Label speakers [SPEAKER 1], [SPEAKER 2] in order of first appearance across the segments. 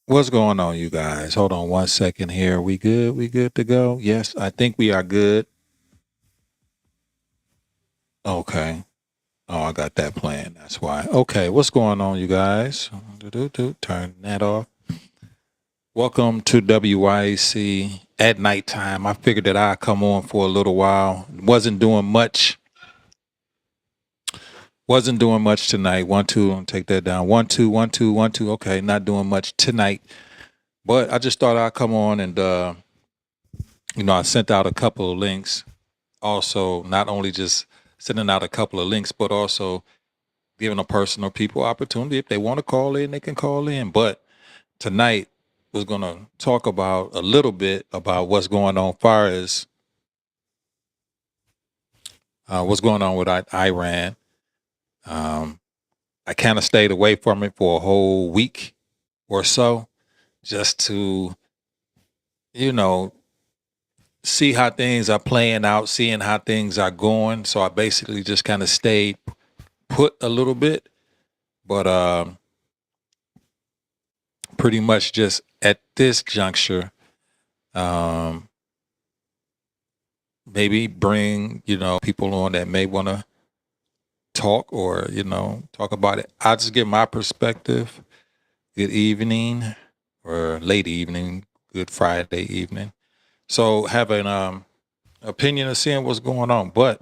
[SPEAKER 1] What's going on, you guys? Hold on one second here. We good? We good to go? Yes, I think we are good. Okay. Oh, I got that playing. That's why. Okay, what's going on, you guys? Turn that off. Welcome to WYAC at nighttime. I figured that I'd come on for a little while. Wasn't doing much. Wasn't doing much tonight. 1, 2, take that down. 1, 2, 1, 2, 1, 2. Okay, not doing much tonight. But I just thought I'd come on and I sent out a couple of links. Also, not only just sending out a couple of links, but also giving a person or people opportunity. If they want to call in, they can call in. But tonight was going to talk about a little bit about what's going on as far as what's going on with Iran. I kind of stayed away from it for a whole week or so just to, see how things are playing out, seeing how things are going. So I basically just kind of stayed put a little bit, but pretty much just at this juncture, maybe bring, people on that may want to talk or, talk about it. I'll just give my perspective. Good evening or late evening, good Friday evening. So have an opinion of seeing what's going on, but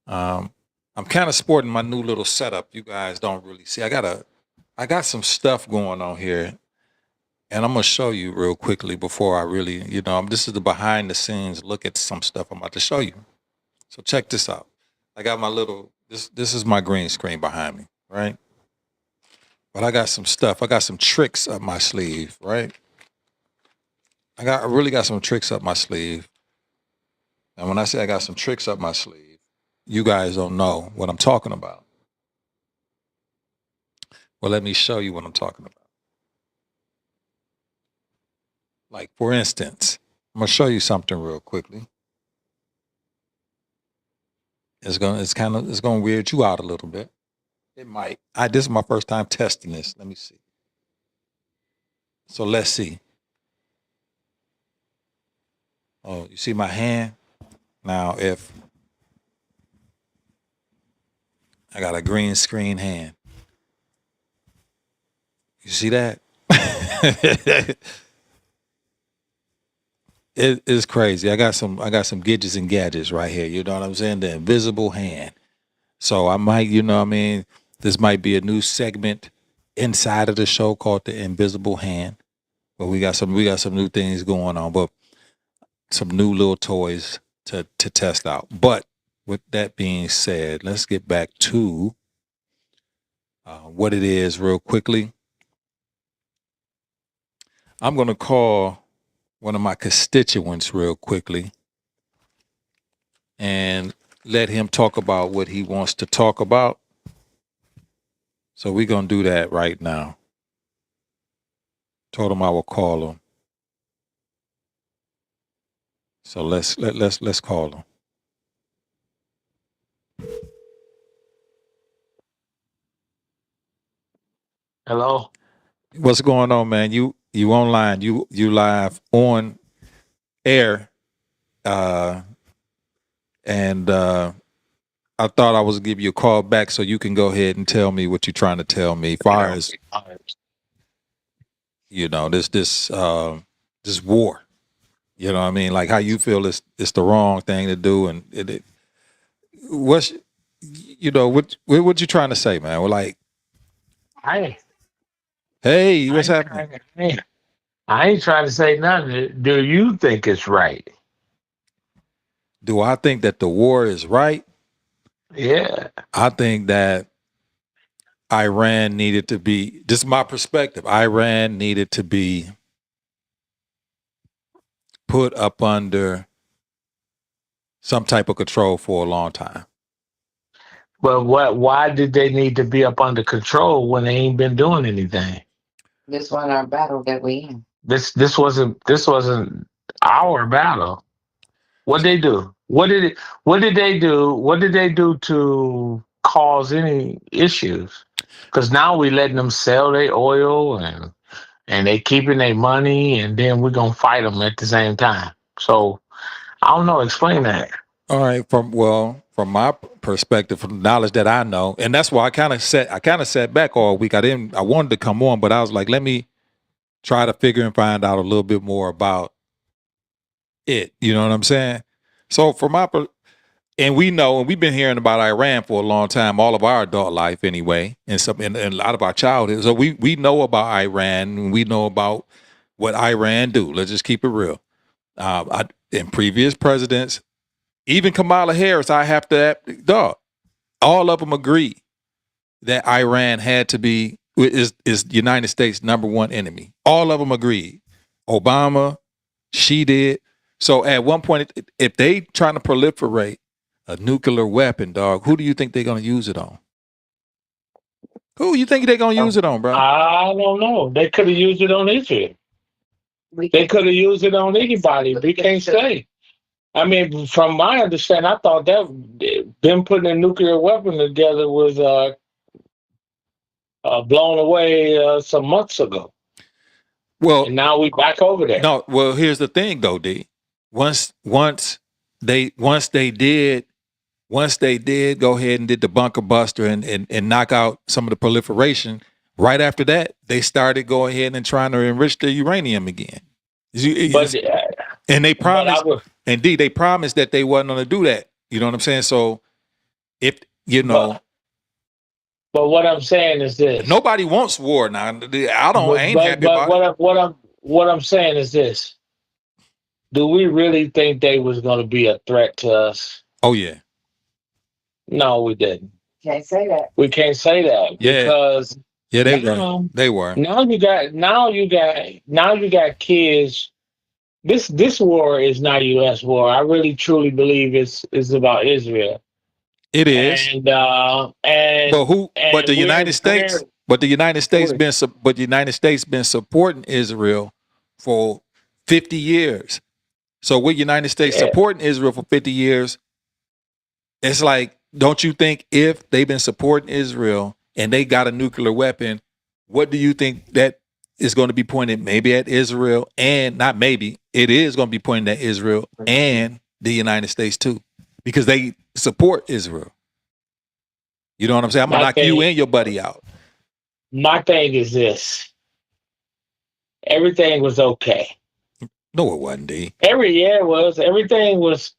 [SPEAKER 1] I'm kind of sporting my new little setup. You guys don't really see. I got some stuff going on here, and I'm gonna show you real quickly before I really, this is the behind the scenes look at some stuff I'm about to show you. So check this out. I got my little this is my green screen behind me, right? But I got some stuff. I got some tricks up my sleeve, right? I really got some tricks up my sleeve. And when I say I got some tricks up my sleeve, you guys don't know what I'm talking about. Well, let me show you what I'm talking about. Like, for instance, I'm gonna show you something real quickly. It's gonna weird you out a little bit. It might. This is my first time testing this. Let me see. So let's see. Oh, you see my hand? Now, if I got a green screen hand, you see that? It is crazy. I got some gidgets and gadgets right here. You know what I'm saying? The invisible hand. So I might, this might be a new segment inside of the show called the Invisible Hand. But we got some new things going on, but some new little toys to test out. But with that being said, let's get back to what it is real quickly. I'm going to call one of my constituents real quickly and let him talk about what he wants to talk about. So we're going to do that right now. Told him I will call him. So let's call him.
[SPEAKER 2] Hello.
[SPEAKER 1] What's going on, man? You online? You live on air? And I thought I was give you a call back so you can go ahead and tell me what you're trying to tell me. Far as this war. You know what I mean? Like how you feel it's the wrong thing to do, and what's what you trying to say, man? We're like,
[SPEAKER 2] I
[SPEAKER 1] hey,
[SPEAKER 2] I
[SPEAKER 1] what's
[SPEAKER 2] ain't
[SPEAKER 1] happening?
[SPEAKER 2] I ain't trying to say nothing. Do you think it's right?
[SPEAKER 1] Do I think that the war is right?
[SPEAKER 2] Yeah.
[SPEAKER 1] I think that Iran needed to be. This is my perspective. Iran needed to be put up under some type of control for a long time.
[SPEAKER 2] But why did they need to be up under control when they ain't been doing anything?
[SPEAKER 3] This wasn't our battle that we in.
[SPEAKER 2] This wasn't our battle. What they do? What did they do? What did they do to cause any issues? Because now we letting them sell their oil and they keeping their money, and then we're gonna fight them at the same time. So I don't know. Explain that.
[SPEAKER 1] All right, from my perspective, from the knowledge that I know, and that's why I kind of sat back all week. I wanted to come on, but I was like, let me try to figure and find out a little bit more about it. You know what I'm saying? So and we know, and we've been hearing about Iran for a long time, all of our adult life anyway, and a lot of our childhood. So we know about Iran, and we know about what Iran do. Let's just keep it real. In previous presidents, even Kamala Harris, I have to, all of them agree that Iran had to be, is the United States' number one enemy. All of them agreed. Obama, she did. So at one point, if they trying to proliferate a nuclear weapon, dog, who do you think they're going to use it on? Who you think they're going to use it on, bro?
[SPEAKER 2] I don't know. They could have used it on Israel. They could have used it on anybody. We can't say. I mean, from my understanding, I thought that them putting a nuclear weapon together was blown away some months ago,
[SPEAKER 1] Well,
[SPEAKER 2] and now we back over there.
[SPEAKER 1] no. Well, here's the thing, though, D. Once they did go ahead and did the bunker buster and knock out some of the proliferation, right after that, they started going ahead and trying to enrich the uranium again.
[SPEAKER 2] But
[SPEAKER 1] And they promised,
[SPEAKER 2] but
[SPEAKER 1] indeed, they promised that they wasn't going to do that. You know what I'm saying? So if,
[SPEAKER 2] but what I'm saying is this.
[SPEAKER 1] nobody wants war now. I ain't happy
[SPEAKER 2] But
[SPEAKER 1] about it.
[SPEAKER 2] what I'm saying is this. Do we really think they was going to be a threat to us?
[SPEAKER 1] Oh, yeah.
[SPEAKER 2] No, we didn't.
[SPEAKER 3] Can't say that.
[SPEAKER 2] We can't say that
[SPEAKER 1] Yeah.
[SPEAKER 2] because
[SPEAKER 1] Yeah,
[SPEAKER 2] now,
[SPEAKER 1] they were.
[SPEAKER 2] Now you got kids. This war is not a U.S. war. I really truly believe it's about Israel.
[SPEAKER 1] It is.
[SPEAKER 2] And
[SPEAKER 1] But who? But the United States.
[SPEAKER 2] we're-
[SPEAKER 1] But the United States been supporting Israel for 50 years. So with United States
[SPEAKER 2] Yeah.
[SPEAKER 1] supporting Israel for 50 years, it's like, don't you think if they've been supporting Israel and they got a nuclear weapon, what do you think that is going to be pointed maybe at Israel, and not maybe, it is going to be pointed at Israel and the United States too, because they support Israel. You know what I'm saying? I'm going to knock you and your buddy out.
[SPEAKER 2] My thing is this. Everything was okay.
[SPEAKER 1] No, it wasn't, D.
[SPEAKER 2] Every year was. Everything was.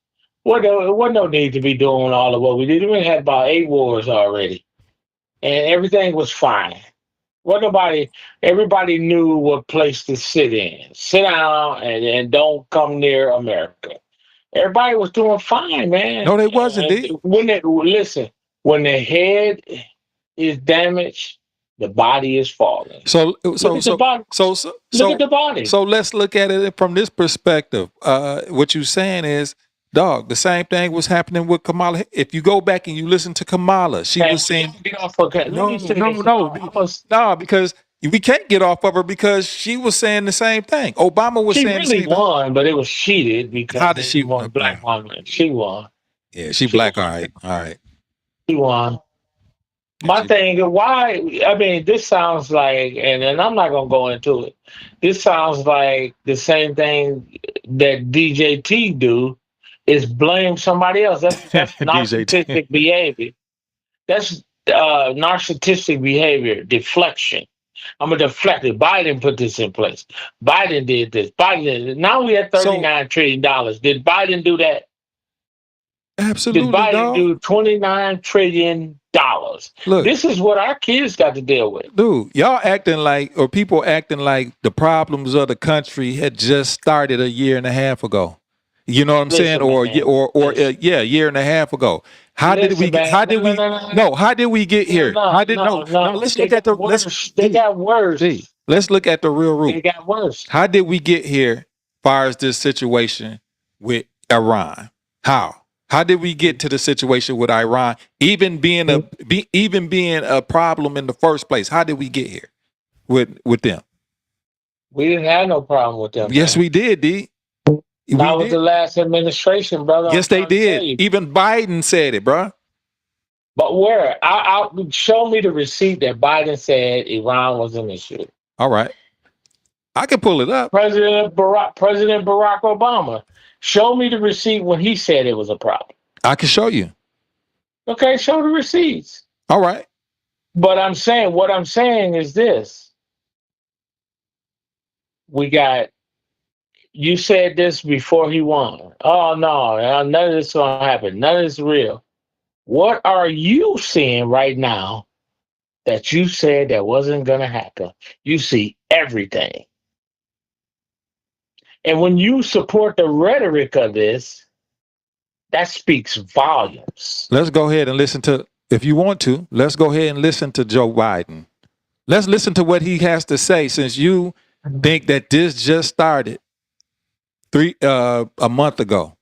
[SPEAKER 2] It wasn't no need to be doing all of what we did. We had about 8 wars already, and everything was fine. Everybody knew what place to sit in. Sit down and don't come near America. Everybody was doing fine, man.
[SPEAKER 1] No, they wasn't, D.
[SPEAKER 2] When the head is damaged, The body is falling.
[SPEAKER 1] So
[SPEAKER 2] Look
[SPEAKER 1] so
[SPEAKER 2] at the
[SPEAKER 1] so
[SPEAKER 2] body.
[SPEAKER 1] so
[SPEAKER 2] Look at the body.
[SPEAKER 1] so let's look at it from this perspective. What you're saying is, dog, the same thing was happening with Kamala. If you go back and you listen to Kamala, she was saying,
[SPEAKER 2] Get off of Let me say this.
[SPEAKER 1] no, because we can't get off of her because she was saying the same thing. Obama was
[SPEAKER 2] She
[SPEAKER 1] saying the
[SPEAKER 2] really
[SPEAKER 1] same thing.
[SPEAKER 2] won, but it was cheated because
[SPEAKER 1] How did she
[SPEAKER 2] won
[SPEAKER 1] win?
[SPEAKER 2] black woman. She won.
[SPEAKER 1] Yeah, she black. All right, all right.
[SPEAKER 2] She won.
[SPEAKER 1] Yeah,
[SPEAKER 2] My
[SPEAKER 1] she-
[SPEAKER 2] thing is why I mean this sounds like and I'm not gonna go into it. This sounds like the same thing that DJT do is blame somebody else. That's
[SPEAKER 1] DJT.
[SPEAKER 2] narcissistic behavior. That's narcissistic behavior, deflection. I'm gonna deflect it. Biden put this in place. Biden did this. Biden did it. Now we have
[SPEAKER 1] So
[SPEAKER 2] $39 trillion. Did Biden do that? Did
[SPEAKER 1] absolutely,
[SPEAKER 2] Biden
[SPEAKER 1] dog.
[SPEAKER 2] do $29 trillion?
[SPEAKER 1] Look,
[SPEAKER 2] This is what our kids got to deal with.
[SPEAKER 1] dude, y'all acting like, or people acting like the problems of the country had just started a year and a half ago. You know what I'm saying?
[SPEAKER 2] Listen,
[SPEAKER 1] Or
[SPEAKER 2] man.
[SPEAKER 1] yeah, a year and a half ago. How did we?
[SPEAKER 2] Listen, man.
[SPEAKER 1] How did we? No, how did we get here? How did
[SPEAKER 2] No.
[SPEAKER 1] Let's
[SPEAKER 2] They
[SPEAKER 1] look at the.
[SPEAKER 2] got worse. They got worse.
[SPEAKER 1] Let's look at the real
[SPEAKER 2] They
[SPEAKER 1] root.
[SPEAKER 2] got worse.
[SPEAKER 1] How did we get here? Far as this situation with Iran, how? How did we get to the situation with Iran, even being a problem in the first place? How did we get here with them?
[SPEAKER 2] We didn't have no problem with them.
[SPEAKER 1] Yes,
[SPEAKER 2] man.
[SPEAKER 1] we did, D.
[SPEAKER 2] Not with the last administration, brother.
[SPEAKER 1] Yes, they did. Even Biden said it, bro.
[SPEAKER 2] But where? I'll show me the receipt that Biden said Iran was an issue.
[SPEAKER 1] All right, I can pull it up.
[SPEAKER 2] President Barack Obama. Show me the receipt when he said it was a problem.
[SPEAKER 1] I can show you.
[SPEAKER 2] Okay, show the receipts.
[SPEAKER 1] All right.
[SPEAKER 2] But what I'm saying is this. You said this before he won. Oh, no, none of this is going to happen. None of this is real. What are you seeing right now that you said that wasn't going to happen? You see everything. And when you support the rhetoric of this, that speaks volumes.
[SPEAKER 1] Let's go ahead and listen to, if you want to, let's go ahead and listen to Joe Biden. Let's listen to what he has to say, since you think that this just started a month ago.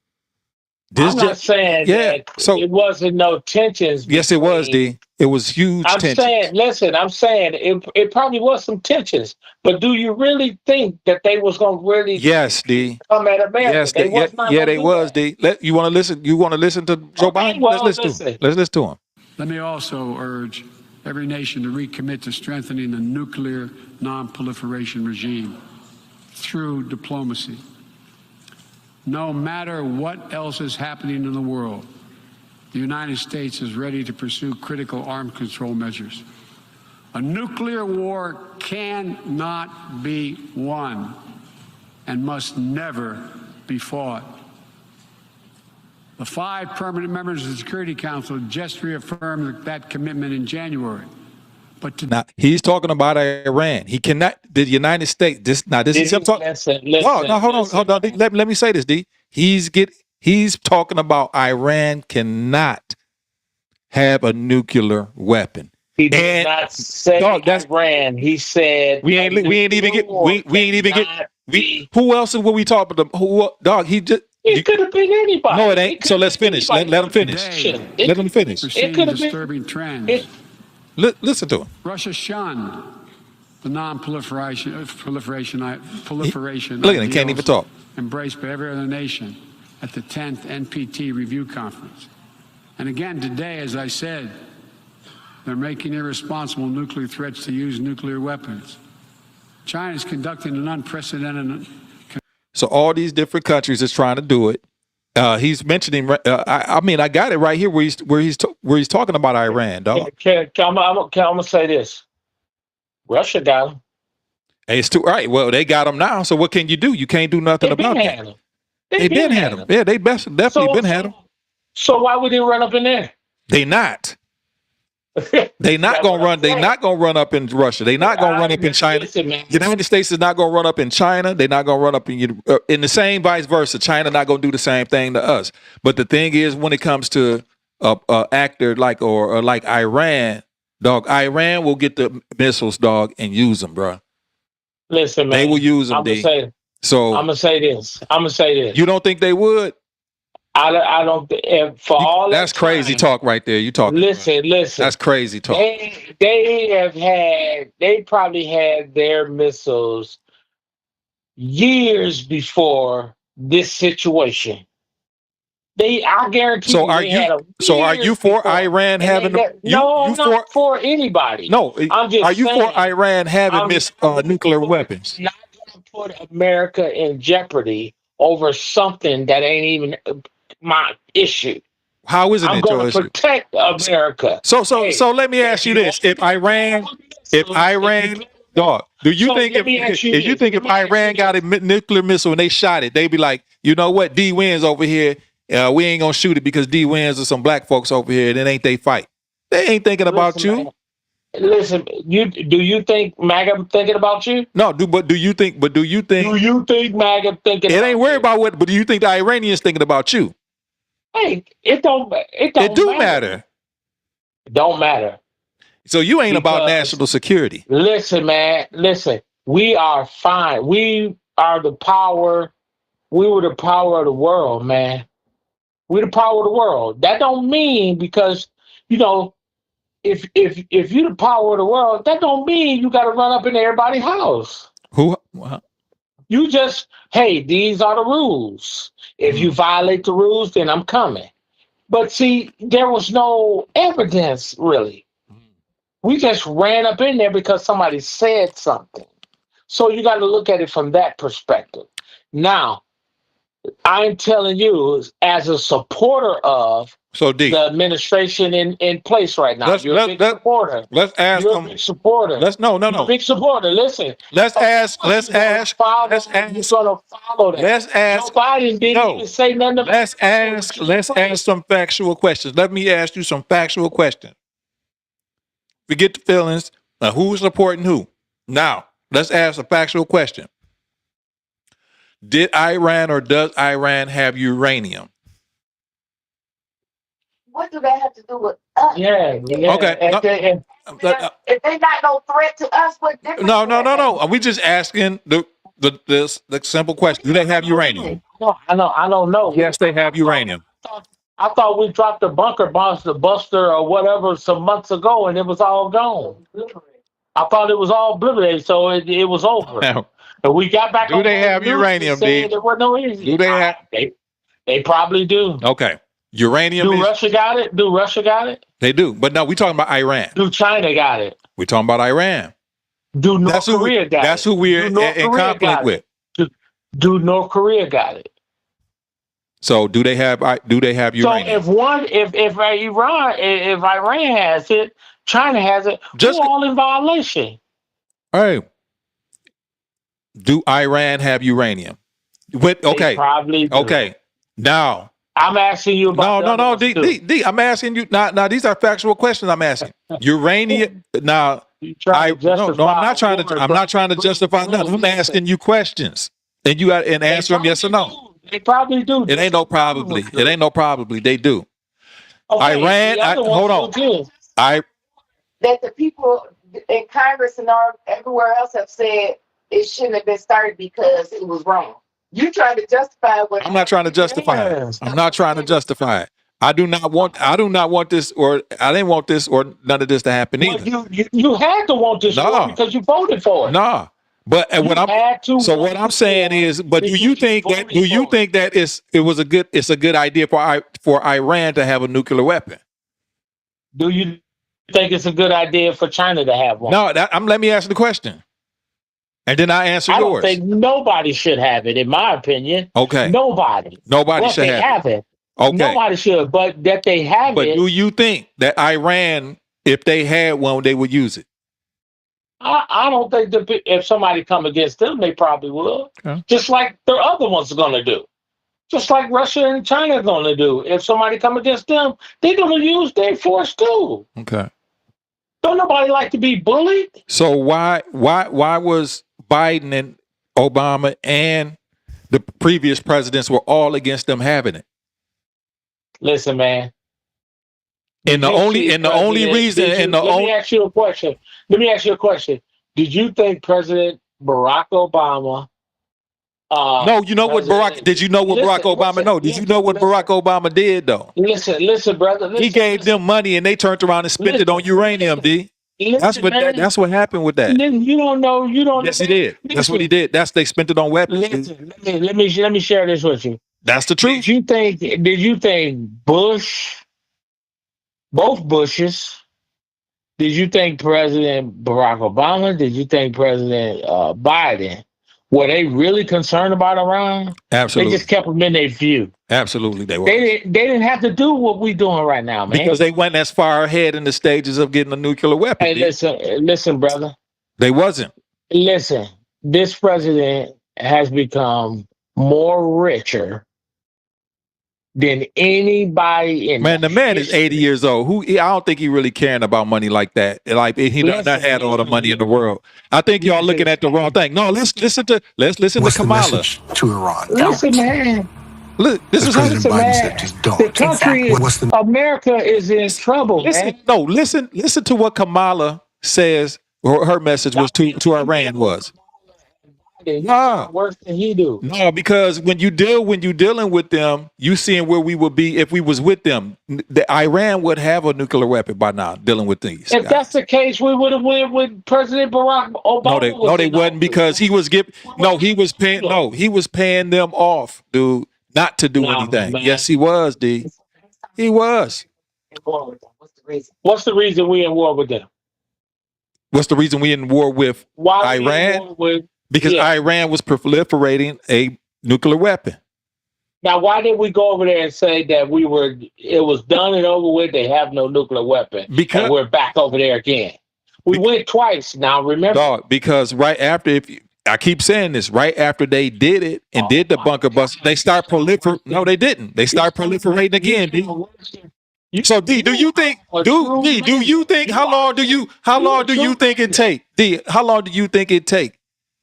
[SPEAKER 2] I'm not saying that
[SPEAKER 1] so
[SPEAKER 2] it wasn't no tensions.
[SPEAKER 1] Yes, it was, D. It was huge tensions.
[SPEAKER 2] I'm saying it probably was some tensions, but do you really think that they was gonna really
[SPEAKER 1] Yes, D.
[SPEAKER 2] come at America?
[SPEAKER 1] Yes, they was, D. You want to listen to Joe Biden?
[SPEAKER 2] Well,
[SPEAKER 1] Let's listen to him.
[SPEAKER 4] Let me also urge every nation to recommit to strengthening the nuclear non-proliferation regime through diplomacy. No matter what else is happening in the world, the United States is ready to pursue critical arms control measures. A nuclear war cannot be won and must never be fought. The 5 permanent members of the Security Council just reaffirmed that commitment in January. But
[SPEAKER 1] now he's talking about Iran. He cannot. The United States. This is him talking. No, hold on. Let me say this, D. He's talking about Iran cannot have a nuclear weapon.
[SPEAKER 2] He did not say Iran. He said
[SPEAKER 1] we ain't even get. Who else were we talking about? Who, dog? He just.
[SPEAKER 2] It could have been anybody.
[SPEAKER 1] No, it ain't. So let's finish. Let him finish. Let him finish.
[SPEAKER 4] It could have disturbing trends.
[SPEAKER 1] Listen to him.
[SPEAKER 4] Russia shunned the non-proliferation
[SPEAKER 1] Look at him, can't even talk.
[SPEAKER 4] Embraced by every other nation at the 10th NPT review conference. And again today, as I said, they're making irresponsible nuclear threats to use nuclear weapons. China is conducting an unprecedented.
[SPEAKER 1] So all these different countries is trying to do it. He's mentioning. I mean, I got it right here where he's talking about Iran, dog.
[SPEAKER 2] I'm gonna say this. Russia got them.
[SPEAKER 1] Hey, it's too right. Well, they got them now. So what can you do? You can't do nothing about that. They been had them. Yeah, they definitely been had them.
[SPEAKER 2] So why would they run up in there?
[SPEAKER 1] They not. They not gonna run. They not gonna run up in Russia. They not gonna run up in China. United States is not gonna run up in China. They're not gonna run up in the same vice versa. China not gonna do the same thing to us. But the thing is, when it comes to a actor like Iran, Dog, Iran will get the missiles, dog, and use them, bro.
[SPEAKER 2] Listen, man.
[SPEAKER 1] They will use them,
[SPEAKER 2] I'm gonna
[SPEAKER 1] D.
[SPEAKER 2] say.
[SPEAKER 1] So
[SPEAKER 2] I'm gonna say this. I'm gonna say this.
[SPEAKER 1] you don't think they would?
[SPEAKER 2] I don't. If for all
[SPEAKER 1] That's
[SPEAKER 2] that
[SPEAKER 1] crazy
[SPEAKER 2] time,
[SPEAKER 1] talk right there. You talking?
[SPEAKER 2] listen.
[SPEAKER 1] That's crazy talk.
[SPEAKER 2] They probably had their missiles years before this situation. I guarantee
[SPEAKER 1] So
[SPEAKER 2] you,
[SPEAKER 1] are
[SPEAKER 2] they
[SPEAKER 1] you?
[SPEAKER 2] had a
[SPEAKER 1] So are you
[SPEAKER 2] years
[SPEAKER 1] for
[SPEAKER 2] before.
[SPEAKER 1] Iran
[SPEAKER 2] And
[SPEAKER 1] having
[SPEAKER 2] they, no,
[SPEAKER 1] you
[SPEAKER 2] I'm not for anybody.
[SPEAKER 1] No,
[SPEAKER 2] I'm just
[SPEAKER 1] are you
[SPEAKER 2] saying,
[SPEAKER 1] for Iran having
[SPEAKER 2] I'm
[SPEAKER 1] nuclear weapons?
[SPEAKER 2] not going to put America in jeopardy over something that ain't even my issue.
[SPEAKER 1] How isn't
[SPEAKER 2] I'm
[SPEAKER 1] it your
[SPEAKER 2] going to
[SPEAKER 1] issue?
[SPEAKER 2] protect America.
[SPEAKER 1] So
[SPEAKER 2] Hey,
[SPEAKER 1] let me ask you this: If Iran, dog, do you
[SPEAKER 2] So
[SPEAKER 1] think
[SPEAKER 2] let me ask you
[SPEAKER 1] if you
[SPEAKER 2] this.
[SPEAKER 1] think if Iran got a nuclear missile and they shot it, they'd be like, you know what, D wins over here. We ain't gonna shoot it because D wins or some black folks over here. That ain't they fight. They ain't thinking about
[SPEAKER 2] Listen,
[SPEAKER 1] you.
[SPEAKER 2] man. Listen, do you think MAGA thinking about you?
[SPEAKER 1] No, do you think? But do you think
[SPEAKER 2] Do you think MAGA thinking?
[SPEAKER 1] it ain't worried
[SPEAKER 2] you?
[SPEAKER 1] about what? But do you think the Iranians thinking about you?
[SPEAKER 2] Hey, it don't
[SPEAKER 1] It do matter.
[SPEAKER 2] Don't matter.
[SPEAKER 1] So you ain't about
[SPEAKER 2] Because
[SPEAKER 1] national security.
[SPEAKER 2] listen, man, listen. We are fine. We are the power. We were the power of the world, man. We're the power of the world. That don't mean because you know if you're the power of the world, that don't mean you got to run up in everybody's house.
[SPEAKER 1] Who? Well,
[SPEAKER 2] You just, hey, these are the rules. If you violate the rules, then I'm coming. But see, there was no evidence really. We just ran up in there because somebody said something. So you got to look at it from that perspective. Now, I'm telling you, as a supporter of
[SPEAKER 1] so D.
[SPEAKER 2] the administration in place right now, you're a big supporter.
[SPEAKER 1] Let's ask
[SPEAKER 2] You're a
[SPEAKER 1] them.
[SPEAKER 2] big supporter.
[SPEAKER 1] Let's no.
[SPEAKER 2] You're a big supporter. Listen.
[SPEAKER 1] Let's ask.
[SPEAKER 2] You're gonna follow that.
[SPEAKER 1] Let's ask.
[SPEAKER 2] Joe Biden didn't even say nothing about
[SPEAKER 1] Let's ask. Let's ask some factual questions. Let me ask you some factual questions. Forget the feelings. Now, who's supporting who? Now, let's ask a factual question. Did Iran or does Iran have uranium?
[SPEAKER 3] What do that have to do with us?
[SPEAKER 2] Yeah.
[SPEAKER 1] Okay.
[SPEAKER 3] If they not no threat to us, what difference?
[SPEAKER 1] No. We just asking the simple question. Do they have uranium?
[SPEAKER 2] No, I don't know.
[SPEAKER 1] Yes, they have uranium.
[SPEAKER 2] I thought we dropped the buster or whatever some months ago, and it was all gone. I thought it was all obliterated, so it was over.
[SPEAKER 1] Now,
[SPEAKER 2] And we got back.
[SPEAKER 1] do they have uranium, D?
[SPEAKER 2] There were no issues.
[SPEAKER 1] Do they have?
[SPEAKER 2] They probably do.
[SPEAKER 1] Okay. Uranium.
[SPEAKER 2] Do Russia got it? Do Russia got it?
[SPEAKER 1] They do, but no, we talking about Iran.
[SPEAKER 2] Do China got it?
[SPEAKER 1] We're talking about Iran.
[SPEAKER 2] Do North Korea got it?
[SPEAKER 1] That's who we're in conflict with.
[SPEAKER 2] Do North Korea got it?
[SPEAKER 1] So do they have uranium?
[SPEAKER 2] So if Iran has it, China has it, we're all in violation.
[SPEAKER 1] Hey, do Iran have uranium? Okay.
[SPEAKER 2] They probably do.
[SPEAKER 1] Okay. Now
[SPEAKER 2] I'm asking you about
[SPEAKER 1] no, D. I'm asking you now. These are factual questions. I'm asking uranium. Now, I'm not trying to justify nothing. I'm asking you questions, and you got and answer them yes or no.
[SPEAKER 2] They probably do.
[SPEAKER 1] It ain't no probably. It ain't no probably. They do.
[SPEAKER 2] Okay,
[SPEAKER 1] Iran. Hold on.
[SPEAKER 3] That the people in Congress and everywhere else have said it shouldn't have been started because it was wrong. You trying to justify what?
[SPEAKER 1] I'm not trying to justify it. I'm not trying to justify it. I do not want this, or I didn't want this, or none of this to happen either.
[SPEAKER 2] You had to want this because you voted for it.
[SPEAKER 1] Nah. But what I'm saying is, but do you think that it's a good idea for Iran to have a nuclear weapon?
[SPEAKER 2] Do you think it's a good idea for China to have one?
[SPEAKER 1] No, let me ask the question. And then I answer yours.
[SPEAKER 2] I don't think nobody should have it, in my opinion.
[SPEAKER 1] Okay.
[SPEAKER 2] Nobody
[SPEAKER 1] should have it.
[SPEAKER 2] Okay. Nobody should, but that they have it.
[SPEAKER 1] But do you think that Iran, if they had one, they would use it?
[SPEAKER 2] I don't think if somebody come against them, they probably will. Okay. Just like the other ones are going to do. Just like Russia and China are going to do. If somebody come against them, they're going to use their force too.
[SPEAKER 1] Okay.
[SPEAKER 2] Don't nobody like to be bullied?
[SPEAKER 1] So why was Biden and Obama and the previous presidents were all against them having it?
[SPEAKER 2] Listen, man.
[SPEAKER 1] And the only reason,
[SPEAKER 2] let me ask you a question. Did you think President Barack Obama?
[SPEAKER 1] No, you know what Barack? Did you know what Barack Obama? No, did you know what Barack Obama did though?
[SPEAKER 2] Listen, brother.
[SPEAKER 1] He gave them money and they turned around and spent it on uranium. D. That's what happened with that.
[SPEAKER 2] You don't know.
[SPEAKER 1] Yes, he did. That's what he did. They spent it on weapons.
[SPEAKER 2] Listen, let me share this with you.
[SPEAKER 1] That's the truth.
[SPEAKER 2] Did you think Bush, both Bushes? Did you think President Barack Obama? Did you think President Biden? Were they really concerned about Iran?
[SPEAKER 1] Absolutely.
[SPEAKER 2] They just kept them in their view.
[SPEAKER 1] Absolutely, they were.
[SPEAKER 2] They didn't have to do what we doing right now, man.
[SPEAKER 1] Because they went as far ahead in the stages of getting a nuclear weapon.
[SPEAKER 2] Hey, listen, brother.
[SPEAKER 1] They wasn't.
[SPEAKER 2] Listen, this president has become more richer than anybody in.
[SPEAKER 1] Man, the man is 80 years old. I don't think he really caring about money like that. Like he not had all the money in the world. I think y'all looking at the wrong thing. No, let's listen to Kamala.
[SPEAKER 5] To Iran.
[SPEAKER 2] Listen, man.
[SPEAKER 1] Look, this is how
[SPEAKER 5] President Biden said, just don't.
[SPEAKER 2] The country, America is in trouble.
[SPEAKER 1] Listen, no, listen to what Kamala says. Her message was to Iran was.
[SPEAKER 2] Nah, worse than he do.
[SPEAKER 1] No, because when you dealing with them, you seeing where we would be if we was with them. Iran would have a nuclear weapon by now. Dealing with these.
[SPEAKER 2] If that's the case, we would have went with President Barack Obama.
[SPEAKER 1] No, they wasn't because he was he was paying them off, dude, not to do anything. Man. Yes, he was, D. He was.
[SPEAKER 3] What's the reason?
[SPEAKER 2] What's the reason we in war with them?
[SPEAKER 1] What's the reason we in war with Iran? Because Iran was proliferating a nuclear weapon.
[SPEAKER 2] Now, why did we go over there and say that it was done and over with, they have no nuclear weapon, and we're back over there again? We went twice now, remember?
[SPEAKER 1] Dog, because right after, I keep saying this, right after they did it and did the bunker bust, they start proliferating. No, they didn't. They start proliferating again, D. So D, do you think how long do you think it take? D, how long do you think it take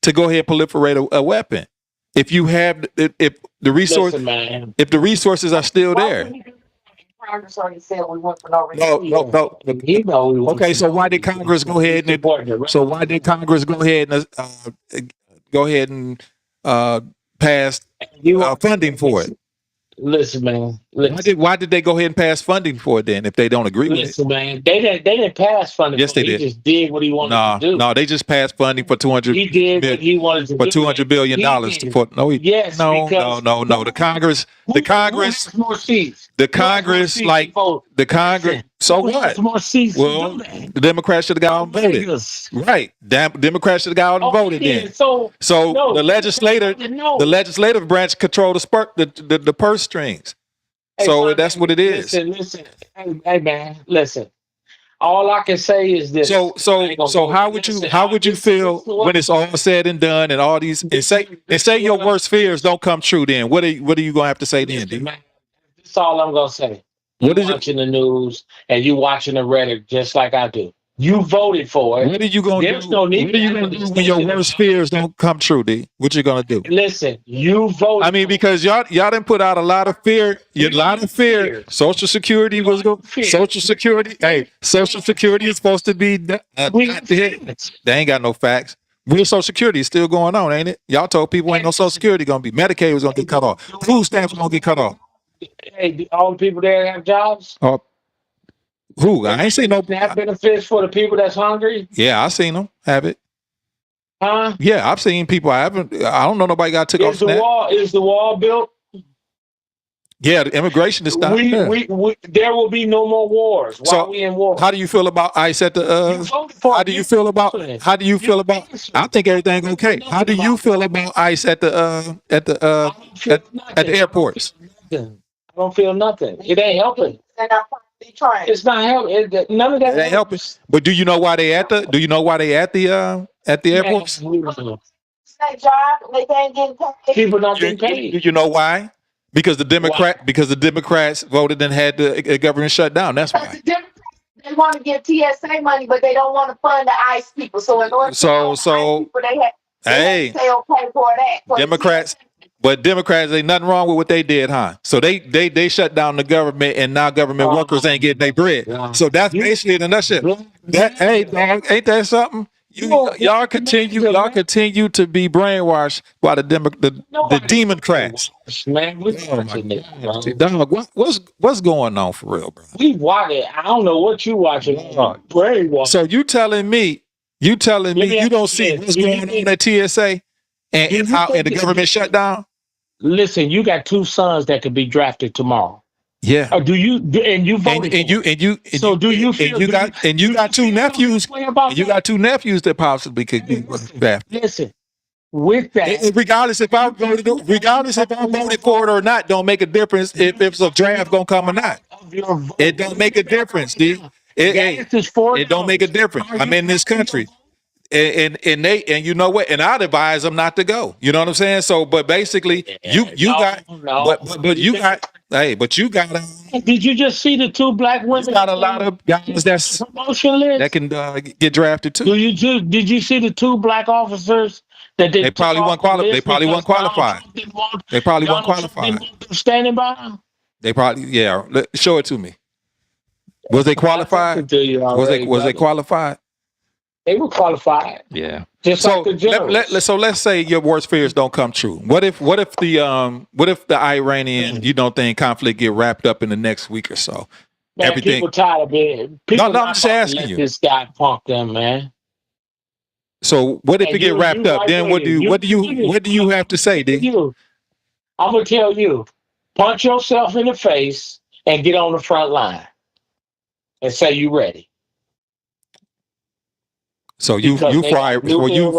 [SPEAKER 1] to go ahead and proliferate a weapon? If you have if the resources are still there.
[SPEAKER 3] Congress already said we want for no reason.
[SPEAKER 1] No. Okay, so why did Congress go ahead and pass funding for it?
[SPEAKER 2] Listen, man.
[SPEAKER 1] Why did they go ahead and pass funding for it then if they don't agree with it?
[SPEAKER 2] Listen, man. They didn't pass funding.
[SPEAKER 1] Yes, they did.
[SPEAKER 2] He just did what he wanted to do.
[SPEAKER 1] No, they just passed funding for
[SPEAKER 2] He did what he wanted to do.
[SPEAKER 1] For $200 billion. No. The Congress.
[SPEAKER 2] More seats.
[SPEAKER 1] The Congress. So what?
[SPEAKER 2] More seats.
[SPEAKER 1] Well, the Democrats should have got on voted. Right. Democrats should have got on voted then. So the legislative branch control the purse strings.
[SPEAKER 2] Hey,
[SPEAKER 1] so that's what it is.
[SPEAKER 2] Listen. Hey man, listen. All I can say is this.
[SPEAKER 1] So how would you feel when it's all said and done and all these and say your worst fears don't come true? Then what are you gonna have to say then?
[SPEAKER 2] Man, that's all I'm gonna say. You're watching the news and you watching the rhetoric just like I do. You voted for it.
[SPEAKER 1] What are you going to do? What are you going to do when your worst fears don't come true, D? What you going to do?
[SPEAKER 2] Listen, you voted.
[SPEAKER 1] I mean, because y'all didn't put out a lot of fear. Social Security was going. Social Security. Hey, Social Security is supposed to be. They ain't got no facts. Real Social Security is still going on, ain't it? Y'all told people ain't no Social Security going to be. Medicaid was going to get cut off. Food stamps was going to get cut off.
[SPEAKER 2] Hey, all the people there have jobs?
[SPEAKER 1] Who? I ain't seen no
[SPEAKER 2] benefits for the people that's hungry.
[SPEAKER 1] Yeah, I seen them have it.
[SPEAKER 2] Huh?
[SPEAKER 1] Yeah, I've seen people. I don't know nobody got took off.
[SPEAKER 2] Is the wall built?
[SPEAKER 1] Yeah, the immigration is stopped.
[SPEAKER 2] There will be no more wars. Why are we in war?
[SPEAKER 1] How do you feel about ICE at the? How do you feel about? I think everything okay. How do you feel about ICE at the airports?
[SPEAKER 2] I don't feel nothing. It ain't helping. It's not helping. None of that.
[SPEAKER 1] It ain't helping. But do you know why they at the? Do you know why they at the airports?
[SPEAKER 3] It's their job. They can't get paid.
[SPEAKER 2] People not getting paid.
[SPEAKER 1] Do you know why? Because the Democrats voted and had the government shut down. That's why.
[SPEAKER 3] They want to give TSA money, but they don't want to fund the ICE people. So in order to
[SPEAKER 1] they say okay for that. But Democrats ain't nothing wrong with what they did, huh? So they shut down the government, and now government workers ain't getting their bread. So that's basically in a nutshell. That hey dog, ain't that something? Y'all continue to be brainwashed by the Democrats.
[SPEAKER 2] Man, we
[SPEAKER 1] Oh my
[SPEAKER 2] watching it, bro.
[SPEAKER 1] dog, what's going on for real, bro?
[SPEAKER 2] We watch it. I don't know what you watching.
[SPEAKER 1] Dog.
[SPEAKER 2] Brainwash.
[SPEAKER 1] So you telling me you don't see what's going on at TSA and how and the government shut down?
[SPEAKER 2] Listen, you got two sons that could be drafted tomorrow.
[SPEAKER 1] Yeah.
[SPEAKER 2] Or do you? And you voted So do you feel?
[SPEAKER 1] You got two nephews.
[SPEAKER 2] About
[SPEAKER 1] You got two nephews that possibly could be drafted.
[SPEAKER 2] Listen, with that,
[SPEAKER 1] Regardless if I voted for it or not, don't make a difference if it's a draft gonna come or not. It don't make a difference, D. It don't make a difference. I'm in this country. And you know what? And I'd advise them not to go. You know what I'm saying? So, but basically, you got
[SPEAKER 2] Did you just see the two black women?
[SPEAKER 1] You got a lot of guys that can get drafted too.
[SPEAKER 2] Did you see the two black officers that
[SPEAKER 1] they probably weren't qualified? They probably weren't qualified. They probably weren't qualified.
[SPEAKER 2] Standing by.
[SPEAKER 1] They probably show it to me. Was they qualified? Was they qualified?
[SPEAKER 2] They were qualified.
[SPEAKER 1] Yeah.
[SPEAKER 2] Just like the generals.
[SPEAKER 1] So let's say your worst fears don't come true. What if the Iranian thing conflict get wrapped up in the next week or so?
[SPEAKER 2] Man,
[SPEAKER 1] everything.
[SPEAKER 2] People tired of being. People
[SPEAKER 1] no, I'm just asking you.
[SPEAKER 2] This guy punk them, man.
[SPEAKER 1] So what if it get wrapped up? Then what do you have to say, D?
[SPEAKER 2] I'm gonna tell you, punch yourself in the face and get on the front line and say you ready.
[SPEAKER 1] So you for Iran.
[SPEAKER 2] I want you to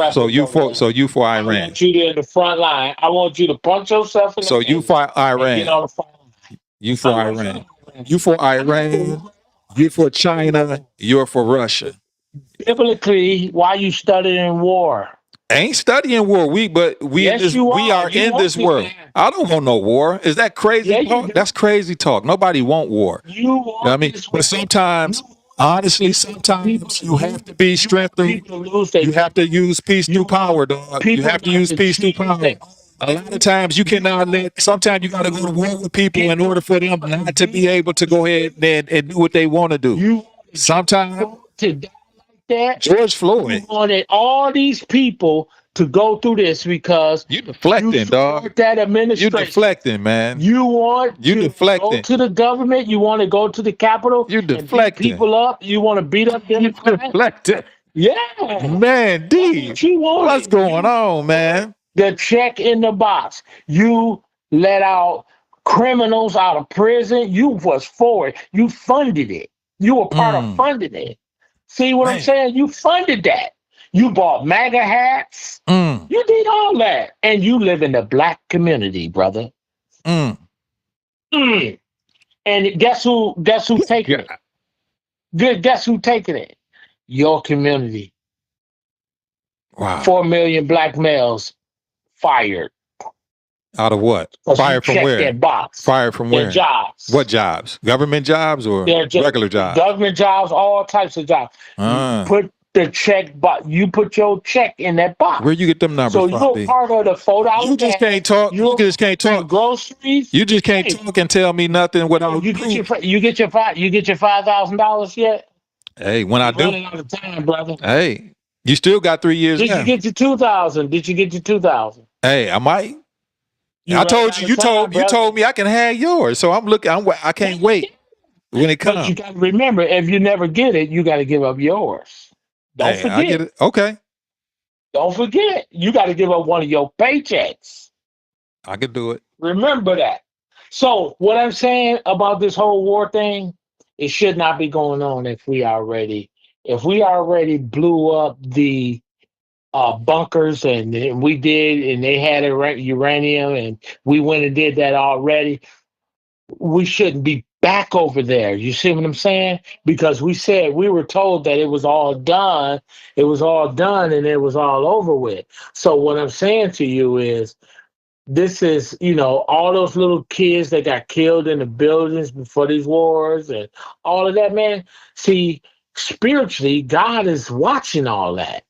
[SPEAKER 2] in the front line. I want you to punch yourself in the face.
[SPEAKER 1] So you for Iran.
[SPEAKER 2] Get on the front line.
[SPEAKER 1] You for Iran. You for Iran. You for China. You're for Russia.
[SPEAKER 2] Biblically, why you studying war?
[SPEAKER 1] I ain't studying war. We are in this world. I don't want no war. Is that crazy talk? That's crazy talk. Nobody want war.
[SPEAKER 2] You want
[SPEAKER 1] but sometimes. Honestly, sometimes you have to be strengthened. You have to use peace through power, dog. You have to use peace through power. A lot of times you cannot sometimes you got to go to war with people in order for them not to be able to go ahead and do what they want to do. Sometimes George Floyd.
[SPEAKER 2] You wanted all these people to go through this because
[SPEAKER 1] you deflecting, dog.
[SPEAKER 2] That administration.
[SPEAKER 1] You deflecting, man.
[SPEAKER 2] You
[SPEAKER 1] deflecting.
[SPEAKER 2] Go to the government. You want to go to the Capitol.
[SPEAKER 1] You deflecting.
[SPEAKER 2] Beat people up. You want to beat up them.
[SPEAKER 1] Deflecting.
[SPEAKER 2] Yeah,
[SPEAKER 1] man. D. What's going on, man?
[SPEAKER 2] The check in the box. You let out criminals out of prison. You was for it. You funded it. You were part of funding it. See what I'm saying? You funded that. You bought MAGA hats. You did all that. And you live in the black community, brother. And guess who taking it? Good. Guess who taking it? Your community.
[SPEAKER 1] Wow.
[SPEAKER 2] 4 million black males fired.
[SPEAKER 1] Out of what? Fired from where?
[SPEAKER 2] That box.
[SPEAKER 1] Fired from where?
[SPEAKER 2] Their jobs.
[SPEAKER 1] What jobs? Government jobs or regular jobs?
[SPEAKER 2] Government jobs, all types of jobs. Put the check box. You put your check in that box.
[SPEAKER 1] Where you get them numbers from?
[SPEAKER 2] So you're part of the $4.
[SPEAKER 1] You just can't talk. You just can't talk.
[SPEAKER 2] Groceries.
[SPEAKER 1] You just can't talk and tell me nothing without
[SPEAKER 2] you get your $5,000 yet?
[SPEAKER 1] Hey, when I do,
[SPEAKER 2] running out of time, brother.
[SPEAKER 1] Hey, you still got 3 years.
[SPEAKER 2] Did you get your 2,000? Did you get your 2,000?
[SPEAKER 1] Hey, I might. I told you. You told me I can have yours. So I'm looking. I can't wait when it comes.
[SPEAKER 2] But you got to remember, if you never get it, you got to give up yours. Don't forget.
[SPEAKER 1] I get it. Okay.
[SPEAKER 2] Don't forget. You got to give up one of your paychecks.
[SPEAKER 1] I could do it.
[SPEAKER 2] Remember that. So what I'm saying about this whole war thing, it should not be going on if we already blew up the bunkers and we did, and they had uranium, and we went and did that already. We shouldn't be back over there. You see what I'm saying? Because we were told that it was all done. It was all done and it was all over with. So what I'm saying to you is, this is, all those little kids that got killed in the buildings before these wars and all of that, man. See, spiritually, God is watching all that.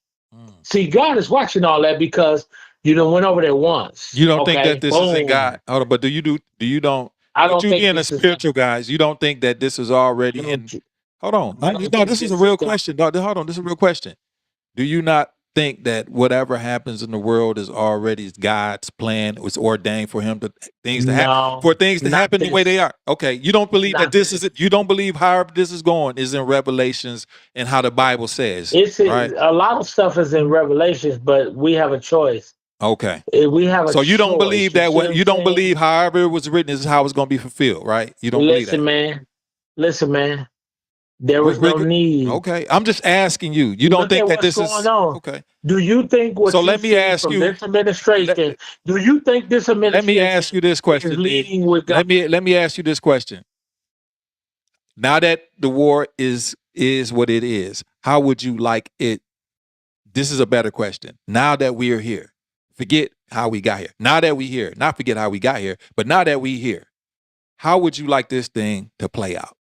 [SPEAKER 2] See, God is watching all that because You done went over there once.
[SPEAKER 1] You don't think
[SPEAKER 2] okay?
[SPEAKER 1] that this is in
[SPEAKER 2] Boom.
[SPEAKER 1] God? Hold on, but do you don't?
[SPEAKER 2] I
[SPEAKER 1] With
[SPEAKER 2] don't
[SPEAKER 1] you
[SPEAKER 2] think
[SPEAKER 1] being a
[SPEAKER 2] this is.
[SPEAKER 1] spiritual guys, you don't think that this is already in? Hold on,
[SPEAKER 2] I don't
[SPEAKER 1] no,
[SPEAKER 2] think
[SPEAKER 1] this is a
[SPEAKER 2] this
[SPEAKER 1] real
[SPEAKER 2] is the-
[SPEAKER 1] question. No, hold on, this is a real question. Do you not think that whatever happens in the world is already God's plan? It was ordained for him to things to happen
[SPEAKER 2] No,
[SPEAKER 1] for things to
[SPEAKER 2] not
[SPEAKER 1] happen the way
[SPEAKER 2] this.
[SPEAKER 1] they are. Okay, you don't believe that
[SPEAKER 2] Not
[SPEAKER 1] this
[SPEAKER 2] this.
[SPEAKER 1] is it. You don't believe however this is going is in Revelations and how the Bible says,
[SPEAKER 2] It's
[SPEAKER 1] right?
[SPEAKER 2] a lot of stuff is in Revelations, but we have a choice.
[SPEAKER 1] Okay.
[SPEAKER 2] We have a
[SPEAKER 1] So you don't
[SPEAKER 2] choice.
[SPEAKER 1] believe
[SPEAKER 2] You
[SPEAKER 1] that
[SPEAKER 2] see what
[SPEAKER 1] what
[SPEAKER 2] I'm
[SPEAKER 1] you don't
[SPEAKER 2] saying?
[SPEAKER 1] believe however it was written is how it's going to be fulfilled, right? You don't believe that.
[SPEAKER 2] Listen, man. There was
[SPEAKER 1] We're
[SPEAKER 2] no need.
[SPEAKER 1] okay. I'm just asking you. You don't
[SPEAKER 2] Look
[SPEAKER 1] think
[SPEAKER 2] at
[SPEAKER 1] that
[SPEAKER 2] what's
[SPEAKER 1] this
[SPEAKER 2] going
[SPEAKER 1] is
[SPEAKER 2] on.
[SPEAKER 1] okay?
[SPEAKER 2] Do you think what
[SPEAKER 1] So
[SPEAKER 2] you
[SPEAKER 1] let me
[SPEAKER 2] see
[SPEAKER 1] ask
[SPEAKER 2] from
[SPEAKER 1] you.
[SPEAKER 2] this administration? Do you think this
[SPEAKER 1] Let me
[SPEAKER 2] administration
[SPEAKER 1] ask you this
[SPEAKER 2] is
[SPEAKER 1] question, D.
[SPEAKER 2] leading with God?
[SPEAKER 1] Let me ask you this question. Now that the war is what it is, how would you like it? This is a better question. Now that we are here, forget how we got here. Now that we here, not forget how we got here, but now that we here, how would you like this thing to play out?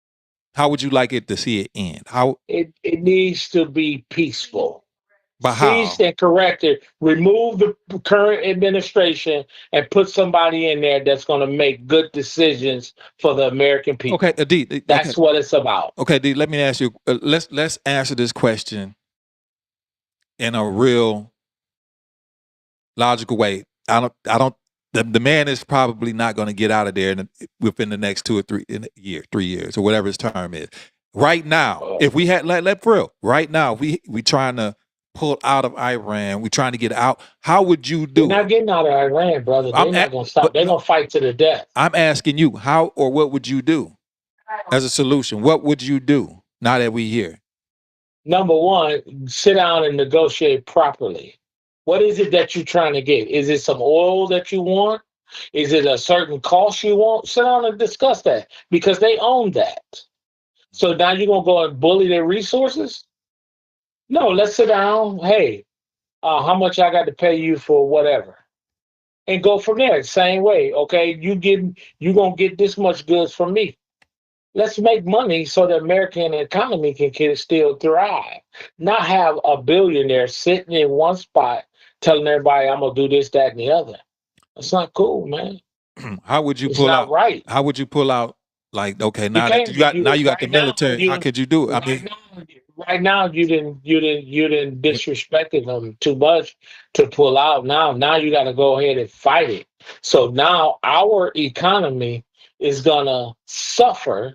[SPEAKER 1] How would you like it to see it end? How?
[SPEAKER 2] It needs to be peaceful.
[SPEAKER 1] But how?
[SPEAKER 2] Cease and correct it. Remove the current administration and put somebody in there that's going to make good decisions for the American people.
[SPEAKER 1] Okay, D. Okay.
[SPEAKER 2] That's what it's about.
[SPEAKER 1] Okay, D. Let me ask you. Let's answer this question in a real logical way. I don't. The man is probably not going to get out of there within the next 2 or 3 3 years or whatever his term is. Right now, if we had let for real, right now we trying to pull out of Iran. We trying to get out. How would you do?
[SPEAKER 2] They're not getting out of Iran, brother. They're not going to stop. They're going to fight to the death.
[SPEAKER 1] I'm asking you, how or what would you do as a solution? What would you do now that we here?
[SPEAKER 2] Number one, sit down and negotiate properly. What is it that you're trying to get? Is it some oil that you want? Is it a certain cost you want? Sit down and discuss that because they own that. So now you're gonna go and bully their resources? No, let's sit down. Hey, how much I got to pay you for whatever, and go from there. Same way, okay? You gonna get this much goods from me. Let's make money so the American economy can still thrive. Not have a billionaire sitting in one spot telling everybody I'm gonna do this, that, and the other. That's not cool, man.
[SPEAKER 1] How would you
[SPEAKER 2] It's
[SPEAKER 1] pull
[SPEAKER 2] not
[SPEAKER 1] out?
[SPEAKER 2] right.
[SPEAKER 1] How would you pull out? Like, okay,
[SPEAKER 2] You
[SPEAKER 1] now that
[SPEAKER 2] can't.
[SPEAKER 1] you got the
[SPEAKER 2] Right now,
[SPEAKER 1] military, how could you do it? I mean,
[SPEAKER 2] right now you didn't disrespected them too much to pull out. Now you got to go ahead and fight it. So now our economy is gonna suffer.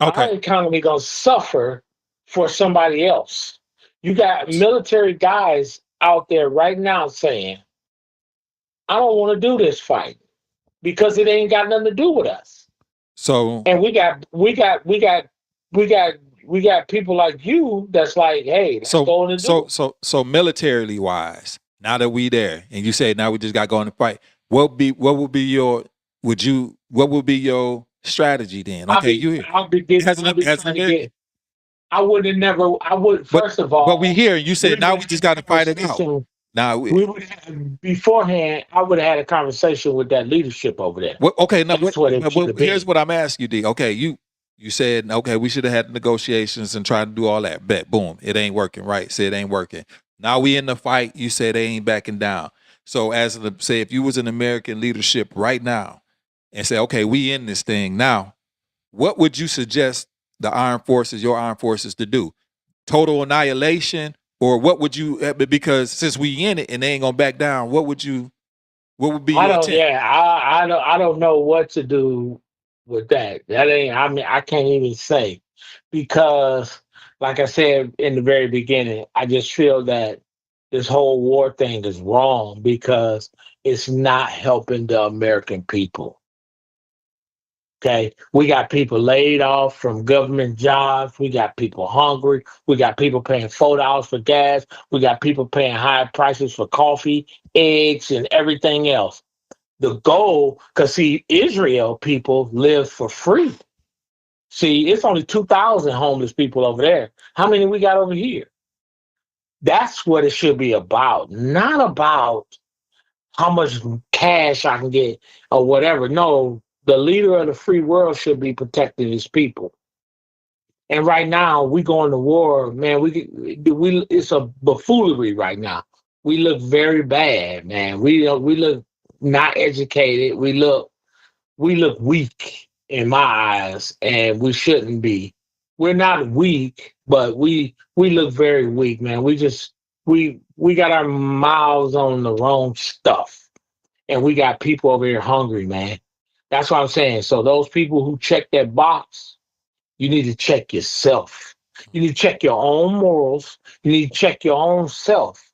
[SPEAKER 2] Our
[SPEAKER 1] okay.
[SPEAKER 2] economy gonna suffer for somebody else. You got military guys out there right now saying, "I don't want to do this fight because it ain't got nothing to do with us."
[SPEAKER 1] So,
[SPEAKER 2] And we got people like you that's like, "Hey, let's go in and do it."
[SPEAKER 1] so militarily wise, now that we there, and you say now we just got to go in and fight. What would be your what would be your strategy then? Okay, you here?
[SPEAKER 2] I'll be trying to get. I would have never. I would first of all.
[SPEAKER 1] But we here. You said now we just got to fight it out. Now
[SPEAKER 2] we would have beforehand. I would have had a conversation with that leadership over there.
[SPEAKER 1] Okay, now
[SPEAKER 2] here's
[SPEAKER 1] what I'm asking you, D. Okay, you said okay, we should have had negotiations and tried to do all that. Bet, boom, it ain't working. Right? Say it ain't working. Now we in the fight. You said they ain't backing down. So say if you was in American leadership right now and say, okay, we in this thing now, what would you suggest your armed forces to do? Total annihilation, or what would you? Because since we in it and they ain't gonna back down, what would be your intent?
[SPEAKER 2] I don't know what to do with that. That ain't. I mean, I can't even say because, like I said in the very beginning, I just feel that this whole war thing is wrong because it's not helping the American people. Okay, we got people laid off from government jobs. We got people hungry. We got people paying $4 for gas. We got people paying high prices for coffee, eggs, and everything else. The goal, because see, Israel people live for free. See, it's only 2,000 homeless people over there. How many we got over here? That's what it should be about, not about how much cash I can get or whatever. No, the leader of the free world should be protecting his people. And right now, we going to war, man. We it's a buffoonery right now. We look very bad, man. We look not educated. We look weak in my eyes, and we shouldn't be. We're not weak, but we look very weak, man. We got our mouths on the wrong stuff, and we got people over here hungry, man. That's what I'm saying. So those people who check that box, you need to check yourself. You need to check your own morals. You need to check your own self,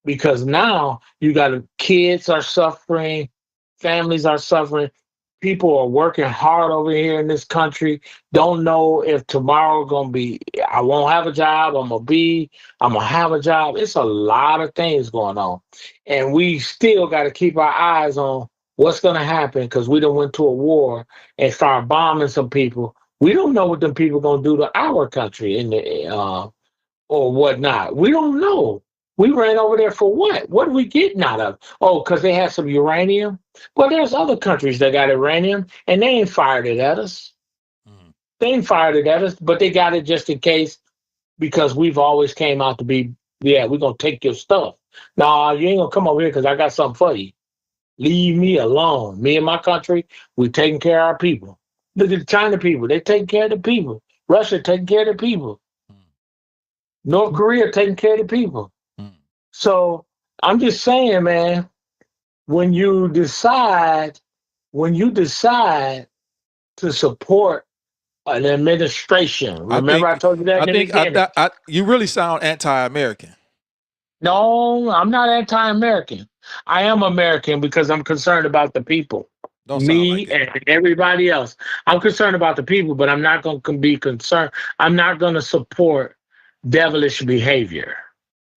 [SPEAKER 2] because now you got kids are suffering, families are suffering. People are working hard over here in this country. Don't know if tomorrow gonna be. I won't have a job. I'm gonna have a job. It's a lot of things going on, and we still got to keep our eyes on what's gonna happen, because we done went to a war and start bombing some people. We don't know what them people gonna do to our country in the or whatnot. We don't know. We ran over there for what? What are we getting out of? Oh, because they had some uranium. Well, there's other countries that got uranium, and they ain't fired it at us.
[SPEAKER 1] Mm.
[SPEAKER 2] They ain't fired it at us, but they got it just in case, because we've always came out to be, yeah, we're gonna take your stuff. Nah, you ain't gonna come over here because I got something for you. Leave me alone. Me and my country, we taking care of our people. Look at the China people. They taking care of the people. Russia taking care of the people.
[SPEAKER 1] Mm.
[SPEAKER 2] North Korea taking care of the people.
[SPEAKER 1] Mm.
[SPEAKER 2] So I'm just saying, man, when you decide, when you decide to support an administration,
[SPEAKER 1] I
[SPEAKER 2] remember I
[SPEAKER 1] think
[SPEAKER 2] told you that
[SPEAKER 1] I
[SPEAKER 2] in the
[SPEAKER 1] think
[SPEAKER 2] beginning.
[SPEAKER 1] you really sound anti-American.
[SPEAKER 2] No, I'm not anti-American. I am American because I'm concerned about the people.
[SPEAKER 1] Don't sound like
[SPEAKER 2] Me
[SPEAKER 1] it.
[SPEAKER 2] and everybody else. I'm concerned about the people, but I'm not going to be concerned. I'm not going to support devilish behavior.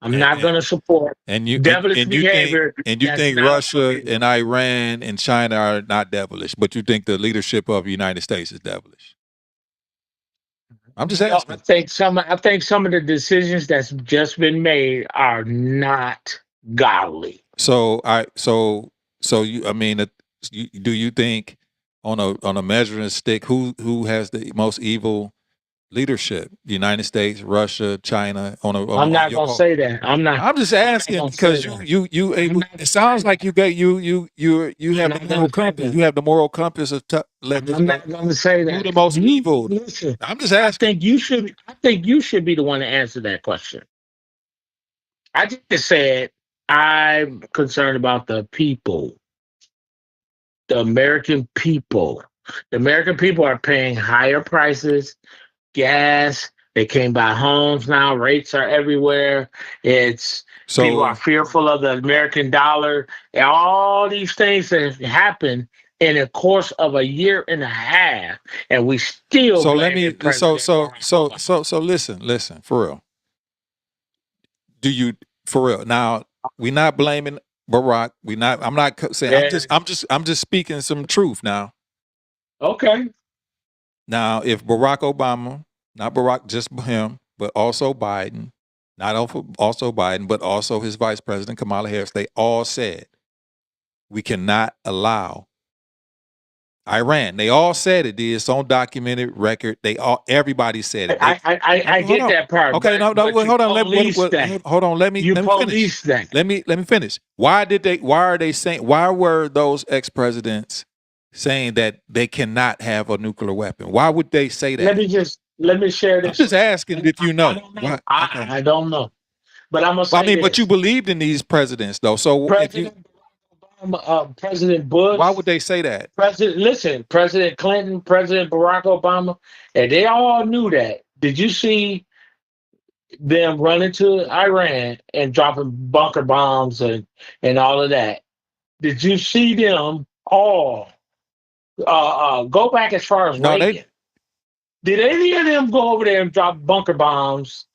[SPEAKER 2] I'm
[SPEAKER 1] And
[SPEAKER 2] not
[SPEAKER 1] and,
[SPEAKER 2] going to support
[SPEAKER 1] and you
[SPEAKER 2] devilish
[SPEAKER 1] and you think
[SPEAKER 2] behavior
[SPEAKER 1] and you
[SPEAKER 2] that's
[SPEAKER 1] think
[SPEAKER 2] not
[SPEAKER 1] Russia and Iran and China are not devilish, but you think the leadership of the United States is devilish. I'm just
[SPEAKER 2] no,
[SPEAKER 1] asking.
[SPEAKER 2] I think some of the decisions that's just been made are not godly.
[SPEAKER 1] So you I mean do you think on a measuring stick who has the most evil leadership? The United States, Russia, China
[SPEAKER 2] I'm
[SPEAKER 1] on
[SPEAKER 2] not
[SPEAKER 1] your
[SPEAKER 2] going to say that.
[SPEAKER 1] I'm just
[SPEAKER 2] I'm not
[SPEAKER 1] asking
[SPEAKER 2] going to say
[SPEAKER 1] because
[SPEAKER 2] that.
[SPEAKER 1] you
[SPEAKER 2] I'm
[SPEAKER 1] able.
[SPEAKER 2] not gonna
[SPEAKER 1] It sounds
[SPEAKER 2] say
[SPEAKER 1] like
[SPEAKER 2] that.
[SPEAKER 1] you got you
[SPEAKER 2] I'm
[SPEAKER 1] have the
[SPEAKER 2] not going
[SPEAKER 1] moral
[SPEAKER 2] to say
[SPEAKER 1] compass.
[SPEAKER 2] that.
[SPEAKER 1] You have the moral compass of let this
[SPEAKER 2] I'm
[SPEAKER 1] go.
[SPEAKER 2] not going to say
[SPEAKER 1] Who
[SPEAKER 2] that.
[SPEAKER 1] the most
[SPEAKER 2] You
[SPEAKER 1] evil?
[SPEAKER 2] listen.
[SPEAKER 1] I'm just asking.
[SPEAKER 2] I think you should be the one to answer that question. I just said I'm concerned about the people, the American people. The American people are paying higher prices, gas. They can't buy homes now. Rates are everywhere. It's People are
[SPEAKER 1] So
[SPEAKER 2] fearful of the American dollar. And all these things that have happened in the course of a year and a half, and we still
[SPEAKER 1] let
[SPEAKER 2] blaming
[SPEAKER 1] me
[SPEAKER 2] President Barack Obama.
[SPEAKER 1] listen for real. Do you for real now? We're not blaming Barack. We not. I'm not saying.
[SPEAKER 2] Yeah.
[SPEAKER 1] I'm just speaking some truth now.
[SPEAKER 2] Okay.
[SPEAKER 1] Now, if Barack Obama, not Barack, just him, but also Biden, not also Biden, but also his vice president, Kamala Harris, they all said we cannot allow Iran. They all said it. It's on documented record. Everybody said it.
[SPEAKER 2] I
[SPEAKER 1] Hold
[SPEAKER 2] get
[SPEAKER 1] on.
[SPEAKER 2] that part,
[SPEAKER 1] Okay, no,
[SPEAKER 2] but you
[SPEAKER 1] hold on.
[SPEAKER 2] police that.
[SPEAKER 1] Hold on.
[SPEAKER 2] You
[SPEAKER 1] Let me finish.
[SPEAKER 2] police that.
[SPEAKER 1] Let me finish. Why are they saying? Why were those ex presidents saying that they cannot have a nuclear weapon? Why would they say that?
[SPEAKER 2] Let me share
[SPEAKER 1] I'm
[SPEAKER 2] this
[SPEAKER 1] just
[SPEAKER 2] with you.
[SPEAKER 1] asking if you
[SPEAKER 2] I
[SPEAKER 1] know.
[SPEAKER 2] don't know.
[SPEAKER 1] Why? Okay.
[SPEAKER 2] I don't know. But I'm gonna
[SPEAKER 1] I
[SPEAKER 2] say
[SPEAKER 1] mean, but you
[SPEAKER 2] this.
[SPEAKER 1] believed in these presidents, though. So if you,
[SPEAKER 2] President Obama, President
[SPEAKER 1] why
[SPEAKER 2] Bush,
[SPEAKER 1] would they say that?
[SPEAKER 2] President Clinton, President Barack Obama, and they all knew that. Did you see them running to Iran and dropping bunker bombs and all of that? Did you see them all go back as far as
[SPEAKER 1] No, they.
[SPEAKER 2] Reagan? Did any of them go over there and drop bunker bombs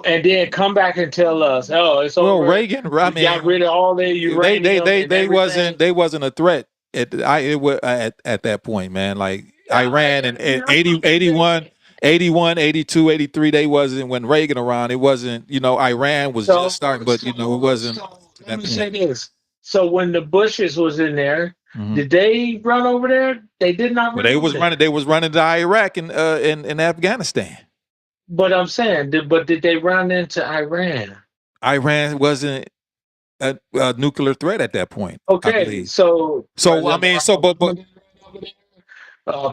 [SPEAKER 2] and then come back and tell us, "Oh, it's
[SPEAKER 1] Well,
[SPEAKER 2] over.
[SPEAKER 1] Reagan. I
[SPEAKER 2] We got
[SPEAKER 1] mean,
[SPEAKER 2] rid of all their uranium and everything"?
[SPEAKER 1] they wasn't a threat at that point, man. Like Iran and 80, 81, 81, 82, 83, they wasn't when Reagan around. It wasn't, Iran was just
[SPEAKER 2] So,
[SPEAKER 1] starting, but it wasn't at
[SPEAKER 2] let
[SPEAKER 1] that
[SPEAKER 2] me say
[SPEAKER 1] point.
[SPEAKER 2] this. So when the Bushes was in there,
[SPEAKER 1] Hmm.
[SPEAKER 2] did they run over there? They did not
[SPEAKER 1] Well,
[SPEAKER 2] run over there.
[SPEAKER 1] they was running to Iraq and in Afghanistan.
[SPEAKER 2] But I'm saying, but did they run into Iran?
[SPEAKER 1] Iran wasn't. a nuclear threat at that point. I
[SPEAKER 2] Okay,
[SPEAKER 1] believe.
[SPEAKER 2] so
[SPEAKER 1] So I mean, so but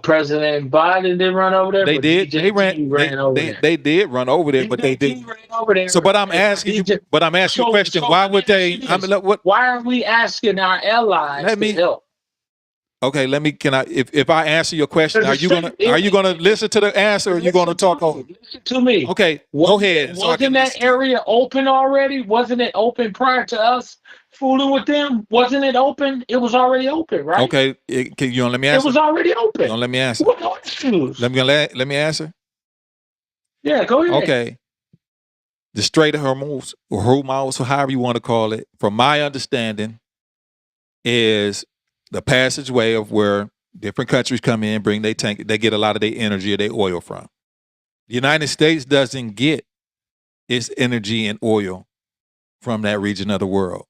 [SPEAKER 2] President Biden didn't run over there,
[SPEAKER 1] they
[SPEAKER 2] but
[SPEAKER 1] did. They
[SPEAKER 2] DJT ran over there.
[SPEAKER 1] They did run over there, but they
[SPEAKER 2] DJT
[SPEAKER 1] did.
[SPEAKER 2] ran over there.
[SPEAKER 1] So, but I'm asking you. But I'm asking you a question. Why would they? I mean, what?
[SPEAKER 2] Why are we asking our allies to help?
[SPEAKER 1] Okay, let me. Can I? If I answer your question, are you gonna listen to the answer, or are you gonna talk over?
[SPEAKER 2] Listen to me.
[SPEAKER 1] Okay, go ahead.
[SPEAKER 2] Wasn't that area open already? Wasn't it open prior to us fooling with them? Wasn't it open? It was already open, right?
[SPEAKER 1] Okay, can you let me answer?
[SPEAKER 2] It was already open.
[SPEAKER 1] You don't let me answer.
[SPEAKER 2] What no issues?
[SPEAKER 1] Let me answer.
[SPEAKER 2] Yeah, go ahead.
[SPEAKER 1] Okay. The Strait of Hormuz, or Hormuz, or however you want to call it, from my understanding, is the passageway of where different countries come in, bring their tank, they get a lot of their energy or their oil from. The United States doesn't get its energy and oil from that region of the world.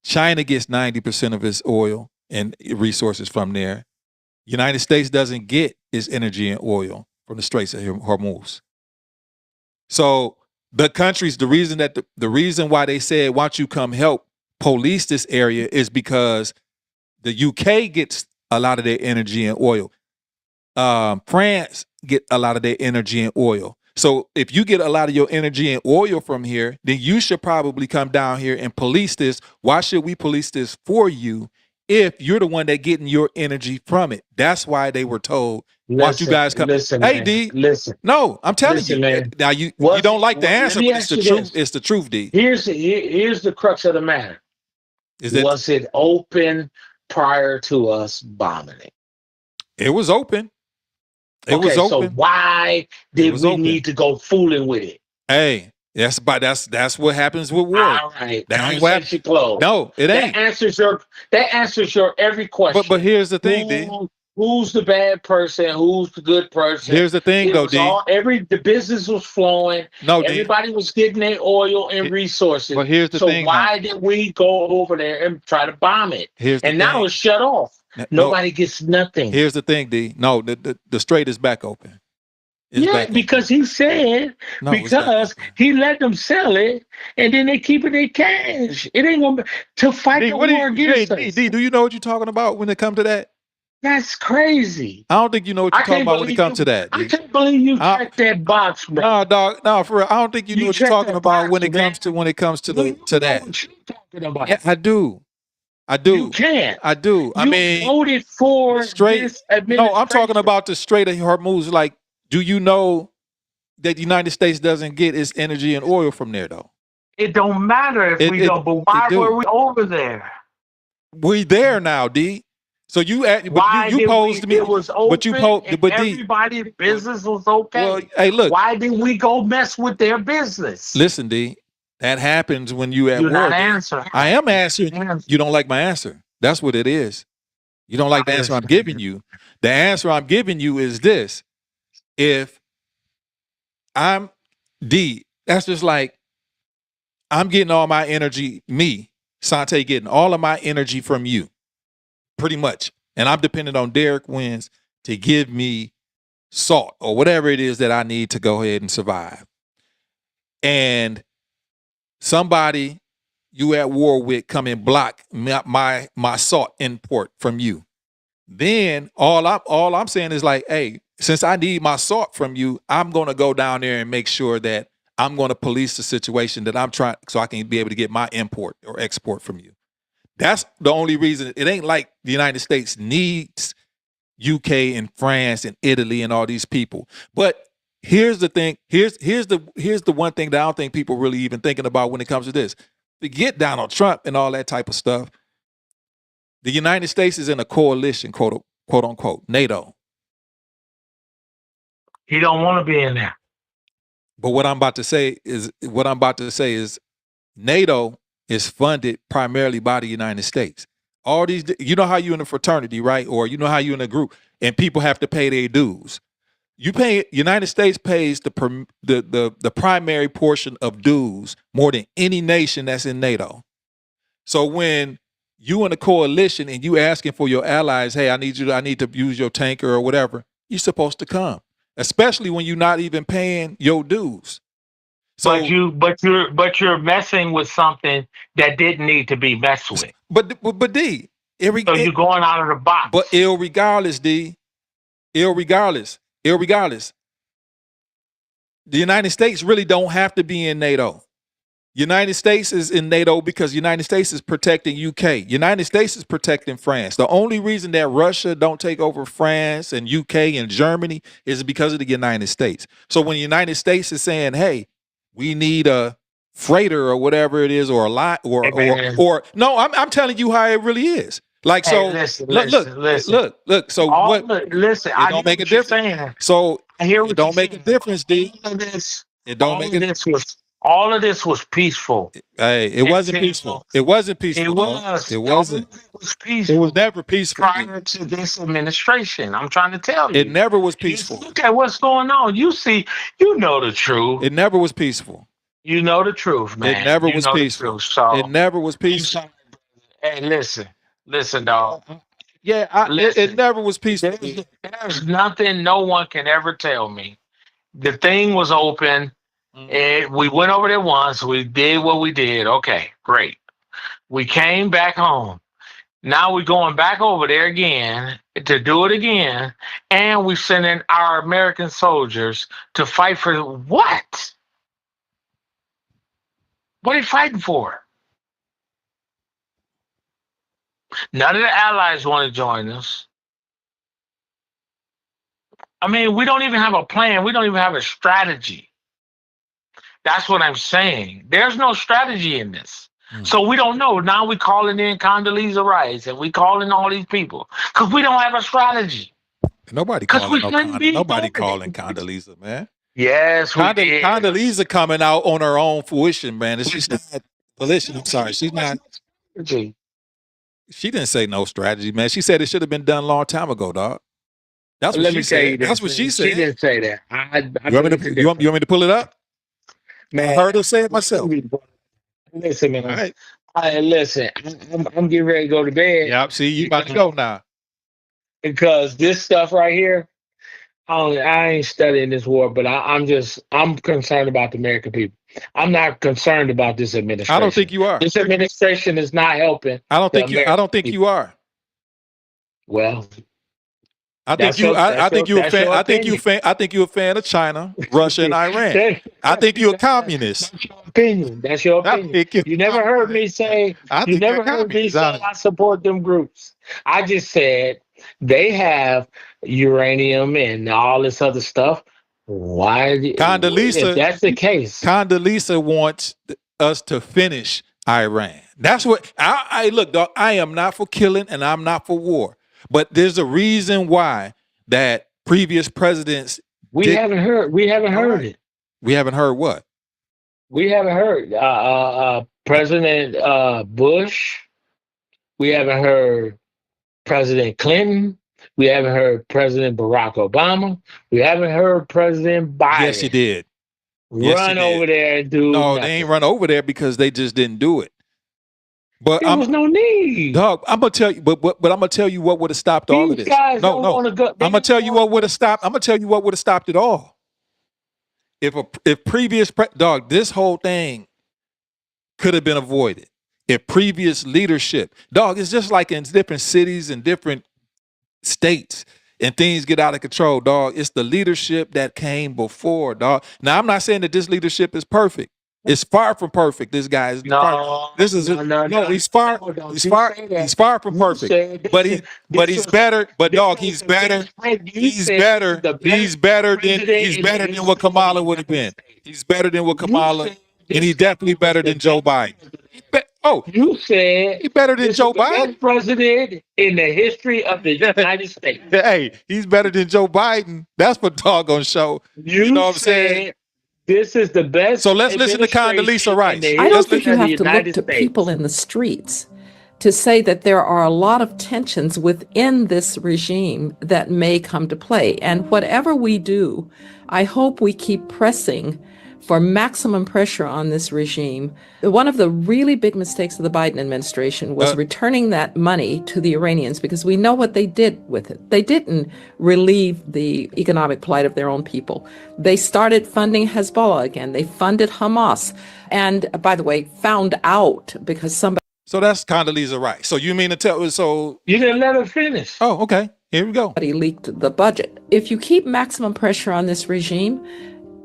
[SPEAKER 1] China gets 90% of its oil and resources from there. United States doesn't get its energy and oil from the Straits of Hormuz. So the countries, the reason why they said, why don't you come help police this area, is because the UK gets a lot of their energy and oil. France get a lot of their energy and oil. So if you get a lot of your energy and oil from here, then you should probably come down here and police this. Why should we police this for you if you're the one that getting your energy from it? That's why they were told, why don't you guys come?
[SPEAKER 2] Listen,
[SPEAKER 1] hey,
[SPEAKER 2] man,
[SPEAKER 1] D.
[SPEAKER 2] Listen.
[SPEAKER 1] No, I'm telling
[SPEAKER 2] Listen,
[SPEAKER 1] you.
[SPEAKER 2] man.
[SPEAKER 1] Now you don't like the answer, but it's the truth. It's the truth, D.
[SPEAKER 2] Here's the crux of the matter. Was it open prior to us bombing it?
[SPEAKER 1] It was open. It was open.
[SPEAKER 2] So why did we need to go fooling with it?
[SPEAKER 1] Hey, that's what happens with war.
[SPEAKER 2] All right.
[SPEAKER 1] That ain't what. No, it ain't.
[SPEAKER 2] That answers your every question.
[SPEAKER 1] But here's the thing, D.
[SPEAKER 2] Who's the bad person? Who's the good person?
[SPEAKER 1] Here's the thing, though, D.
[SPEAKER 2] The business was flowing.
[SPEAKER 1] No,
[SPEAKER 2] everybody was getting their oil and resources.
[SPEAKER 1] But here's the thing.
[SPEAKER 2] So why did we go over there and try to bomb it? Now it's shut off. Nobody gets nothing.
[SPEAKER 1] Here's the thing, D. No, the strait is back open.
[SPEAKER 2] Because he said, because he let them sell it, and then they keep it in cash. It ain't gonna be to fight the war against us.
[SPEAKER 1] D, do you know what you're talking about when it comes to that?
[SPEAKER 2] That's crazy.
[SPEAKER 1] I don't think you know what you're talking about when it comes to that.
[SPEAKER 2] I can't believe you checked that box, bro.
[SPEAKER 1] No, dog. No, for real. I don't think you know what you're talking about when it comes to that.
[SPEAKER 2] What you talking about?
[SPEAKER 1] Yeah, I do.
[SPEAKER 2] You can't.
[SPEAKER 1] I do. I mean,
[SPEAKER 2] voted for this administration.
[SPEAKER 1] No, I'm talking about the Strait of Hormuz. Like, do you know that the United States doesn't get its energy and oil from there, though?
[SPEAKER 2] It don't matter if we don't. But why were we over there?
[SPEAKER 1] We there now, D. So you posed to me.
[SPEAKER 2] It was open,
[SPEAKER 1] but you posed, but D,
[SPEAKER 2] everybody's business was okay.
[SPEAKER 1] Well, hey, look.
[SPEAKER 2] Why did we go mess with their business?
[SPEAKER 1] Listen, D. That happens when you at
[SPEAKER 2] You're
[SPEAKER 1] war.
[SPEAKER 2] Not answering.
[SPEAKER 1] I am answering. You don't like my answer. That's what it is. You don't like the answer I'm giving you. The answer I'm giving you is this. If I'm D, that's just like I'm getting all my energy, Sante getting all of my energy from you, pretty much. And I'm dependent on Derek Wins to give me salt or whatever it is that I need to go ahead and survive. And somebody you at war with come and block my salt import from you. Then all I'm saying is like, hey, since I need my salt from you, I'm going to go down there and make sure that I'm going to police the situation that I'm trying, so I can be able to get my import or export from you. That's the only reason. It ain't like the United States needs UK and France and Italy and all these people. But here's the thing. Here's the one thing that I don't think people really even thinking about when it comes to this. Forget Donald Trump and all that type of stuff. The United States is in a coalition, quote unquote, NATO.
[SPEAKER 2] He don't want to be in there.
[SPEAKER 1] But what I'm about to say is NATO is funded primarily by the United States. All these, you know how you in a fraternity, right? Or you know how you in a group and people have to pay their dues. United States pays the primary portion of dues more than any nation that's in NATO. So when you in a coalition and you asking for your allies, hey, I need to use your tanker or whatever, you're supposed to come, especially when you're not even paying your dues. So,
[SPEAKER 2] but you're messing with something that didn't need to be messed with.
[SPEAKER 1] but D,
[SPEAKER 2] So you're going out of the box.
[SPEAKER 1] but irregardless, D, irregardless, the United States really don't have to be in NATO. United States is in NATO because United States is protecting UK. United States is protecting France. The only reason that Russia don't take over France and UK and Germany is because of the United States. So when the United States is saying, "Hey, we need a freighter or whatever it is, or a lot, or no," I'm telling you how it really is. Like,
[SPEAKER 2] Hey,
[SPEAKER 1] so
[SPEAKER 2] listen.
[SPEAKER 1] look. So
[SPEAKER 2] All
[SPEAKER 1] what?
[SPEAKER 2] listen,
[SPEAKER 1] It
[SPEAKER 2] I
[SPEAKER 1] don't
[SPEAKER 2] hear
[SPEAKER 1] make a
[SPEAKER 2] what you're
[SPEAKER 1] difference.
[SPEAKER 2] saying.
[SPEAKER 1] So
[SPEAKER 2] I hear what
[SPEAKER 1] it don't
[SPEAKER 2] you're
[SPEAKER 1] make a
[SPEAKER 2] saying.
[SPEAKER 1] difference, D. It don't
[SPEAKER 2] All
[SPEAKER 1] make
[SPEAKER 2] of
[SPEAKER 1] it.
[SPEAKER 2] this was peaceful.
[SPEAKER 1] Hey, it wasn't peaceful. It wasn't peaceful.
[SPEAKER 2] It was.
[SPEAKER 1] It wasn't.
[SPEAKER 2] All of it was
[SPEAKER 1] It
[SPEAKER 2] peaceful
[SPEAKER 1] was never peaceful.
[SPEAKER 2] prior to this administration. I'm trying to tell you.
[SPEAKER 1] It never was
[SPEAKER 2] You
[SPEAKER 1] peaceful.
[SPEAKER 2] look at what's going on. You see, you know the truth.
[SPEAKER 1] It never was peaceful.
[SPEAKER 2] You know the truth, man.
[SPEAKER 1] It never
[SPEAKER 2] You
[SPEAKER 1] was
[SPEAKER 2] know the
[SPEAKER 1] peaceful.
[SPEAKER 2] truth. So
[SPEAKER 1] It never was
[SPEAKER 2] I'm
[SPEAKER 1] peaceful.
[SPEAKER 2] sorry, brother. Hey, listen, dog.
[SPEAKER 1] Yeah, it
[SPEAKER 2] Listen,
[SPEAKER 1] never was peaceful.
[SPEAKER 2] there's nothing no one can ever tell me. The thing was open. And we went over there once. We did what we did. Okay, great. We came back home. Now we're going back over there again to do it again. And we're sending our American soldiers to fight for what? What are you fighting for? None of the allies want to join us. I mean, we don't even have a plan. We don't even have a strategy. That's what I'm saying. There's no strategy in this. So we don't know. Now we calling in Condoleezza Rice and we calling all these people because we don't have a strategy.
[SPEAKER 1] Nobody
[SPEAKER 2] 'Cause
[SPEAKER 1] calling
[SPEAKER 2] we
[SPEAKER 1] no
[SPEAKER 2] couldn't be
[SPEAKER 1] nobody
[SPEAKER 2] doing
[SPEAKER 1] calling
[SPEAKER 2] it.
[SPEAKER 1] Condoleezza, man.
[SPEAKER 2] Yes, we did.
[SPEAKER 1] Condoleezza coming out on her own fruition, man. She's not volition. I'm sorry. She's not.
[SPEAKER 2] Strategy.
[SPEAKER 1] She didn't say no strategy, man. She said it should have been done a long time ago, dog. That's what
[SPEAKER 2] Let
[SPEAKER 1] she
[SPEAKER 2] me tell you
[SPEAKER 1] said.
[SPEAKER 2] this.
[SPEAKER 1] That's what she
[SPEAKER 2] She
[SPEAKER 1] said.
[SPEAKER 2] didn't say that. I
[SPEAKER 1] You want me to pull it up?
[SPEAKER 2] Man,
[SPEAKER 1] I heard her say it myself.
[SPEAKER 2] Listen, man.
[SPEAKER 1] All right.
[SPEAKER 2] Listen, I'm getting ready to go to bed.
[SPEAKER 1] Yep. See, you about to go now.
[SPEAKER 2] Because this stuff right here, I ain't studying this war, but I'm concerned about the American people. I'm not concerned about this administration.
[SPEAKER 1] I don't think you are.
[SPEAKER 2] This administration is not helping.
[SPEAKER 1] I don't think you are.
[SPEAKER 2] Well,
[SPEAKER 1] I think you're a fan of China, Russia, and Iran. I think you're a communist.
[SPEAKER 2] That's your opinion. That's your opinion. You never heard me say. You never heard me say I support them groups. I just said they have uranium and all this other stuff. Why?
[SPEAKER 1] Condoleezza,
[SPEAKER 2] if that's the case,
[SPEAKER 1] Condoleezza wants us to finish Iran. That's what I look, dog. I am not for killing and I'm not for war. But there's a reason why that previous presidents
[SPEAKER 2] haven't heard it.
[SPEAKER 1] We haven't heard what?
[SPEAKER 2] We haven't heard President Bush. We haven't heard President Clinton. We haven't heard President Barack Obama. We haven't heard President Biden.
[SPEAKER 1] Yes, you did.
[SPEAKER 2] Run over there and do nothing.
[SPEAKER 1] They ain't run over there because they just didn't do it. But
[SPEAKER 2] there was no need,
[SPEAKER 1] dog. I'm gonna tell you, but I'm gonna tell you what would have stopped all of this. I'm gonna tell you what would have stopped. I'm gonna tell you what would have stopped it all. If previous dog, this whole thing could have been avoided. If previous leadership, dog, it's just like in different cities and different states, and things get out of control, dog. It's the leadership that came before, dog. Now, I'm not saying that this leadership is perfect. It's far from perfect. This guy is far. This is he's far. He's far from perfect. But he's better. But dog, he's better. He's better. He's better than what Kamala would have been. He's better than what Kamala, and he's definitely better than Joe Biden.
[SPEAKER 2] You said
[SPEAKER 1] he's better than Joe Biden.
[SPEAKER 2] Best president in the history of the United States.
[SPEAKER 1] Hey, he's better than Joe Biden. That's for doggone show. You know what I'm saying?
[SPEAKER 2] This is the best.
[SPEAKER 1] So let's listen to Condoleezza Rice.
[SPEAKER 6] I don't think you have to look to people in the streets to say that there are a lot of tensions within this regime that may come to play. And whatever we do, I hope we keep pressing for maximum pressure on this regime. One of the really big mistakes of the Biden administration was returning that money to the Iranians, because we know what they did with it. They didn't relieve the economic plight of their own people. They started funding Hezbollah again. They funded Hamas. And by the way, found out because somebody...
[SPEAKER 1] So that's Condoleezza Rice. So you mean to tell, so...
[SPEAKER 2] You didn't let her finish.
[SPEAKER 1] Oh, okay. Here we go.
[SPEAKER 6] leaked the budget. If you keep maximum pressure on this regime,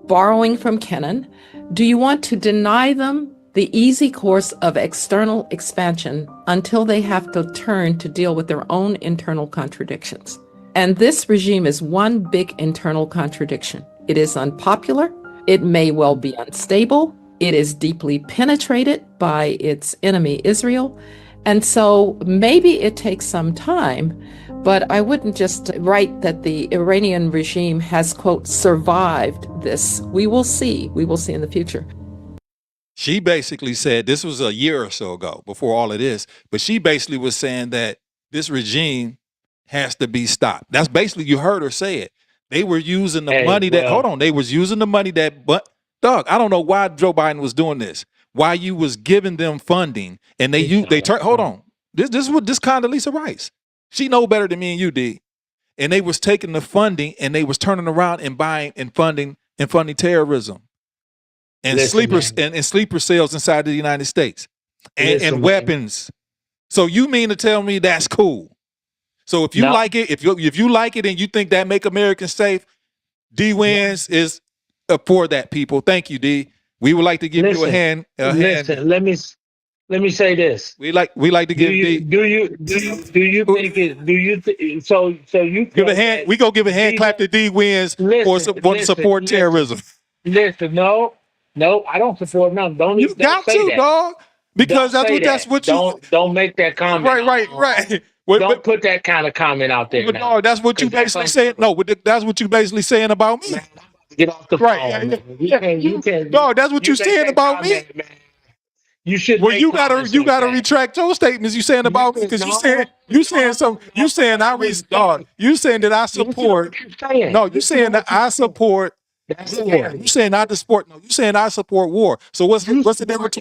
[SPEAKER 6] borrowing from Kennan, do you want to deny them the easy course of external expansion until they have to turn to deal with their own internal contradictions? And this regime is one big internal contradiction. It is unpopular. It may well be unstable. It is deeply penetrated by its enemy, Israel. And so maybe it takes some time, but I wouldn't just write that the Iranian regime has, quote, survived this. We will see. We will see in the future.
[SPEAKER 1] She basically said, this was a year or so ago, before all of this, but she basically was saying that this regime has to be stopped. That's basically, you heard her say it. They were using the money that, hold on, they was using the money that, but Doug, I don't know why Joe Biden was doing this. Why you was giving them funding and hold on. This is what this Condoleezza Rice. She know better than me and you, D. And they was taking the funding and they was turning around and buying and funding terrorism and sleeper cells inside the United States and weapons. So you mean to tell me that's cool? So if you like it, if you like it and you think that make Americans safe, D Wins is for that, people. Thank you, D. We would like to give you a hand.
[SPEAKER 2] Let me say this.
[SPEAKER 1] We like to give D.
[SPEAKER 2] Do you think it? Do you so you
[SPEAKER 1] give a hand? We go give a hand clap to D Wins for support terrorism.
[SPEAKER 2] Listen, no, I don't support none. Don't
[SPEAKER 1] you got to, dog. Because that's what you
[SPEAKER 2] don't make that comment.
[SPEAKER 1] Right.
[SPEAKER 2] Don't put that kind of comment out there.
[SPEAKER 1] But no, that's what you basically saying. No, that's what you basically saying about me.
[SPEAKER 2] Man, get off the phone. You can't.
[SPEAKER 1] No, that's what you saying about me. Man.
[SPEAKER 2] You should.
[SPEAKER 1] Well, you gotta retract your statements. You saying about me because you saying that I support. No, you saying that I support war. You saying I support. No, you saying I support war. So what's the difference?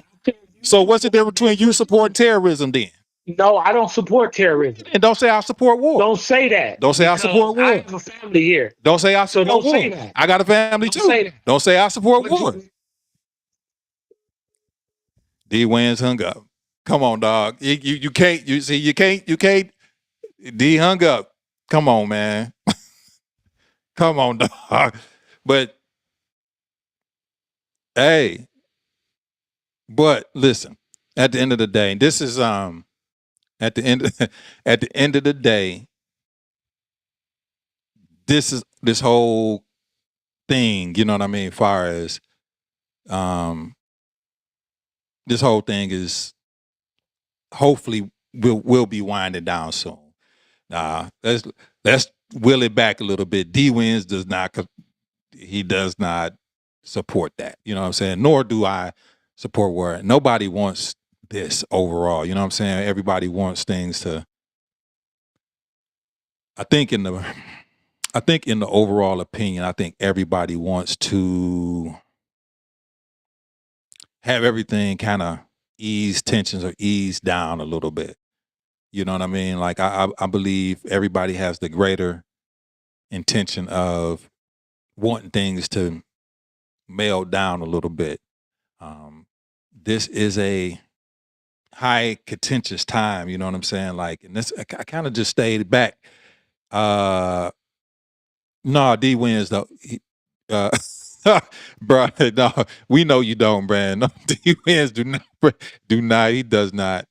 [SPEAKER 1] So what's the difference between you supporting terrorism then?
[SPEAKER 2] No, I don't support terrorism.
[SPEAKER 1] And don't say I support war.
[SPEAKER 2] Don't say that.
[SPEAKER 1] Don't say I support war.
[SPEAKER 2] I have a family here.
[SPEAKER 1] Don't say I support war.
[SPEAKER 2] Say that.
[SPEAKER 1] I got a family too. Don't say I support war. D Wins hung up. Come on, dog. You can't. You can't. D hung up. Come on, man. Come on, dog. But hey, but listen. At the end of the day, this is at the end of the day, this whole thing, you know what I mean, far as this whole thing is hopefully will be winding down soon. Let's wheel it back a little bit. D Wins does not support that. You know what I'm saying? Nor do I support war. Nobody wants this overall. You know what I'm saying? Everybody wants things to. I think in the overall opinion, I think everybody wants to have everything kind of ease tensions or ease down a little bit. You know what I mean? Like I believe everybody has the greater intention of wanting things to melt down a little bit. This is a high contentious time, you know what I'm saying? Like, and this, I kind of just stayed back. No, D Wins though. Bro, no, we know you don't, Brand. No, D Wins do not. He does not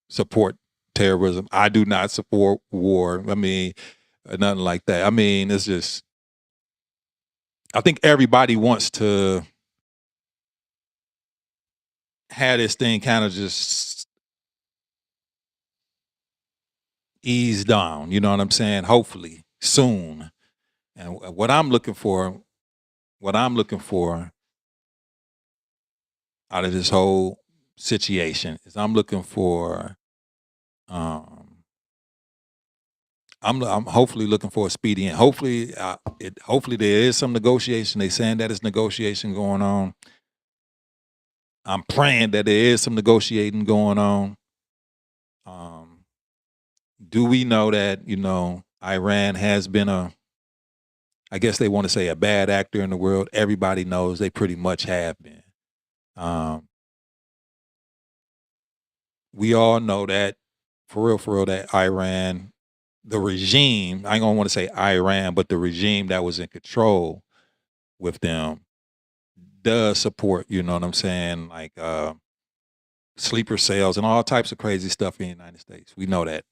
[SPEAKER 1] support terrorism. I do not support war. I mean, nothing like that. I mean, it's just. I think everybody wants to have this thing kind of just ease down. You know what I'm saying? Hopefully soon. And what I'm looking for out of this whole situation is I'm looking for I'm hopefully looking for a speedy end. Hopefully, hopefully there is some negotiation. They saying that it's negotiation going on. I'm praying that there is some negotiating going on. Do we know that, Iran has been I guess they want to say a bad actor in the world? Everybody knows they pretty much have been. We all know that, for real, that Iran, the regime, I ain't gonna want to say Iran, but the regime that was in control with them does support, you know what I'm saying, like sleeper cells and all types of crazy stuff in the United States. We know that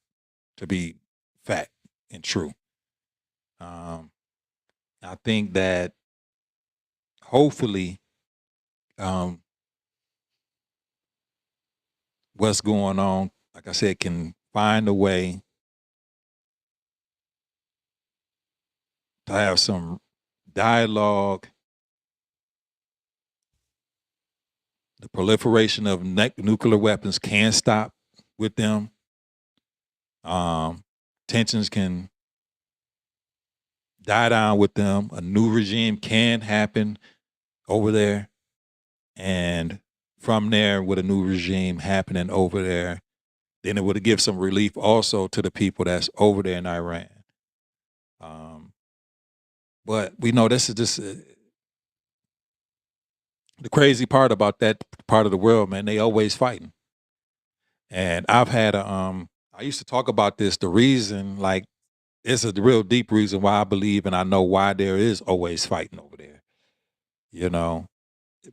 [SPEAKER 1] to be fact and true. I think that hopefully what's going on, like I said, can find a way to have some dialogue. The proliferation of nuclear weapons can stop with them. Tensions can die down with them. A new regime can happen over there. And from there, with a new regime happening over there, then it would give some relief also to the people that's over there in Iran. But we know this is just the crazy part about that part of the world, man. They always fighting. And I've had I used to talk about this. The reason, like, it's a real deep reason why I believe and I know why there is always fighting over there.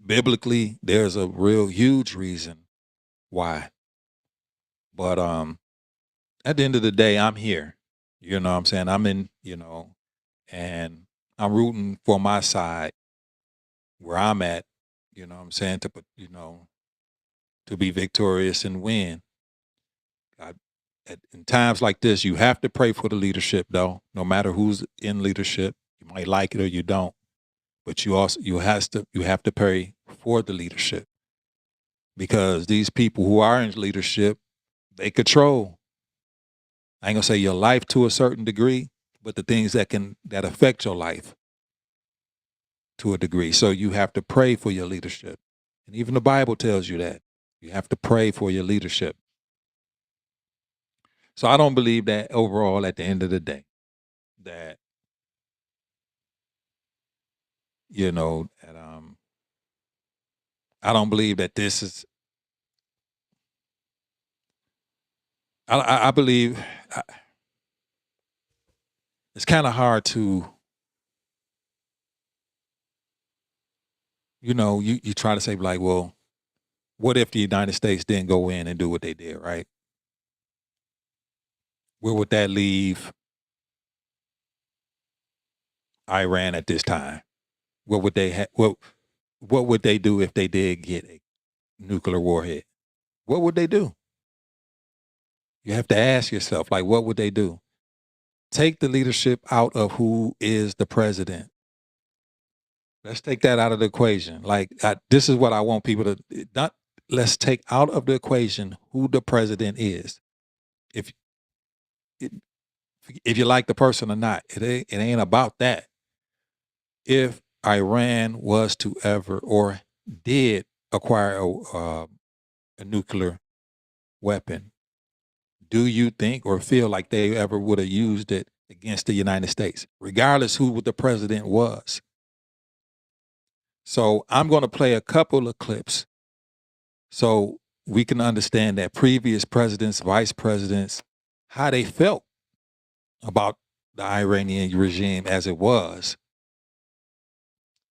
[SPEAKER 1] Biblically, there's a real huge reason why. But at the end of the day, I'm here. You know what I'm saying? I'm in, and I'm rooting for my side where I'm at, you know what I'm saying, to be victorious and win. In times like this, you have to pray for the leadership, though, no matter who's in leadership. You might like it or you don't, but you have to pray for the leadership, because these people who are in leadership, they control, I ain't gonna say your life to a certain degree, but the things that affect your life to a degree. So you have to pray for your leadership. And even the Bible tells you that. You have to pray for your leadership. So I don't believe that overall, at the end of the day, that, I don't believe that this is, I believe it's kind of hard to, you try to say, like, well, what if the United States didn't go in and do what they did, right? Where would that leave Iran at this time? What would they what would they do if they did get a nuclear warhead? What would they do? You have to ask yourself, like, what would they do? Take the leadership out of who is the president. Let's take that out of the equation. Like, this is what I want people to not. Let's take out of the equation who the president is. If you like the person or not, it ain't about that. If Iran was to ever or did acquire a nuclear weapon, do you think or feel like they ever would have used it against the United States, regardless who the president was? So I'm going to play a couple of clips so we can understand that previous presidents, vice presidents, how they felt about the Iranian regime as it was.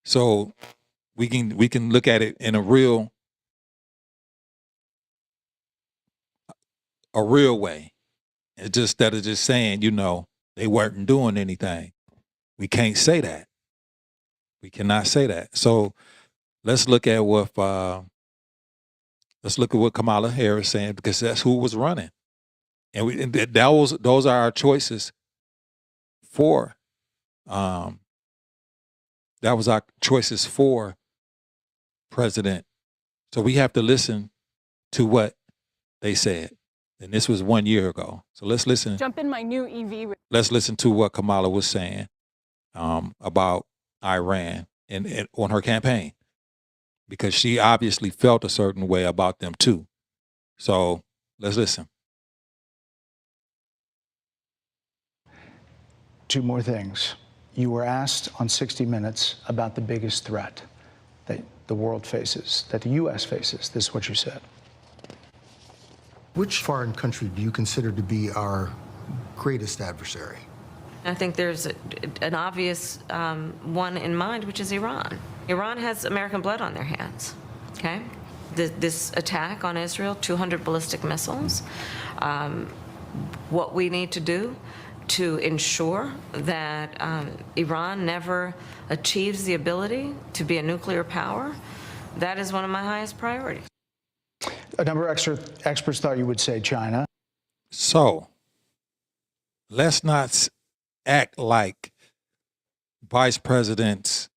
[SPEAKER 1] So we can look at it in a real way. It's just instead of just saying, they weren't doing anything. We can't say that. We cannot say that. So let's look at what Kamala Harris saying, because that's who was running, and those are our choices for. That was our choices for president. So we have to listen to what they said. And this was 1 year ago. So let's listen.
[SPEAKER 7] Jump in my new EV.
[SPEAKER 1] Let's listen to what Kamala was saying about Iran and on her campaign, because she obviously felt a certain way about them too. So let's listen.
[SPEAKER 8] Two more things. You were asked on 60 Minutes about the biggest threat that the world faces, that the U.S. faces. This is what you said.
[SPEAKER 5] Which foreign country do you consider to be our greatest adversary?
[SPEAKER 9] I think there's an obvious one in mind, which is Iran. Iran has American blood on their hands, okay? This attack on Israel, 200 ballistic missiles. What we need to do to ensure that Iran never achieves the ability to be a nuclear power, that is one of my highest priorities.
[SPEAKER 8] A number of experts thought you would say China.
[SPEAKER 1] So let's not act like vice presidents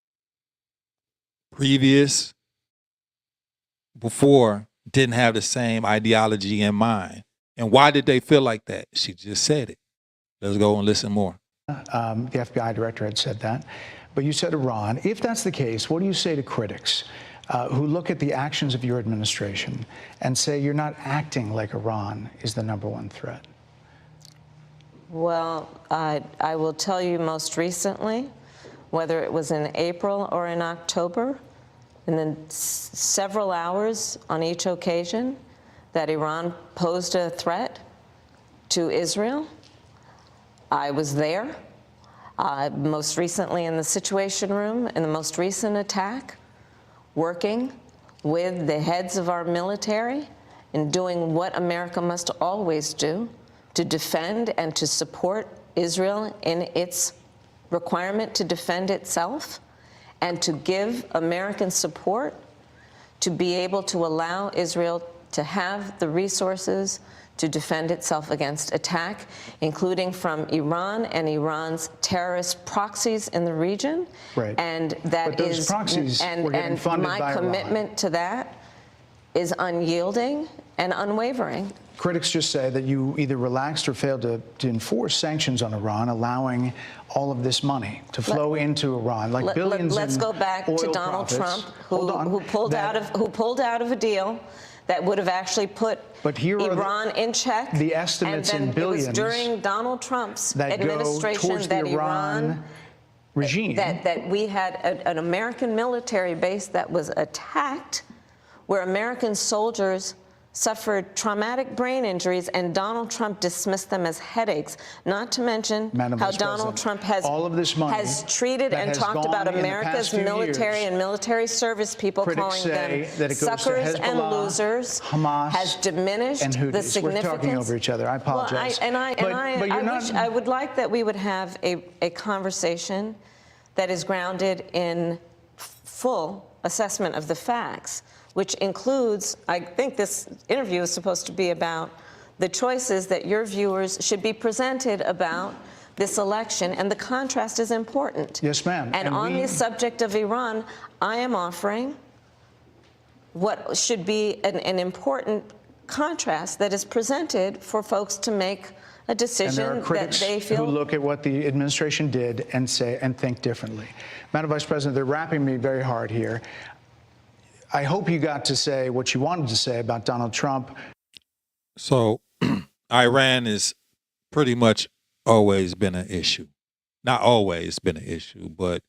[SPEAKER 1] before didn't have the same ideology in mind. And why did they feel like that? She just said it. Let's go and listen more.
[SPEAKER 8] The FBI director had said that. But you said Iran. If that's the case, what do you say to critics who look at the actions of your administration and say you're not acting like Iran is the #1 threat?
[SPEAKER 9] Well, I will tell you most recently, whether it was in April or in October, and then several hours on each occasion, that Iran posed a threat to Israel. I was there, most recently in the Situation Room, in the most recent attack, working with the heads of our military and doing what America must always do to defend and to support Israel in its requirement to defend itself, and to give American support to be able to allow Israel to have the resources to defend itself against attack, including from Iran and Iran's terrorist proxies in the region.
[SPEAKER 8] Right.
[SPEAKER 9] And that
[SPEAKER 8] but those
[SPEAKER 9] is,
[SPEAKER 8] proxies were getting funded by
[SPEAKER 9] my
[SPEAKER 8] Iran.
[SPEAKER 9] commitment to that is unyielding and unwavering.
[SPEAKER 8] Critics just say that you either relaxed or failed to enforce sanctions on Iran, allowing all of this money to flow into Iran, like billions.
[SPEAKER 9] Let's go back to
[SPEAKER 8] oil
[SPEAKER 9] Donald
[SPEAKER 8] profits.
[SPEAKER 9] Trump, who pulled out of a deal that would have actually put Iran in check.
[SPEAKER 8] The estimates
[SPEAKER 9] and then
[SPEAKER 8] in billions.
[SPEAKER 9] It was during Donald Trump's
[SPEAKER 8] that
[SPEAKER 9] administration
[SPEAKER 8] go towards
[SPEAKER 9] that
[SPEAKER 8] the Iran regime.
[SPEAKER 9] That we had an American military base that was attacked, where American soldiers suffered traumatic brain injuries, and Donald Trump dismissed them as headaches, not to mention how Donald Trump has treated and talked about America's military and military service people, calling them suckers and losers,
[SPEAKER 8] Hamas,
[SPEAKER 9] has diminished the significance.
[SPEAKER 8] We're talking over each other. I apologize.
[SPEAKER 9] Well, I would like that we would have a conversation that is grounded in full assessment of the facts, which includes, I think this interview is supposed to be about the choices that your viewers should be presented about this election, and the contrast is important.
[SPEAKER 8] Yes, ma'am.
[SPEAKER 9] And on the subject of Iran, I am offering what should be an important contrast that is presented for folks to make a decision
[SPEAKER 8] and there are critics
[SPEAKER 9] that they feel.
[SPEAKER 8] Who look at what the administration did and say and think differently. Madam Vice President, they're wrapping me very hard here. I hope you got to say what you wanted to say about Donald Trump.
[SPEAKER 1] So Iran has pretty much always been an issue. Not always been an issue, but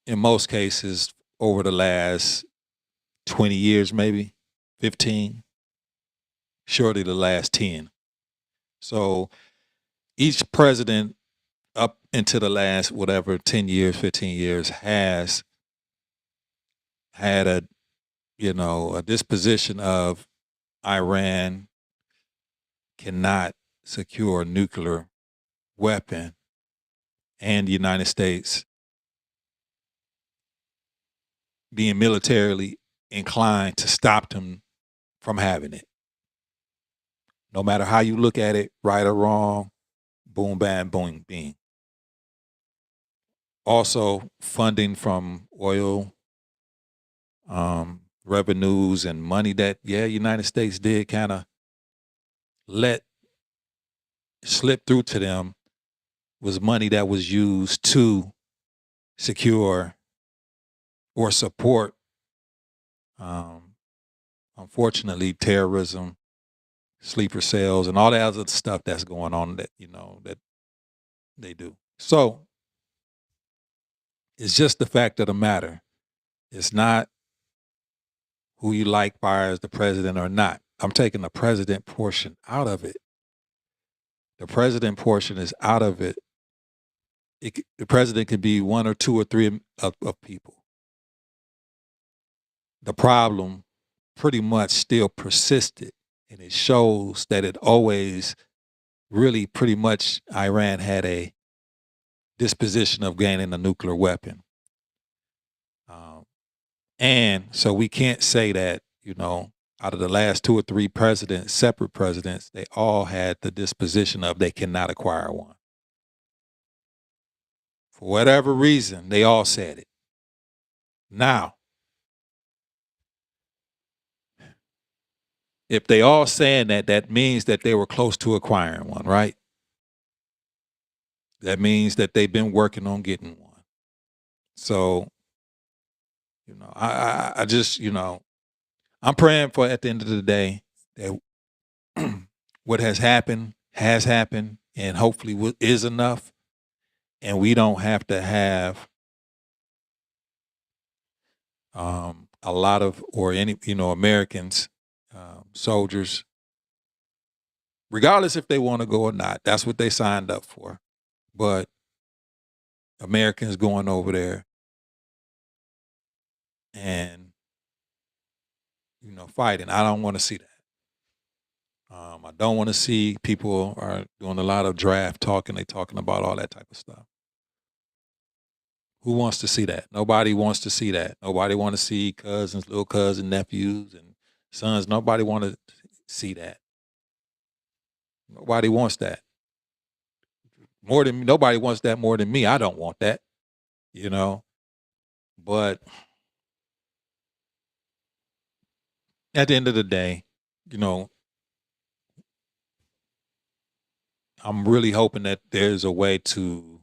[SPEAKER 1] in most cases over the last 20 years, maybe 15, surely the last 10. So each president up into the last, 10 years, 15 years, has had a disposition of Iran cannot secure a nuclear weapon, and the United States being militarily inclined to stop them from having it. No matter how you look at it, right or wrong, boom, bam, boom, bing. Also, funding from oil revenues and money that, United States did kind of let slip through to them was money that was used to secure or support, unfortunately, terrorism, sleeper cells, and all that other stuff that's going on that, that they do. So it's just the fact of the matter. It's not who you like far as the president or not. I'm taking the president portion out of it. The president portion is out of it. The president could be one or two or three of people. The problem pretty much still persisted, and it shows that it always really pretty much Iran had a disposition of gaining a nuclear weapon. And so we can't say that, out of the last two or three presidents, separate presidents, they all had the disposition of they cannot acquire one. For whatever reason, they all said it. Now, if they all saying that, that means that they were close to acquiring one, right? That means that they've been working on getting one. So, I just, I'm praying for at the end of the day that what has happened, and hopefully is enough. And we don't have to have a lot of, or any, Americans, soldiers, regardless if they want to go or not. That's what they signed up for. But Americans going over there and, fighting. I don't want to see that. I don't want to see people are doing a lot of draft talking. They talking about all that type of stuff. Who wants to see that? Nobody wants to see that. Nobody want to see cousins, little cousins, nephews, and sons. Nobody want to see that. Nobody wants that. Nobody wants that more than me. I don't want that, But at the end of the day, I'm really hoping that there's a way to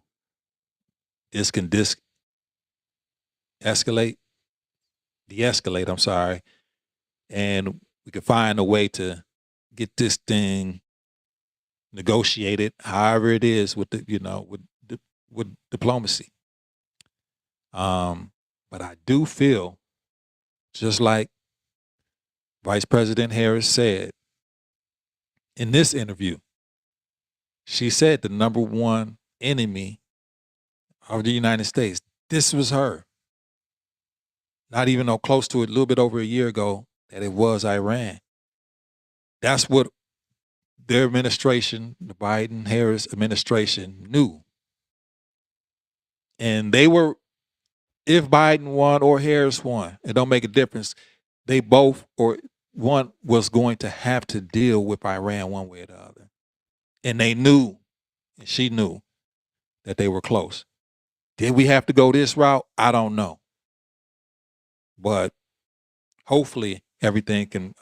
[SPEAKER 1] de-escalate, I'm sorry, and we can find a way to get this thing negotiated, however it is, with with diplomacy. But I do feel, just like Vice President Harris said in this interview, she said the number one enemy of the United States, this was her. Not even close to it, a little bit over a year ago, that it was Iran. That's what their administration, the Biden-Harris administration, knew. And they were, if Biden won or Harris won, it don't make a difference. They both, or one was going to have to deal with Iran one way or the other. And they knew, and she knew, that they were close. Did we have to go this route? I don't know. But hopefully everything can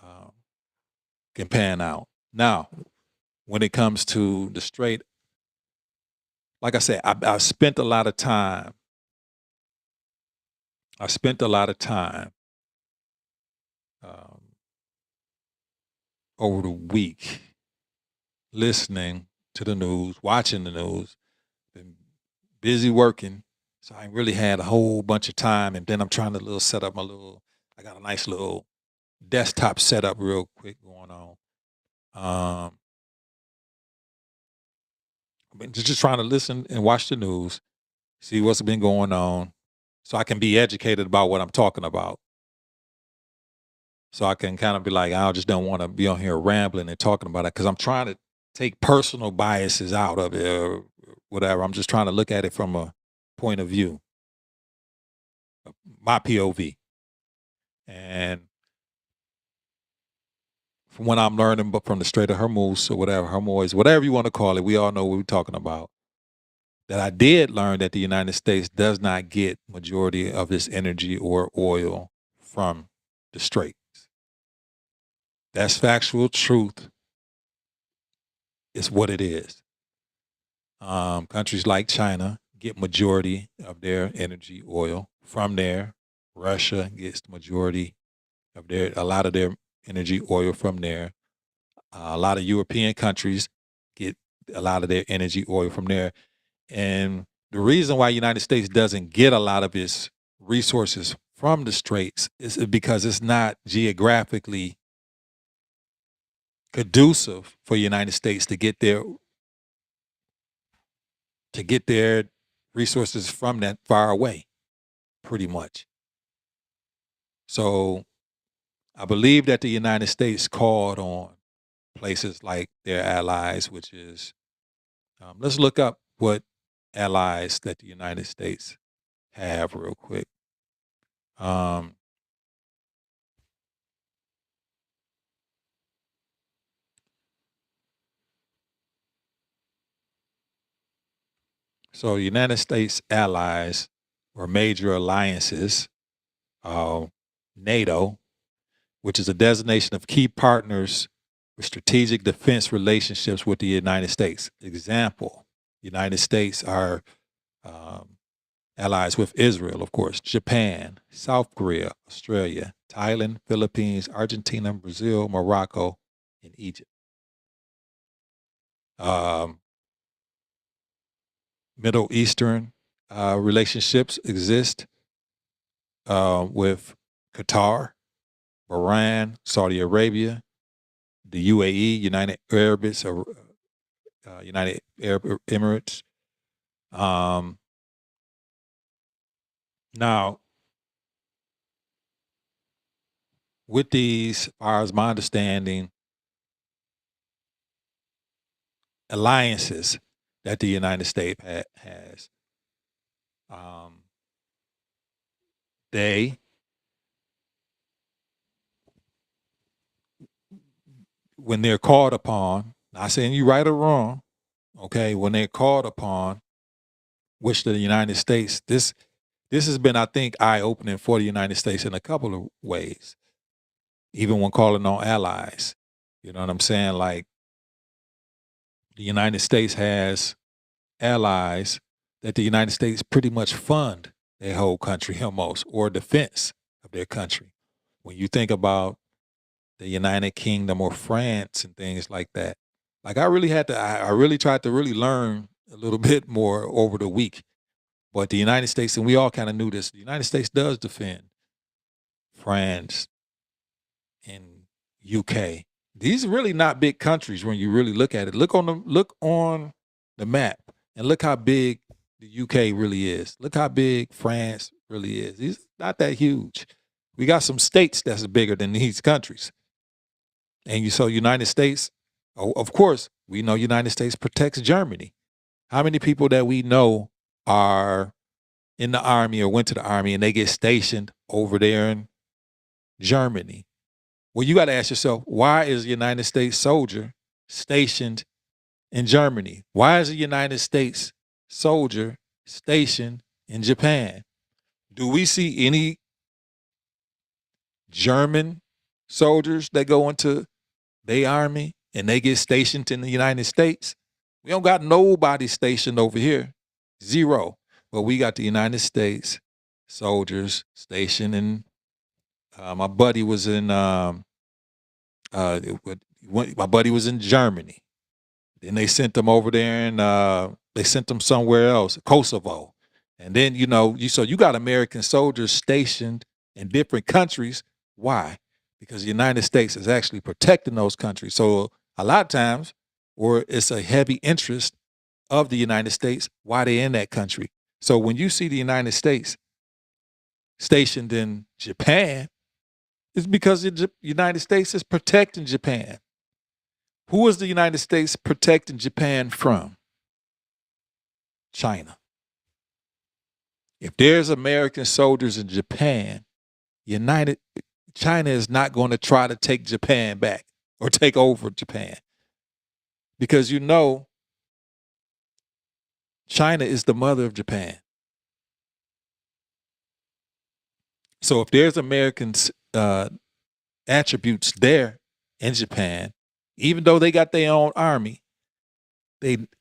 [SPEAKER 1] pan out. Now, when it comes to the Strait, like I said, I spent a lot of time. Over the week listening to the news, watching the news, been busy working. So I really had a whole bunch of time, and then I'm trying to set up I got a nice little desktop setup real quick going on. I've been just trying to listen and watch the news, see what's been going on, so I can be educated about what I'm talking about. So I can kind of be like, I just don't want to be on here rambling and talking about it, because I'm trying to take personal biases out of it or whatever. I'm just trying to look at it from a point of view, my POV. And from what I'm learning, but from the Strait of Hormuz or whatever you want to call it, we all know what we're talking about. That I did learn that the United States does not get majority of its energy or oil from the Straits. That's factual truth. It's what it is. Countries like China get majority of their energy oil from there. Russia gets the majority of a lot of their energy oil from there. A lot of European countries get a lot of their energy oil from there. And the reason why the United States doesn't get a lot of its resources from the Straits is because it's not geographically conducive for the United States to get their resources from that far away, pretty much. So I believe that the United States called on places like their allies, which is, let's look up what allies that the United States have real quick. So United States allies or major alliances, NATO, which is a designation of key partners with strategic defense relationships with the United States. Example, United States are allies with Israel, of course, Japan, South Korea, Australia, Thailand, Philippines, Argentina, Brazil, Morocco, and Egypt. Middle Eastern relationships exist with Qatar, Bahrain, Saudi Arabia, the UAE, United Arab Emirates. Now, with these, as far as my understanding, alliances that the United States has, they, when they're called upon, not saying you right or wrong, okay, when they're called upon, which the United States, this has been, I think, eye-opening for the United States in a couple of ways, even when calling on allies. You know what I'm saying? Like, the United States has allies that the United States pretty much fund their whole country almost, or defense of their country. When you think about the United Kingdom or France and things like that, like I really tried to really learn a little bit more over the week. But the United States, and we all kind of knew this, the United States does defend France and UK. These are really not big countries when you really look at it. Look on the map and look how big the UK really is. Look how big France really is. It's not that huge. We got some states that's bigger than these countries. And so United States, of course, we know United States protects Germany. How many people that we know are in the army or went to the army and they get stationed over there in Germany? Well, you got to ask yourself, why is a United States soldier stationed in Germany? Why is a United States soldier stationed in Japan? Do we see any German soldiers that go into their army and they get stationed in the United States? We don't got nobody stationed over here. Zero. But we got the United States soldiers stationed in, my buddy was in, my buddy was in Germany. Then they sent them over there and they sent them somewhere else, Kosovo. And then, so you got American soldiers stationed in different countries. Why? Because the United States is actually protecting those countries. So a lot of times, or it's a heavy interest of the United States why they're in that country. So when you see the United States stationed in Japan, it's because the United States is protecting Japan. Who is the United States protecting Japan from? China. If there's American soldiers in Japan, China is not going to try to take Japan back or take over Japan. Because China is the mother of Japan. So if there's American attributes there in Japan, even though they got their own army.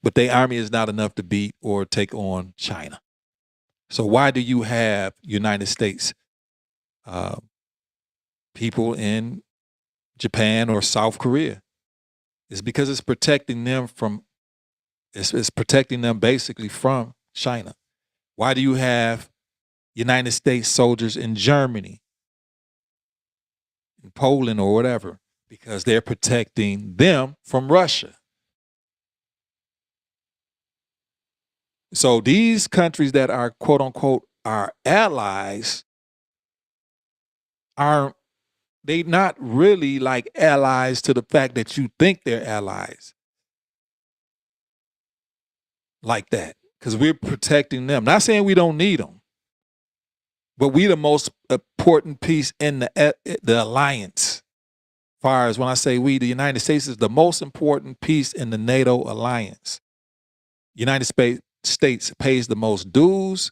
[SPEAKER 1] But their army is not enough to beat or take on China. So why do you have United States people in Japan or South Korea? It's because it's protecting them from, it's protecting them basically from China. Why do you have United States soldiers in Germany, in Poland or whatever? Because they're protecting them from Russia. So these countries that are quote unquote our allies are they not really like allies to the fact that you think they're allies like that, because we're protecting them. Not saying we don't need them, but we the most important piece in the alliance. As far as when I say we, the United States is the most important piece in the NATO alliance. United States pays the most dues.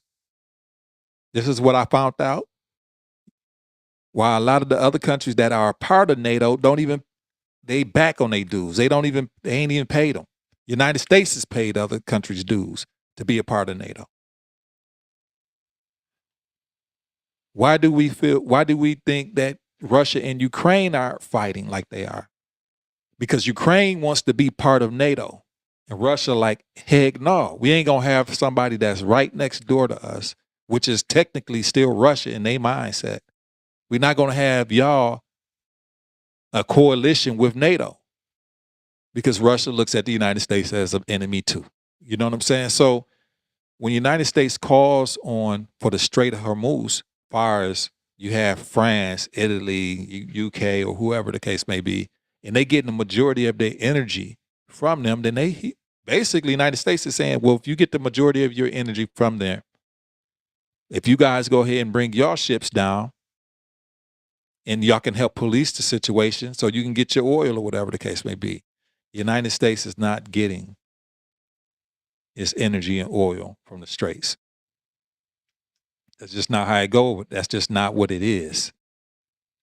[SPEAKER 1] This is what I found out. While a lot of the other countries that are a part of NATO they back on their dues. They ain't even paid them. United States has paid other countries dues to be a part of NATO. Why do we think that Russia and Ukraine are fighting like they are? Because Ukraine wants to be part of NATO. And Russia like, heck no, we ain't gonna have somebody that's right next door to us, which is technically still Russia in their mindset. We're not gonna have y'all a coalition with NATO because Russia looks at the United States as an enemy too. You know what I'm saying? So when the United States calls on for the Strait of Hormuz, far as you have France, Italy, UK, or whoever the case may be, and they getting the majority of their energy from them, then they basically, the United States is saying, well, if you get the majority of your energy from there, if you guys go ahead and bring your ships down and y'all can help police the situation so you can get your oil or whatever the case may be, the United States is not getting its energy and oil from the straits. That's just not how it goes. That's just not what it is.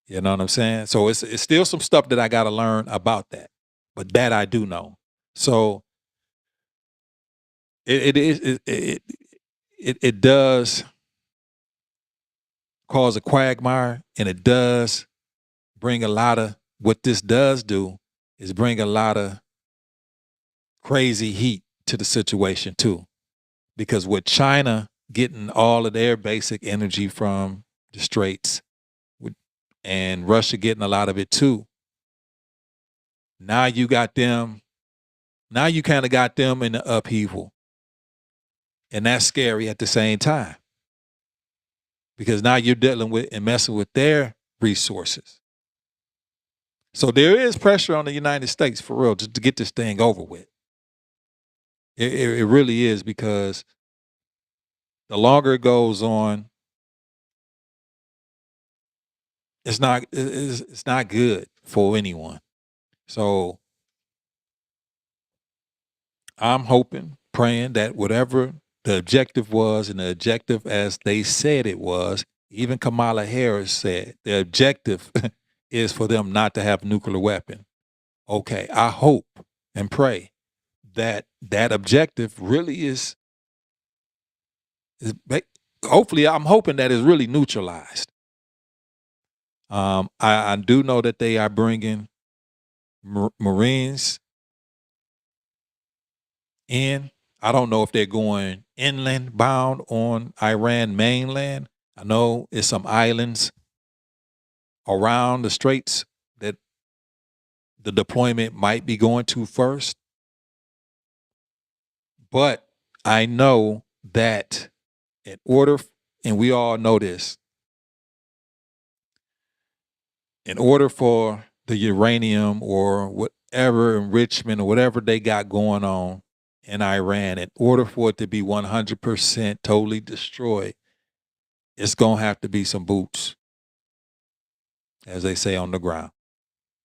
[SPEAKER 1] You know what I'm saying? So it's still some stuff that I got to learn about that, but that I do know. So it does cause a quagmire, and it does bring a lot of, what this does do is bring a lot of crazy heat to the situation too. Because with China getting all of their basic energy from the straits, and Russia getting a lot of it too, now you kind of got them in the upheaval. And that's scary at the same time. Because now you're dealing with and messing with their resources. So there is pressure on the United States for real to get this thing over with. It really is, because the longer it goes on, it's not good for anyone. So I'm hoping, praying that whatever the objective was, and the objective as they said it was, even Kamala Harris said the objective is for them not to have a nuclear weapon. Okay, I hope and pray that that objective really is hopefully, I'm hoping that is really neutralized. I do know that they are bringing Marines in. I don't know if they're going inland bound on Iran mainland. I know it's some islands around the straits that the deployment might be going to first. But I know that in order, and we all know this, in order for the uranium or whatever enrichment or whatever they got going on in Iran, in order for it to be 100% totally destroyed, it's going to have to be some boots, as they say, on the ground.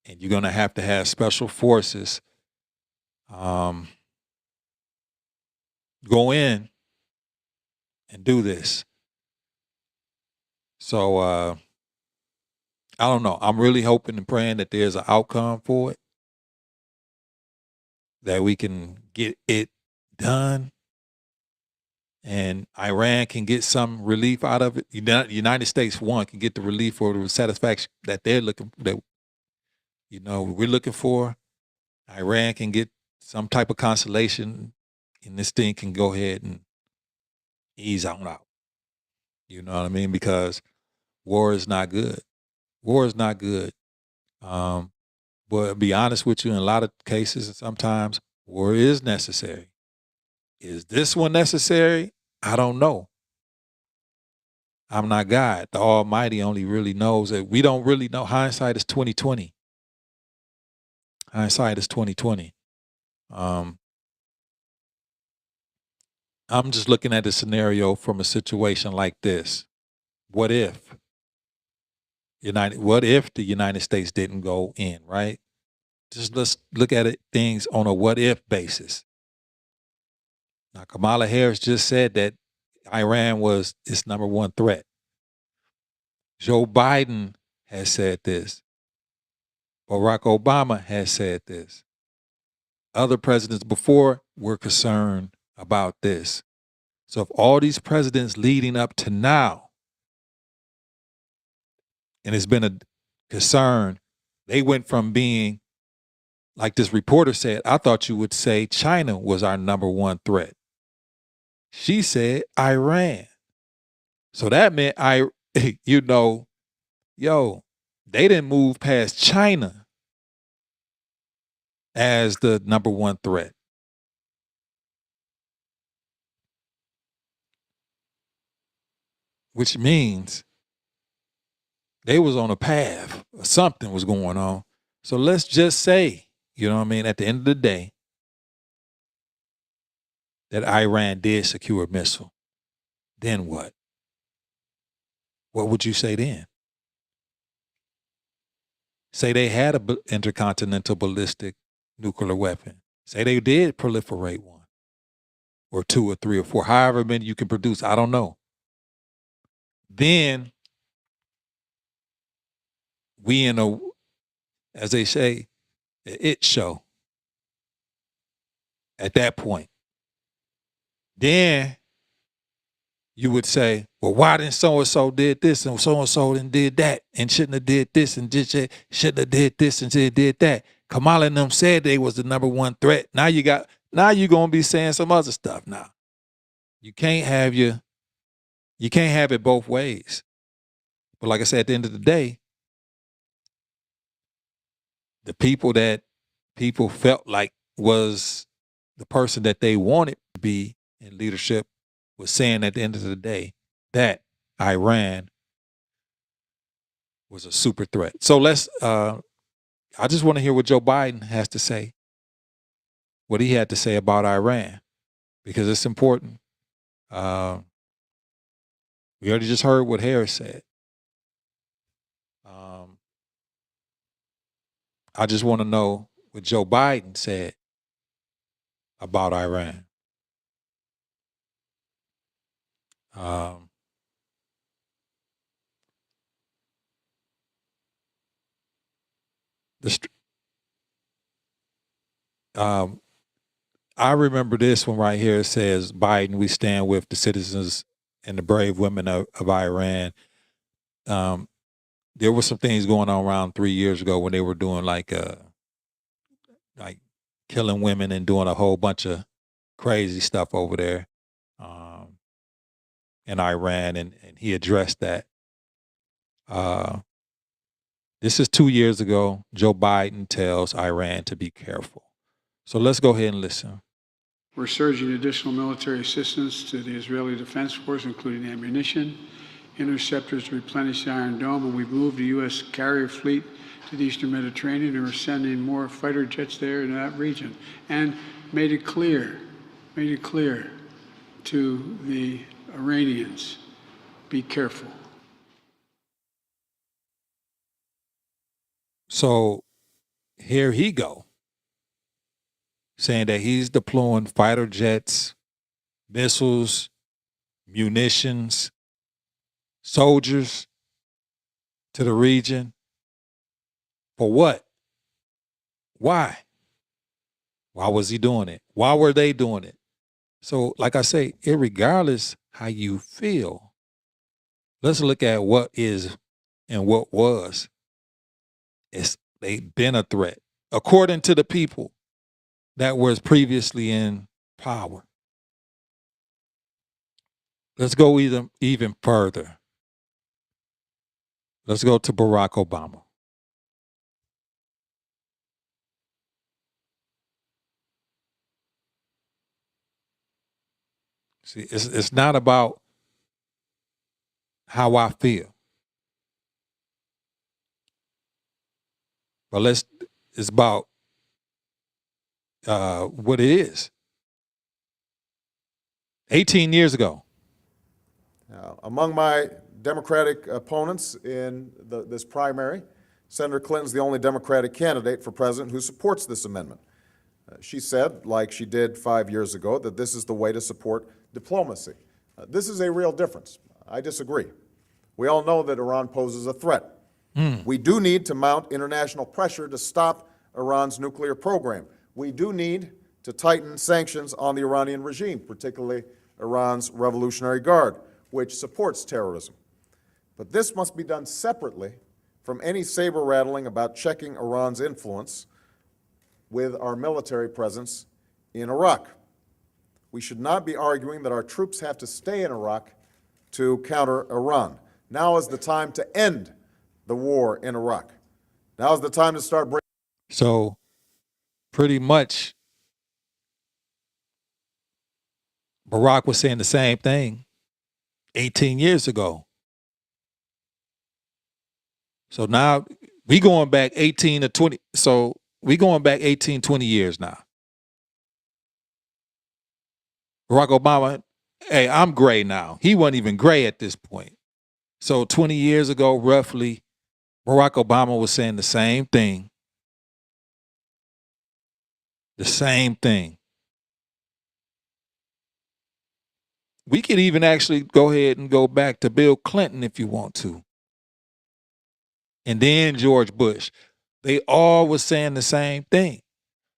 [SPEAKER 1] And you're going to have special forces go in and do this. So I don't know. I'm really hoping and praying that there's an outcome for it, that we can get it done, and Iran can get some relief out of it. United States, one, can get the relief or the satisfaction that they're looking, that we're looking for. Iran can get some type of consolation, and this thing can go ahead and ease on out. You know what I mean? Because war is not good. War is not good. But to be honest with you, in a lot of cases, sometimes war is necessary. Is this one necessary? I don't know. I'm not God. The Almighty only really knows that. We don't really know. Hindsight is 2020. Hindsight is 2020. I'm just looking at the scenario from a situation like this. What if the United States didn't go in, right? Just let's look at it, things on a what if basis. Now, Kamala Harris just said that Iran was its number one threat. Joe Biden has said this. Barack Obama has said this. Other presidents before were concerned about this. So if all these presidents leading up to now, and it's been a concern, they went from being, like this reporter said, I thought you would say China was our number one threat. She said Iran. So that meant they didn't move past China as the number one threat. Which means they was on a path or something was going on. So let's just say, at the end of the day, that Iran did secure a missile. Then what? What would you say then? Say they had an intercontinental ballistic nuclear weapon. Say they did proliferate one, or two, or three, or four, however many you can produce. I don't know. Then we in a, as they say, it show. At that point, then you would say, well, why didn't so-and-so did this and so-and-so and did that and shouldn't have did this and shouldn't have did this and did that. Kamala and them said they was the number one threat. Now you're going to be saying some other stuff now. You can't have it both ways. But like I said, at the end of the day, the people that people felt like was the person that they wanted to be in leadership was saying at the end of the day that Iran was a super threat. So I just want to hear what Joe Biden has to say, what he had to say about Iran, because it's important. We already just heard what Harris said. I just want to know what Joe Biden said about Iran. I remember this one right here. It says, Biden, we stand with the citizens and the brave women of Iran. There were some things going on around 3 years ago when they were doing like killing women and doing a whole bunch of crazy stuff over there in Iran, and he addressed that. This is 2 years ago. Joe Biden tells Iran to be careful. So let's go ahead and listen.
[SPEAKER 4] We're surging additional military assistance to the Israeli Defense Force, including ammunition, interceptors to replenish the Iron Dome, and we've moved the U.S. carrier fleet to the Eastern Mediterranean, and we're sending more fighter jets there in that region, and made it clear to the Iranians, be careful.
[SPEAKER 1] So here he go, saying that he's deploying fighter jets, missiles, munitions, soldiers to the region. For what? Why? Why was he doing it? Why were they doing it? So, like I say, irregardless how you feel, let's look at what is and what was. They've been a threat, according to the people that was previously in power. Let's go even further. Let's go to Barack Obama. See, it's not about how I feel, but it's about what it is. 18 years ago.
[SPEAKER 7] Now, among my Democratic opponents in this primary, Senator Clinton's the only Democratic candidate for president who supports this amendment. She said, like she did 5 years ago, that this is the way to support diplomacy. This is a real difference. I disagree. We all know that Iran poses a threat. We do need to mount international pressure to stop Iran's nuclear program. We do need to tighten sanctions on the Iranian regime, particularly Iran's Revolutionary Guard, which supports terrorism. But this must be done separately from any saber-rattling about checking Iran's influence with our military presence in Iraq. We should not be arguing that our troops have to stay in Iraq to counter Iran. Now is the time to end the war in Iraq. Now is the time to start bringing.
[SPEAKER 1] So pretty much Barack was saying the same thing 18 years ago. So now we going back 18 to 20. So we going back 18, 20 years now. Barack Obama, hey, I'm gray now. He wasn't even gray at this point. So 20 years ago, roughly, Barack Obama was saying the same thing. The same thing. We could even actually go ahead and go back to Bill Clinton if you want to. And then George Bush. They all were saying the same thing.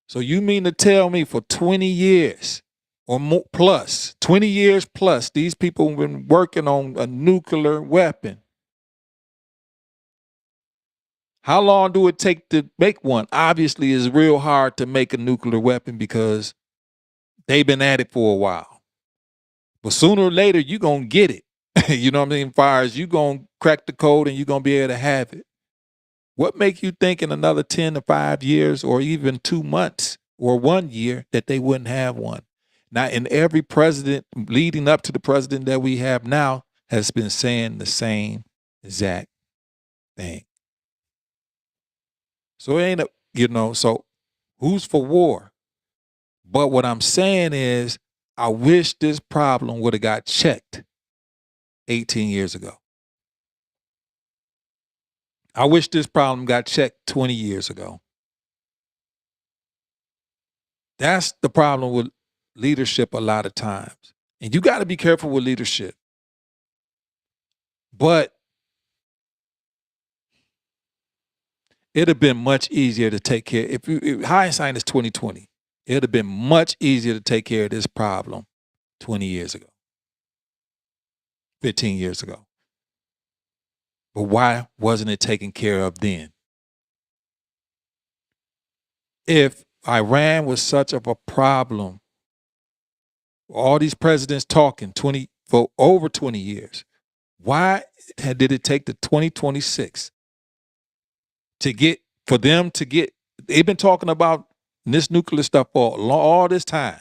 [SPEAKER 1] So you mean to tell me for 20 years or more plus, 20 years plus, these people have been working on a nuclear weapon. How long do it take to make one? Obviously, it's real hard to make a nuclear weapon because they've been at it for a while. But sooner or later, you're going to get it. You know what I mean? As far as you're going to crack the code and you're going to be able to have it. What make you think in another 10 to 5 years or even 2 months or 1 year that they wouldn't have one? Now, and every president leading up to the president that we have now has been saying the same exact thing. So it ain't so who's for war? But what I'm saying is, I wish this problem would have got checked 18 years ago. I wish this problem got checked 20 years ago. That's the problem with leadership a lot of times. And you got to be careful with leadership. But it'd have been much easier to take care. If hindsight is 2020, it'd have been much easier to take care of this problem 20 years ago, 15 years ago. But why wasn't it taken care of then? If Iran was such of a problem, all these presidents talking for over 20 years, why did it take to 2026 for them to get, they've been talking about this nuclear stuff for all this time.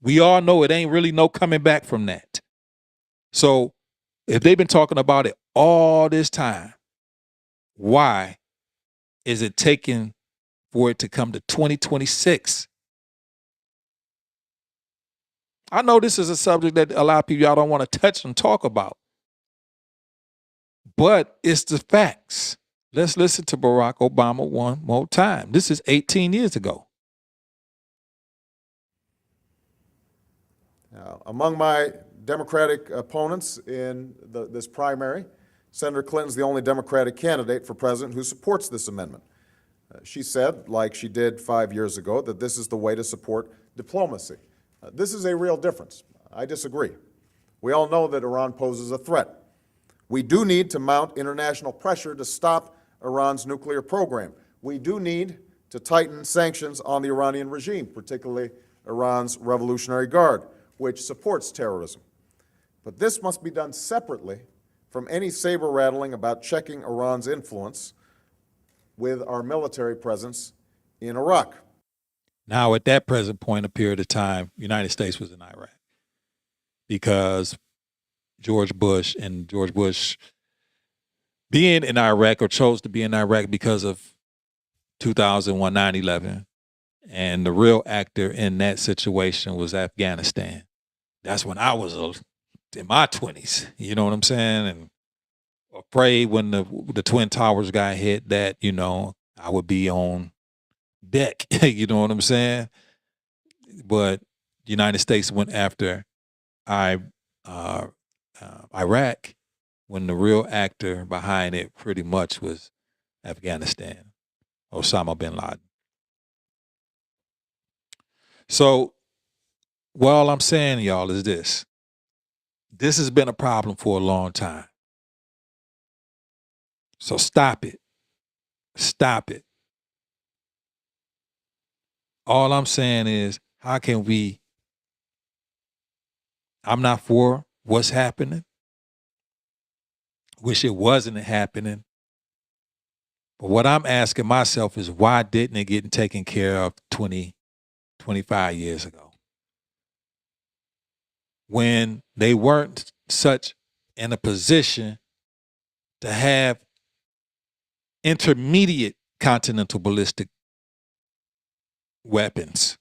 [SPEAKER 1] We all know it ain't really no coming back from that. So if they've been talking about it all this time, why is it taking for it to come to 2026? I know this is a subject that a lot of people y'all don't want to touch and talk about, but it's the facts. Let's listen to Barack Obama one more time. This is 18 years ago.
[SPEAKER 7] Now, among my Democratic opponents in this primary, Senator Clinton's the only Democratic candidate for president who supports this amendment. She said, like she did 5 years ago, that this is the way to support diplomacy. This is a real difference. I disagree. We all know that Iran poses a threat. We do need to mount international pressure to stop Iran's nuclear program. We do need to tighten sanctions on the Iranian regime, particularly Iran's Revolutionary Guard, which supports terrorism. But this must be done separately from any saber-rattling about checking Iran's influence with our military presence in Iraq.
[SPEAKER 1] Now, at that present point, a period of time, the United States was in Iraq because George Bush being in Iraq, or chose to be in Iraq because of 2001 9/11, and the real actor in that situation was Afghanistan. That's when I was in my 20s, you know what I'm saying? And afraid when the Twin Towers got hit that, I would be on deck, you know what I'm saying? But the United States went after Iraq when the real actor behind it pretty much was Afghanistan, Osama bin Laden. So, all I'm saying, y'all, is this. This has been a problem for a long time. So stop it. Stop it. All I'm saying is, how can I'm not for what's happening. Wish it wasn't happening. But what I'm asking myself is, why didn't it get taken care of 20, 25 years ago? When they weren't such in a position to have intermediate continental ballistic weapons.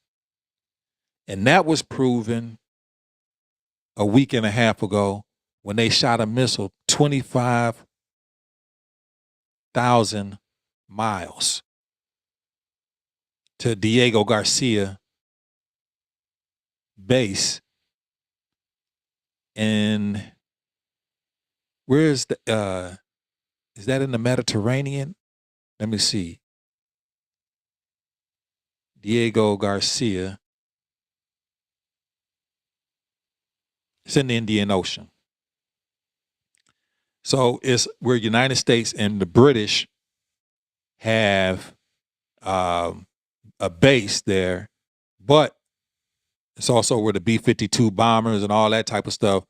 [SPEAKER 1] And that was proven a week and a half ago when they shot a missile 25,000 miles to Diego Garcia base. And where's is that in the Mediterranean? Let me see. Diego Garcia. It's in the Indian Ocean. So it's where United States and the British have a base there, but it's also where the B-52 bombers and all that type of stuff.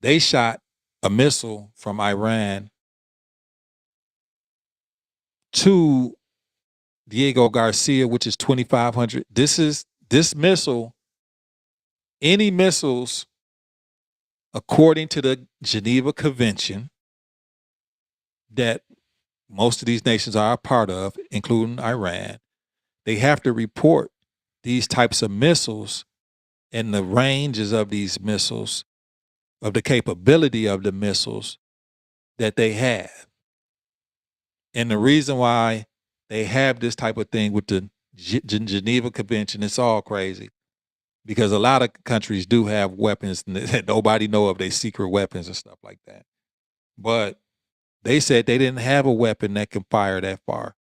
[SPEAKER 1] They shot a missile from Iran to Diego Garcia, which is 2,500. This missile, any missiles, according to the Geneva Convention, that most of these nations are a part of, including Iran, they have to report these types of missiles and the ranges of these missiles, of the capability of the missiles that they have. And the reason why they have this type of thing with the Geneva Convention, it's all crazy, because a lot of countries do have weapons that nobody know of, they secret weapons and stuff like that. But they said they didn't have a weapon that can fire that far.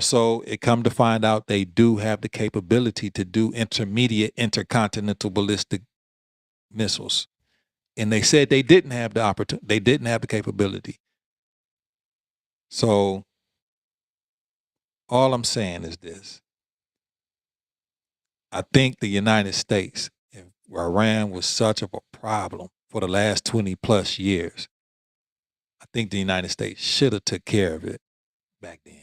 [SPEAKER 1] So it come to find out they do have the capability to do intermediate intercontinental ballistic missiles. And they said they didn't have the opportunity, they didn't have the capability. So all I'm saying is this. I think the United States, if Iran was such of a problem for the last 20 plus years, I think the United States should have took care of it back then.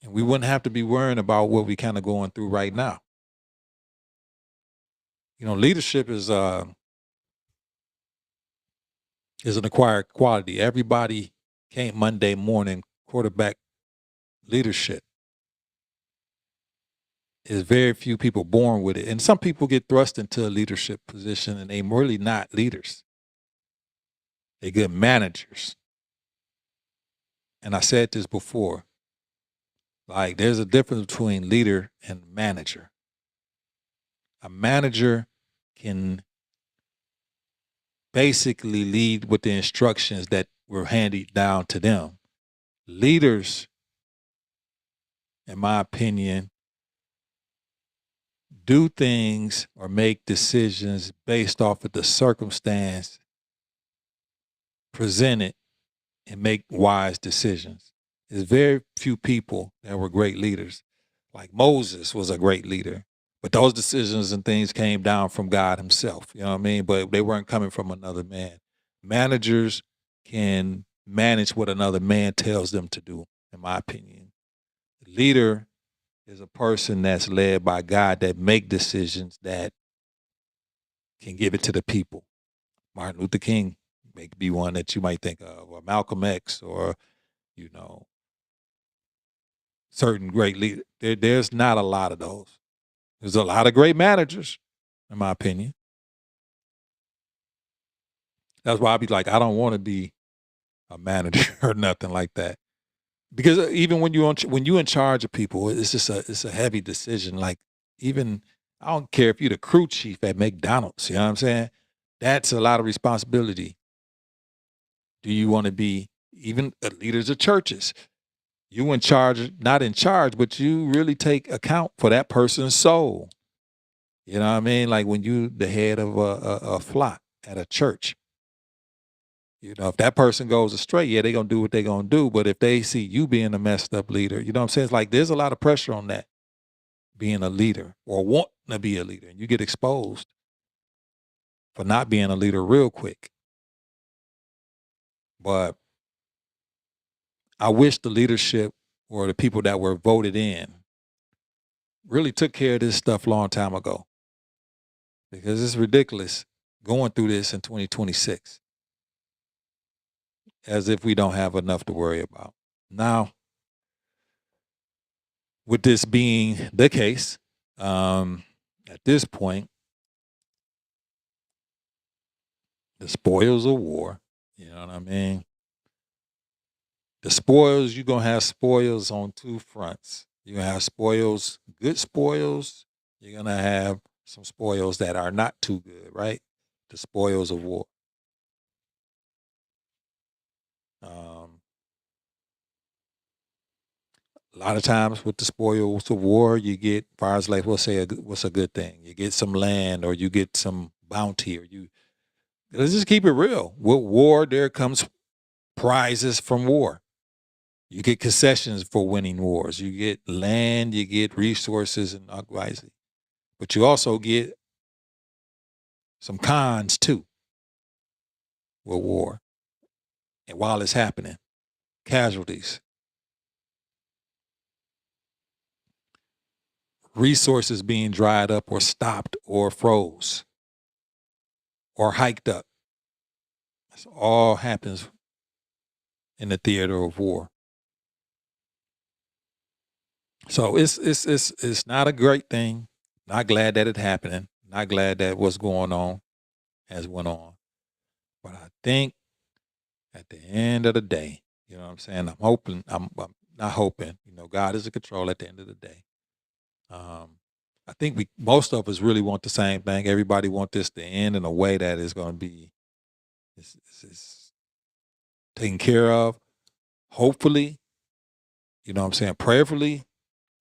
[SPEAKER 1] And we wouldn't have to be worrying about what we kind of going through right now. Leadership is an acquired quality. Everybody can't Monday morning quarterback leadership. There's very few people born with it. And some people get thrust into a leadership position and they're really not leaders. They're good managers. And I said this before. Like, there's a difference between leader and manager. A manager can basically lead with the instructions that were handed down to them. Leaders, in my opinion, do things or make decisions based off of the circumstance presented and make wise decisions. There's very few people that were great leaders. Like Moses was a great leader, but those decisions and things came down from God himself, you know what I mean? But they weren't coming from another man. Managers can manage what another man tells them to do, in my opinion. The leader is a person that's led by God that make decisions that can give it to the people. Martin Luther King may be one that you might think of, or Malcolm X, or, you know, certain great leaders. There's not a lot of those. There's a lot of great managers, in my opinion. That's why I'd be like, I don't want to be a manager or nothing like that. Because even when you're in charge of people, it's a heavy decision. Like, even I don't care if you're the crew chief at McDonald's, you know what I'm saying? That's a lot of responsibility. Do you want to be even leaders of churches? You in charge, not in charge, but you really take account for that person's soul. You know what I mean? Like when you the head of a flock at a church. You know, if that person goes astray, yeah, they're going to do what they're going to do. But if they see you being a messed up leader, you know what I'm saying? It's like there's a lot of pressure on that, being a leader or wanting to be a leader. And you get exposed for not being a leader real quick. But I wish the leadership or the people that were voted in really took care of this stuff a long time ago. Because it's ridiculous going through this in 2026 as if we don't have enough to worry about. Now, with this being the case, at this point, the spoils of war, you know what I mean? The spoils, you're going to have spoils on two fronts. You're going to have spoils, good spoils. You're going to have some spoils that are not too good, right? The spoils of war. A lot of times with the spoils of war, you get, as far as like, we'll say, what's a good thing? You get some land, or you get some bounty, or let's just keep it real. With war, there comes prizes from war. You get concessions for winning wars. You get land, you get resources and uprising. But you also get some cons too with war. And while it's happening, casualties. Resources being dried up or stopped or froze or hiked up. This all happens in the theater of war. So it's not a great thing. Not glad that it happening. Not glad that what's going on has went on. But I think at the end of the day, you know what I'm saying? I'm hoping, I'm not hoping, you know, God is in control at the end of the day. I think most of us really want the same thing. Everybody want this to end in a way that is going to be is taken care of. Hopefully, you know what I'm saying? Prayerfully,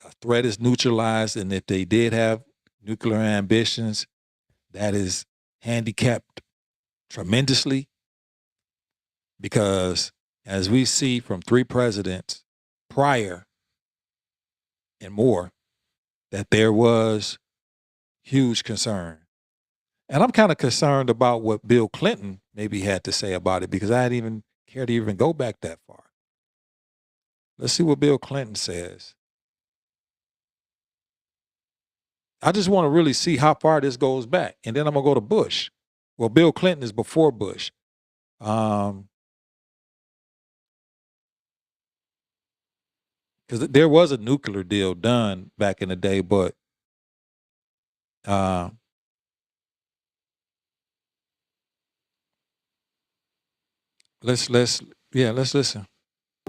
[SPEAKER 1] a threat is neutralized. And if they did have nuclear ambitions, that is handicapped tremendously. Because as we see from 3 presidents prior and more, that there was huge concern. And I'm kind of concerned about what Bill Clinton maybe had to say about it, because I didn't even care to even go back that far. Let's see what Bill Clinton says. I just want to really see how far this goes back. And then I'm going to go to Bush. Well, Bill Clinton is before Bush. Because there was a nuclear deal done back in the day, but let's listen.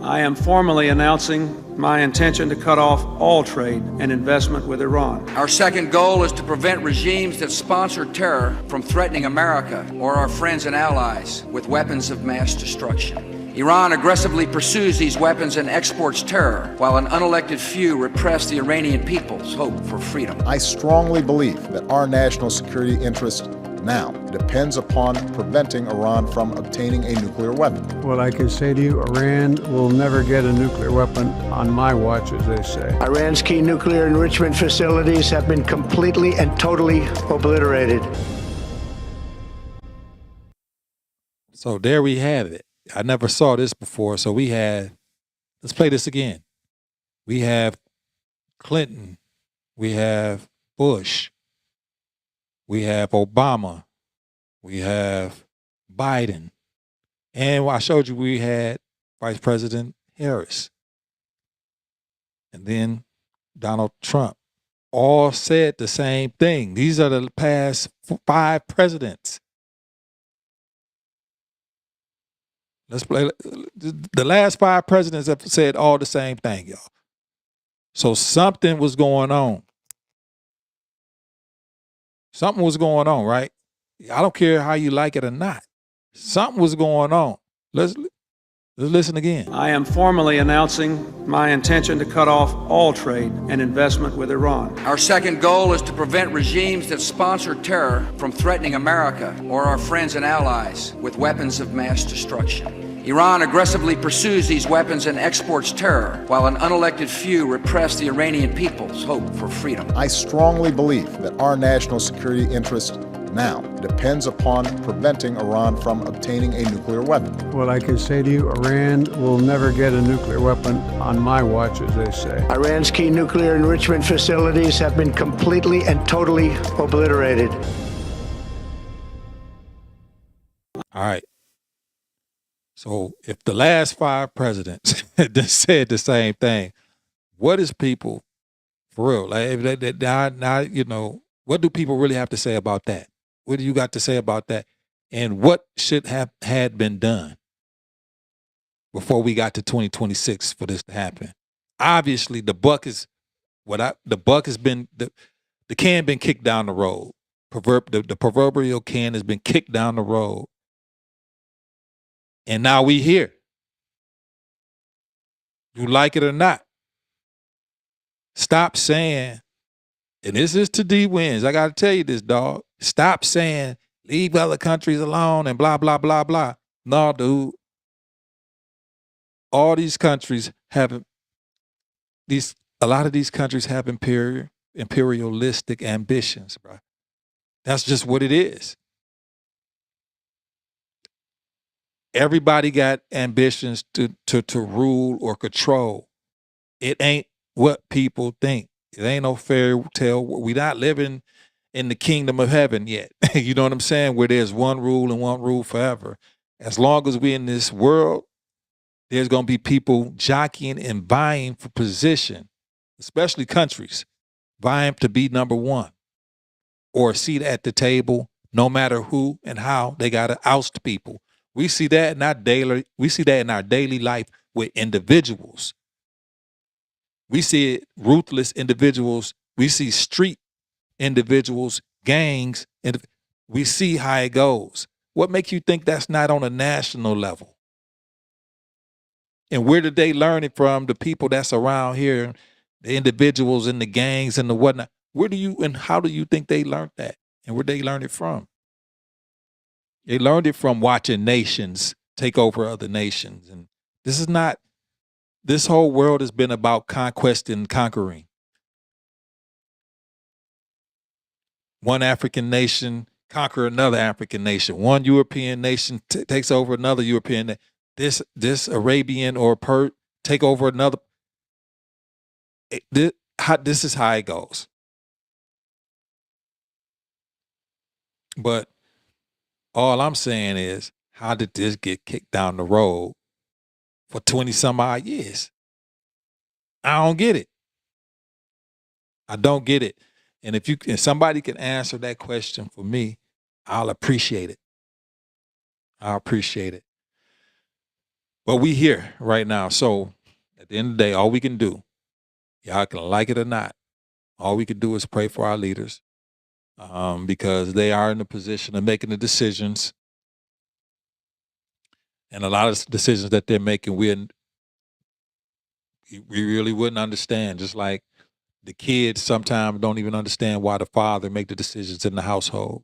[SPEAKER 10] I am formally announcing my intention to cut off all trade and investment with Iran.
[SPEAKER 11] Our second goal is to prevent regimes that sponsor terror from threatening America or our friends and allies with weapons of mass destruction. Iran aggressively pursues these weapons and exports terror, while an unelected few repress the Iranian people's hope for freedom.
[SPEAKER 7] I strongly believe that our national security interest now depends upon preventing Iran from obtaining a nuclear weapon.
[SPEAKER 4] What I can say to you, Iran will never get a nuclear weapon on my watch, as they say.
[SPEAKER 12] Iran's key nuclear enrichment facilities have been completely and totally obliterated.
[SPEAKER 1] So there we have it. I never saw this before. So we had, let's play this again. We have Clinton. We have Bush. We have Obama. We have Biden. And I showed you we had Vice President Harris. And then Donald Trump. All said the same thing. These are the past 5 presidents. Let's play. The last 5 presidents have said all the same thing, y'all. So something was going on. Something was going on, right? I don't care how you like it or not. Something was going on. Let's listen again.
[SPEAKER 10] I am formally announcing my intention to cut off all trade and investment with Iran.
[SPEAKER 11] Our second goal is to prevent regimes that sponsor terror from threatening America or our friends and allies with weapons of mass destruction. Iran aggressively pursues these weapons and exports terror, while an unelected few repress the Iranian people's hope for freedom.
[SPEAKER 7] I strongly believe that our national security interest now depends upon preventing Iran from obtaining a nuclear weapon.
[SPEAKER 4] What I can say to you, Iran will never get a nuclear weapon on my watch, as they say.
[SPEAKER 12] Iran's key nuclear enrichment facilities have been completely and totally obliterated.
[SPEAKER 1] All right. So if the last 5 presidents said the same thing, what is people, for real, like now, you know, what do people really have to say about that? What do you got to say about that? And what should have had been done before we got to 2026 for this to happen? Obviously, the can been kicked down the road. The proverbial can has been kicked down the road. And now we here. You like it or not. Stop saying, and this is to D Wins. I got to tell you this, dog. Stop saying, leave other countries alone and blah, blah, blah, blah. No, dude. All these countries have, a lot of these countries have imperialistic ambitions, bro. That's just what it is. Everybody got ambitions to rule or control. It ain't what people think. It ain't no fairy tale. We're not living in the kingdom of heaven yet. You know what I'm saying? Where there's one rule and one rule forever. As long as we're in this world, there's going to be people jockeying and vying for position, especially countries, vying to be number one or a seat at the table, no matter who and how they got to oust people. We see that in our daily life with individuals. We see it, ruthless individuals. We see street individuals, gangs, and we see how it goes. What makes you think that's not on a national level? And where did they learn it from? The people that's around here, the individuals and the gangs and the whatnot. Where do you and how do you think they learned that? And where they learn it from? They learned it from watching nations take over other nations. And this whole world has been about conquest and conquering. One African nation conquer another African nation. One European nation takes over another European. This Arabian or Persian take over another. This is how it goes. But all I'm saying is, how did this get kicked down the road for 20 some odd years? I don't get it. I don't get it. And if somebody can answer that question for me, I'll appreciate it. I'll appreciate it. But we here right now. So at the end of the day, all we can do, y'all can like it or not, all we can do is pray for our leaders, because they are in the position of making the decisions. And a lot of decisions that they're making, we really wouldn't understand. Just like the kids sometimes don't even understand why the father make the decisions in the household.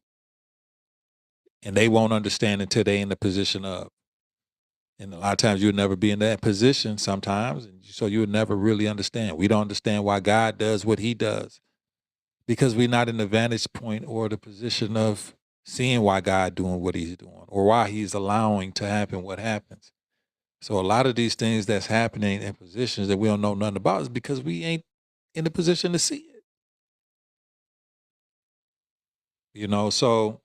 [SPEAKER 1] And they won't understand until they're in the position of. And a lot of times you'll never be in that position sometimes, and so you'll never really understand. We don't understand why God does what he does because we're not in the vantage point or the position of seeing why God doing what he's doing or why he's allowing to happen what happens. So a lot of these things that's happening in positions that we don't know nothing about is because we ain't in the position to see it. So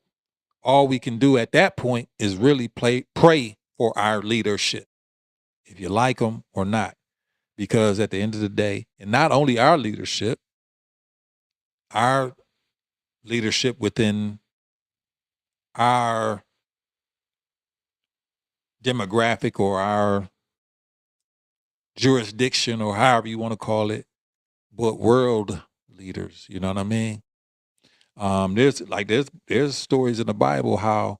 [SPEAKER 1] all we can do at that point is really pray for our leadership, if you like them or not. Because at the end of the day, and not only our leadership within our demographic or our jurisdiction or however you want to call it, but world leaders, you know what I mean? There's stories in the Bible how,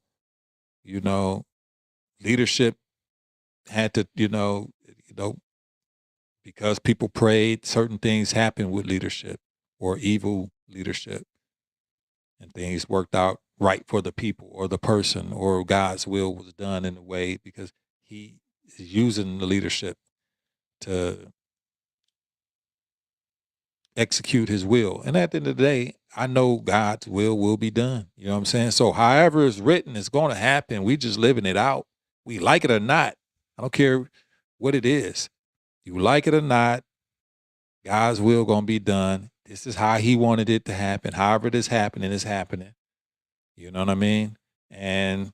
[SPEAKER 1] leadership had to, because people prayed, certain things happened with leadership or evil leadership, and things worked out right for the people or the person, or God's will was done in a way because he is using the leadership to execute his will. And at the end of the day, I know God's will be done. You know what I'm saying? So however it's written, it's going to happen. We just living it out. We like it or not. I don't care what it is. You like it or not, God's will going to be done. This is how he wanted it to happen. However it is happening, it's happening. You know what I mean? And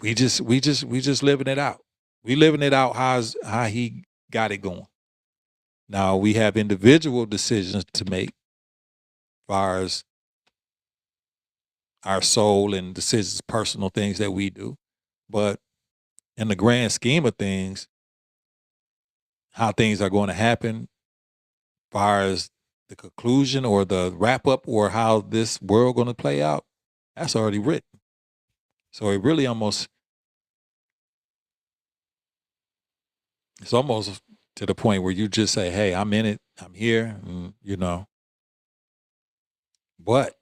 [SPEAKER 1] we just living it out. We living it out how he got it going. Now we have individual decisions to make as far as our soul and decisions, personal things that we do. But in the grand scheme of things, how things are going to happen as far as the conclusion or the wrap up or how this world going to play out, that's already written. So it really it's almost to the point where you just say, hey, I'm in it, I'm here, and, but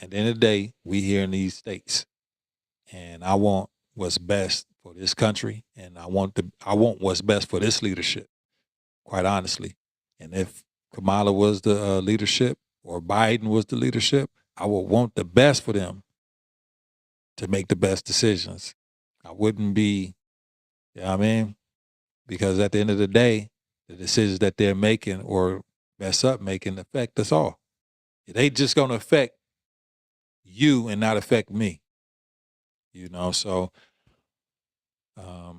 [SPEAKER 1] at the end of the day, we here in these states, and I want what's best for this country, and I want what's best for this leadership, quite honestly. And if Kamala was the leadership or Biden was the leadership, I would want the best for them to make the best decisions. I wouldn't be, you know what I mean? Because at the end of the day, the decisions that they're making or mess up making affect us all. They just going to affect you and not affect me. So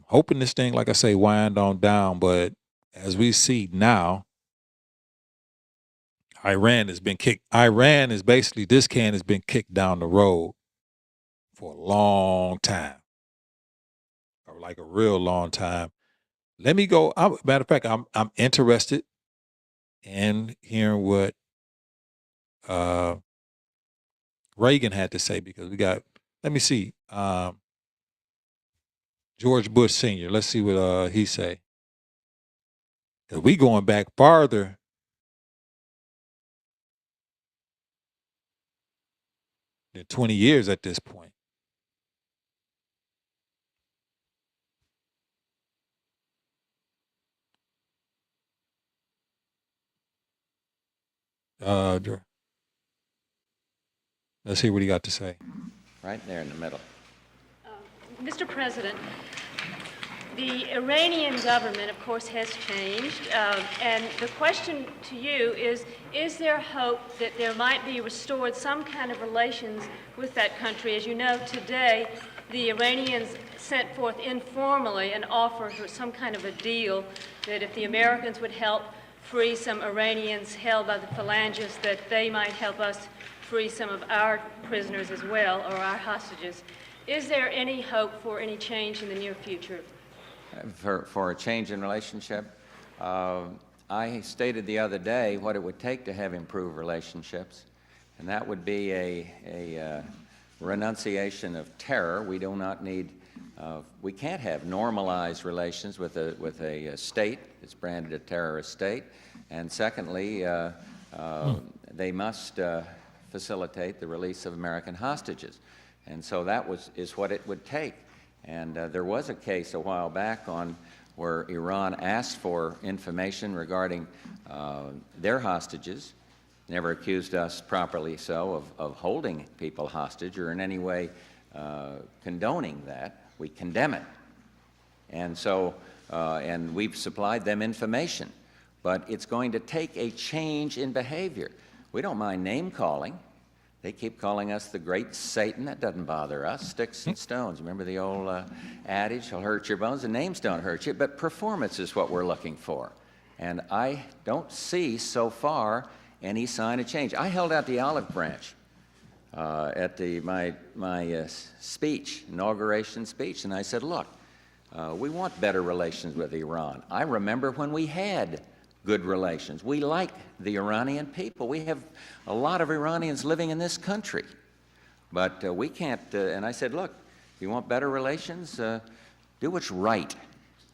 [SPEAKER 1] hoping this thing, like I say, wind on down. But as we see now, Iran is basically, this can has been kicked down the road for a long time, or like a real long time. Let me go. Matter of fact, I'm interested in hearing what Reagan had to say, because let me see, George Bush Sr. Let's see what he say. 'Cause we going back farther than 20 years at this point. Let's hear what he got to say.
[SPEAKER 13] Right there in the middle.
[SPEAKER 14] Mr. President, the Iranian government, of course, has changed, and the question to you is there hope that there might be restored some kind of relations with that country? As you know, today, the Iranians sent forth informally an offer for some kind of a deal that if the Americans would help free some Iranians held by the phalangists, that they might help us free some of our prisoners as well, or our hostages. Is there any hope for any change in the near future?
[SPEAKER 13] For a change in relationship, I stated the other day what it would take to have improved relationships, and that would be a renunciation of terror. We do not need, we can't have normalized relations with a state that's branded a terrorist state. And secondly, they must facilitate the release of American hostages. And so that is what it would take. And there was a case a while back on where Iran asked for information regarding their hostages, never accused us properly so of holding people hostage or in any way condoning that. We condemn it. And so, and we've supplied them information. But it's going to take a change in behavior. We don't mind name calling. They keep calling us the great Satan. That doesn't bother us. Sticks and stones. Remember the old adage, "I'll hurt your bones." The names don't hurt you, but performance is what we're looking for. And I don't see so far any sign of change. I held out the olive branch at my speech, inauguration speech, and I said, look, we want better relations with Iran. I remember when we had good relations. We like the Iranian people. We have a lot of Iranians living in this country. But we can't, and I said, look, if you want better relations, do what's right.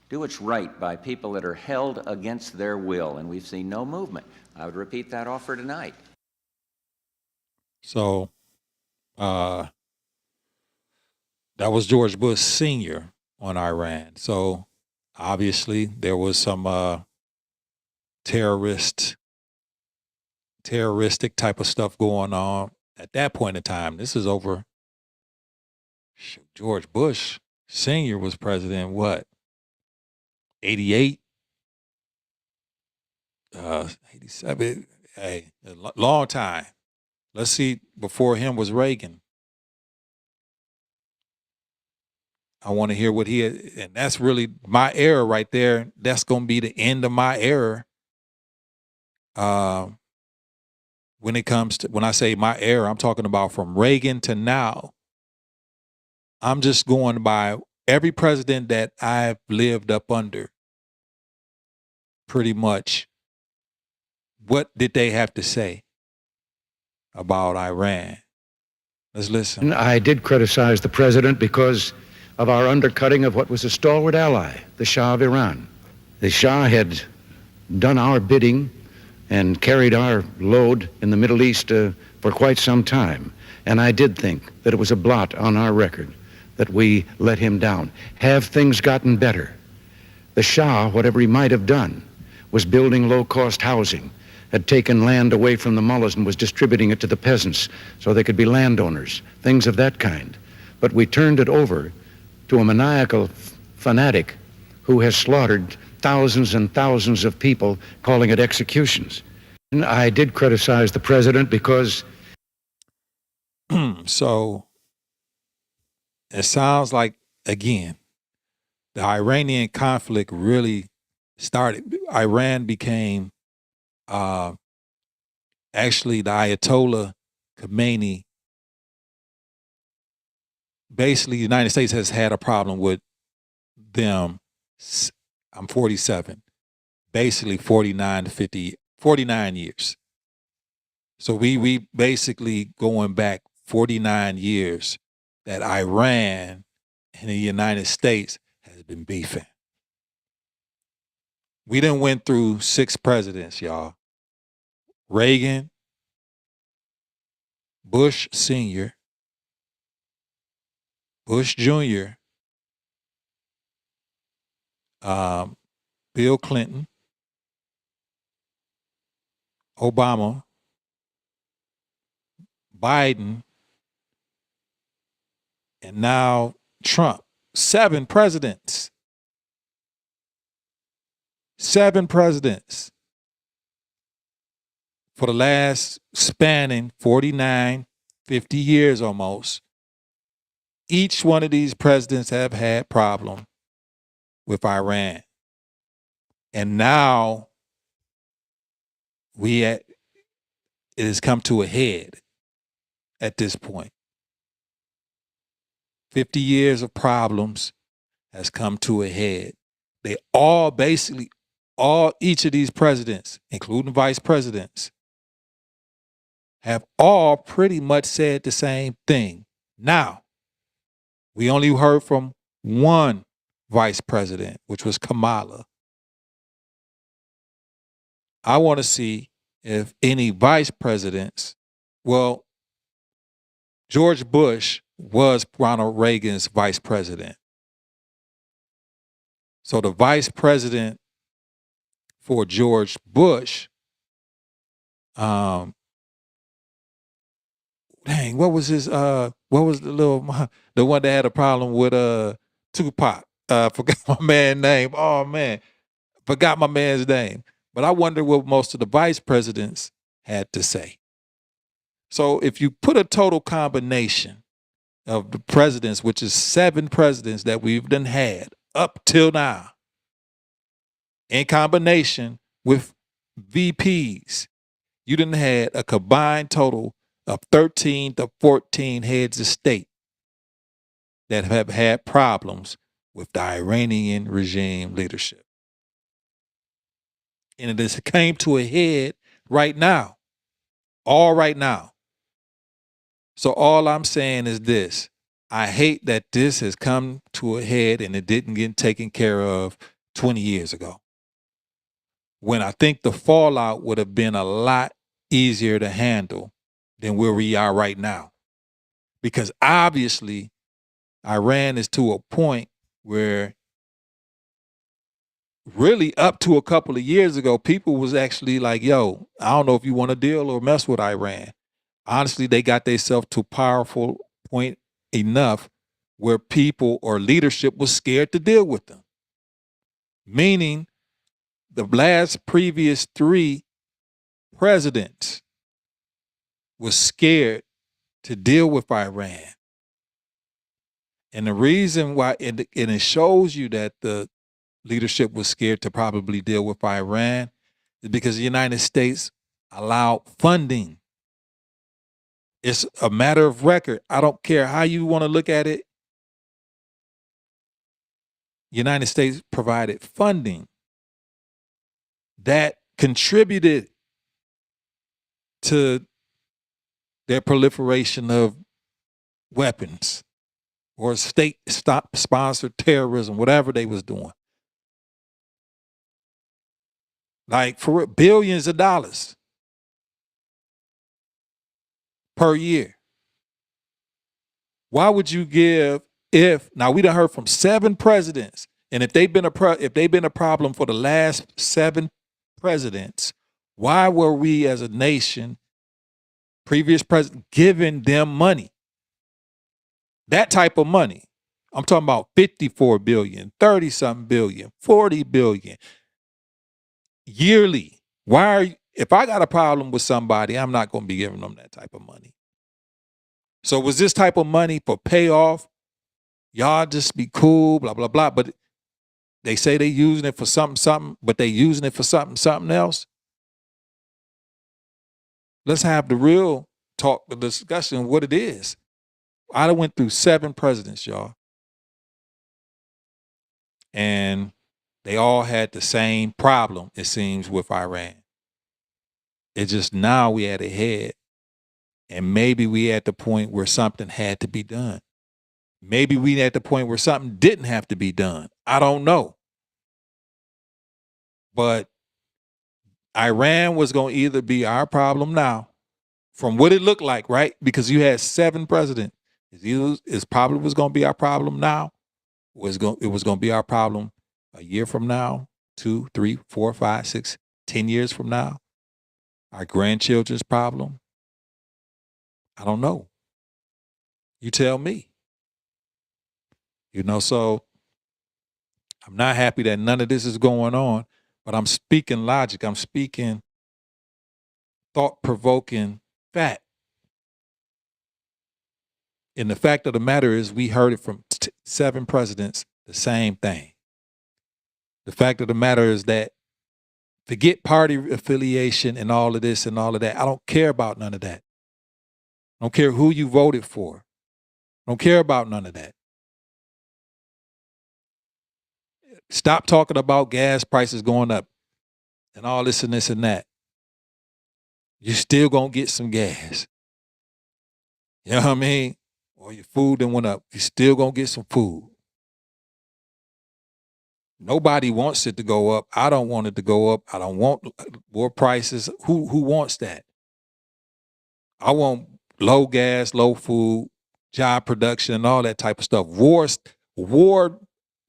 [SPEAKER 13] Do what's right by people that are held against their will, and we've seen no movement. I would repeat that offer tonight.
[SPEAKER 1] So that was George Bush Sr. on Iran. So obviously there was some terroristic type of stuff going on at that point in time. This is over. George Bush Sr. was president, what, 88? 87? Hey, a long time. Let's see, before him was Reagan. I want to hear what he had, and that's really my era right there. That's going to be the end of my era. When it comes to, when I say my era, I'm talking about from Reagan to now. I'm just going by every president that I've lived up under. Pretty much, what did they have to say about Iran? Let's listen.
[SPEAKER 15] I did criticize the president because of our undercutting of what was a stalwart ally, the Shah of Iran. The Shah had done our bidding and carried our load in the Middle East for quite some time. And I did think that it was a blot on our record that we let him down. Have things gotten better? The Shah, whatever he might have done, was building low-cost housing, had taken land away from the mullahs and was distributing it to the peasants so they could be landowners, things of that kind. But we turned it over to a maniacal fanatic who has slaughtered thousands and thousands of people, calling it executions. And I did criticize the president because...
[SPEAKER 1] So, it sounds like, again, the Iranian conflict really started. Iran became, actually, the Ayatollah Khomeini, basically, the United States has had a problem with them. I'm 47, basically 49 to 50, 49 years. So we basically going back 49 years that Iran and the United States has been beefing. We done went through 6 presidents, y'all. Reagan, Bush Sr., Bush Jr., Bill Clinton, Obama, Biden, and now Trump. 7 presidents. 7 presidents for the last spanning 49, 50 years almost. Each one of these presidents have had problem with Iran. And now it has come to a head at this point. 50 years of problems has come to a head. They all basically, each of these presidents, including vice presidents, have all pretty much said the same thing. Now, we only heard from one vice president, which was Kamala. I want to see if any vice presidents, well, George Bush was Ronald Reagan's vice president. So the vice president for George Bush, dang, what was the one that had a problem with Tupac? Forgot my man's name. Oh man, forgot my man's name. But I wonder what most of the vice presidents had to say. So if you put a total combination of the presidents, which is 7 presidents that we've done had up till now, in combination with VPs, you done had a combined total of 13 to 14 heads of state that have had problems with the Iranian regime leadership. And it has came to a head right now, all right now. So all I'm saying is this. I hate that this has come to a head and it didn't get taken care of 20 years ago, when I think the fallout would have been a lot easier to handle than where we are right now. Because obviously, Iran is to a point where really up to a couple of years ago, people was actually like, yo, I don't know if you want to deal or mess with Iran. Honestly, they got themselves to a powerful point enough where people or leadership was scared to deal with them. Meaning the previous 3 presidents was scared to deal with Iran. And the reason why, and it shows you that the leadership was scared to probably deal with Iran, is because the United States allowed funding. It's a matter of record. I don't care how you want to look at it. United States provided funding that contributed to their proliferation of weapons or state-sponsored terrorism, whatever they was doing. Like for billions of dollars per year. Why would you give now we done heard from 7 presidents, and if they've been a problem for the last 7 presidents, why were we as a nation, previous president, giving them money? That type of money. I'm talking about 54 billion, 30-something billion, 40 billion yearly. If I got a problem with somebody, I'm not going to be giving them that type of money. So was this type of money for payoff? Y'all just be cool, blah, blah, blah. But they say they using it for something, but they using it for something else. Let's have the real talk, the discussion of what it is. I done went through 7 presidents, y'all. And they all had the same problem, it seems, with Iran. It's just now we at a head. And maybe we at the point where something had to be done. Maybe we at the point where something didn't have to be done. I don't know. But Iran was going to either be our problem now, from what it looked like, right? Because you had 7 presidents. It probably was going to be our problem now. It was going to be our problem a year from now, 2, 3, 4, 5, 6, 10 years from now. Our grandchildren's problem. I don't know. You tell me. So I'm not happy that none of this is going on, but I'm speaking logic. I'm speaking thought-provoking fact. And the fact of the matter is we heard it from 7 presidents, the same thing. The fact of the matter is that forget party affiliation and all of this and all of that. I don't care about none of that. I don't care who you voted for. I don't care about none of that. Stop talking about gas prices going up and all this and this and that. You're still gonna get some gas. You know what I mean? Or your food then went up. You're still gonna get some food. Nobody wants it to go up. I don't want it to go up. I don't want more prices. Who wants that? I want low gas, low food, job production, and all that type of stuff. War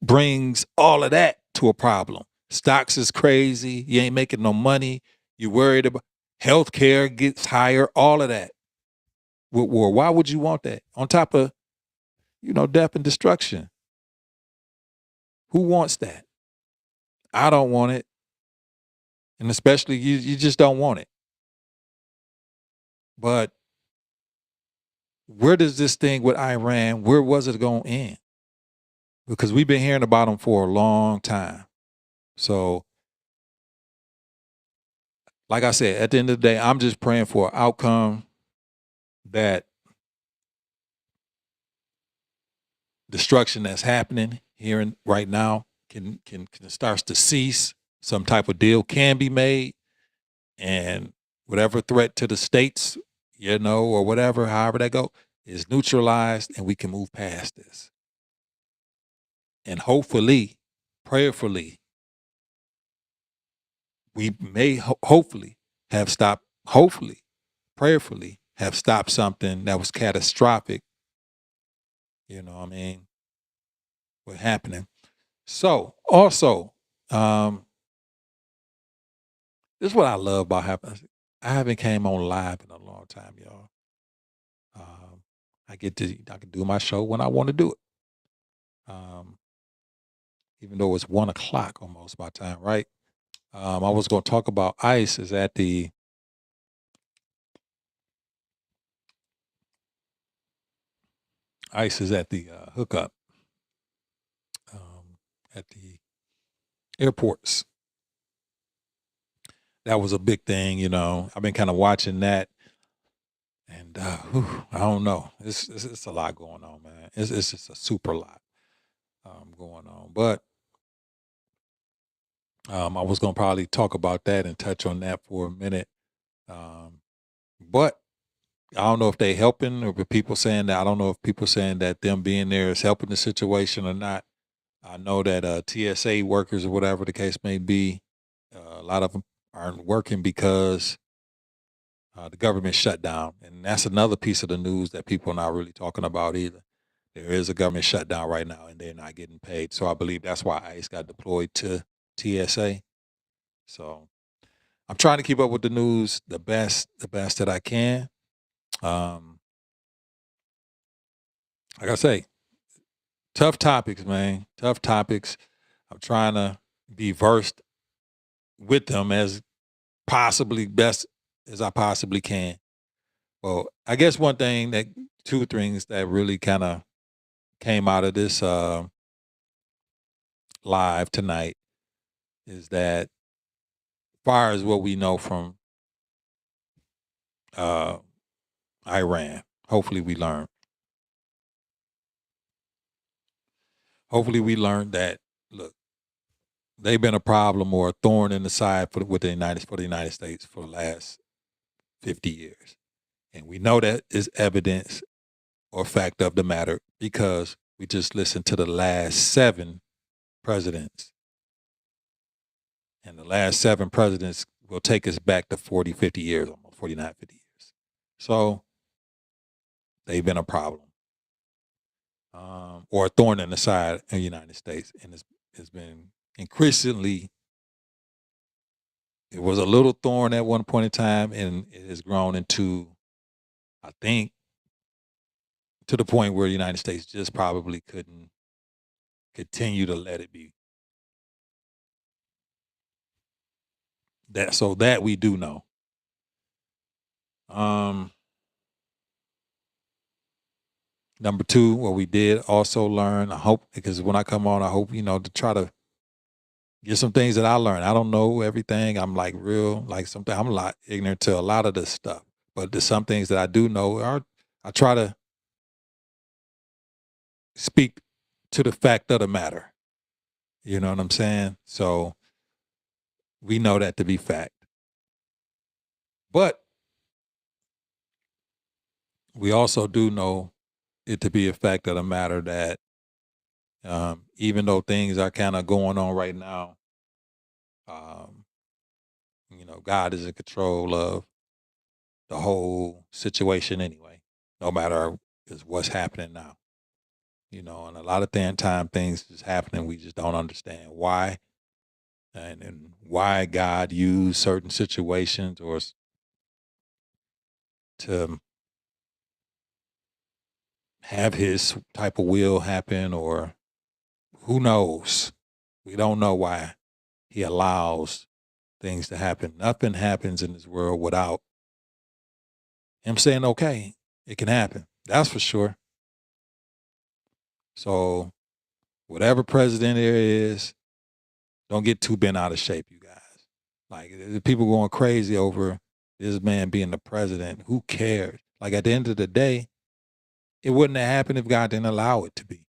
[SPEAKER 1] brings all of that to a problem. Stocks is crazy. You ain't making no money. You're worried about healthcare gets higher, all of that. With war. Why would you want that? On top of, death and destruction. Who wants that? I don't want it. And especially you just don't want it. But where does this thing with Iran, where was it going to end? Because we've been hearing about them for a long time. So, like I said, at the end of the day, I'm just praying for an outcome that destruction that's happening here right now can starts to cease. Some type of deal can be made, and whatever threat to the states, or whatever, however that go, is neutralized, and we can move past this. And hopefully, prayerfully, we may hopefully have stopped, prayerfully have stopped something that was catastrophic. What happening. So also, this is what I love about happening. I haven't came on live in a long time, y'all. I can do my show when I want to do it. Even though it's 1:00 almost my time, right? I was going to talk about ICE is at the hookup at the airports. That was a big thing, I've been kind of watching that, and I don't know. It's a lot going on, man. It's just a super lot going on. But I was going to probably talk about that and touch on that for a minute. But I don't know if they helping or people saying that. I don't know if people saying that them being there is helping the situation or not. I know that TSA workers or whatever the case may be, a lot of them aren't working because the government shut down. And that's another piece of the news that people are not really talking about either. There is a government shutdown right now and they're not getting paid. So I believe that's why ICE got deployed to TSA. So I'm trying to keep up with the news the best that I can. Like I say, tough topics, man. Tough topics. I'm trying to be versed with them as possibly best as I possibly can. Well, I guess two things that really kind of came out of this live tonight is that, as far as what we know from Iran, hopefully we learn. Hopefully we learned that, look, they've been a problem or a thorn in the side for the United States for the last 50 years. And we know that is evidence or fact of the matter because we just listened to the last 7 presidents. And the last 7 presidents will take us back to 40, 50 years, almost 49, 50 years. So they've been a problem. Or a thorn in the side of the United States. And it's been increasingly, it was a little thorn at one point in time, and it has grown into, I think, to the point where the United States just probably couldn't continue to let it be. That we do know. Number 2, what we did also learn, I hope, because when I come on, I hope, to try to get some things that I learned. I don't know everything. I'm I'm a lot ignorant to a lot of this stuff. But there's some things that I do know. I try to speak to the fact of the matter You know what I'm saying? So we know that to be fact. But we also do know it to be a fact of the matter that even though things are kind of going on right now, God is in control of the whole situation anyway, no matter what's happening now. And a lot of time things is happening, we just don't understand why and why God used certain situations or to have his type of will happen, or who knows. We don't know why he allows things to happen. Nothing happens in this world without him saying, okay, it can happen. That's for sure. So whatever president there is, don't get too bent out of shape, you guys. Like, people going crazy over this man being the president. Who cares? Like, at the end of the day, it wouldn't have happened if God didn't allow it to be.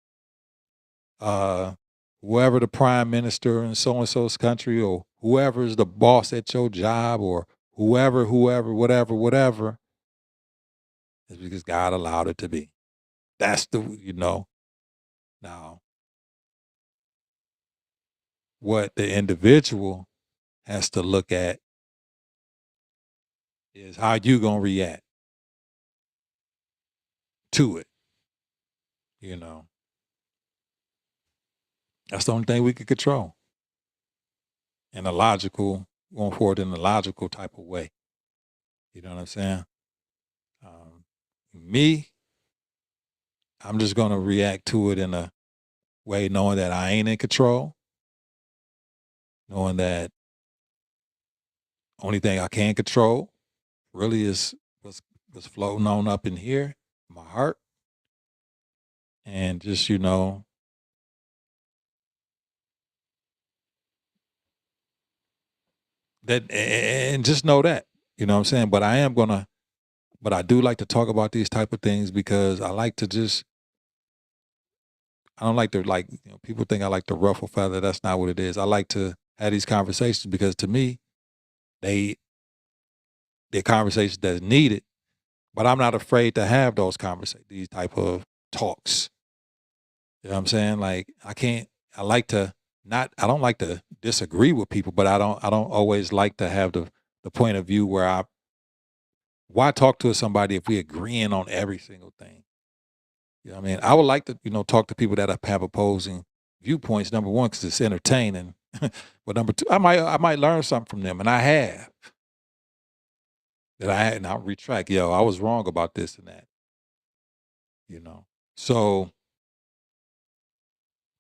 [SPEAKER 1] Whoever the prime minister in so-and-so's country, or whoever is the boss at your job, or whoever, whatever, is because God allowed it to be. That's now what the individual has to look at is how you gonna react to it. That's the only thing we can control. Going forward in a logical type of way. You know what I'm saying? Me, I'm just gonna react to it in a way knowing that I ain't in control, knowing that only thing I can control really is what's floating on up in here, in my heart. And just, that, and just know that, you know what I'm saying? But I do like to talk about these type of things because I don't like to, people think I like to ruffle feather. That's not what it is. I like to have these conversations because to me, they're conversations that's needed, but I'm not afraid to have those conversations, these type of talks. You know what I'm saying? Like, I don't like to disagree with people, but I don't always like to have the point of view where why talk to somebody if we agreeing on every single thing? You know what I mean? I would like to, talk to people that have opposing viewpoints, number one, because it's entertaining. But number two, I might learn something from them, and I have. And I'll retract, I was wrong about this and that. So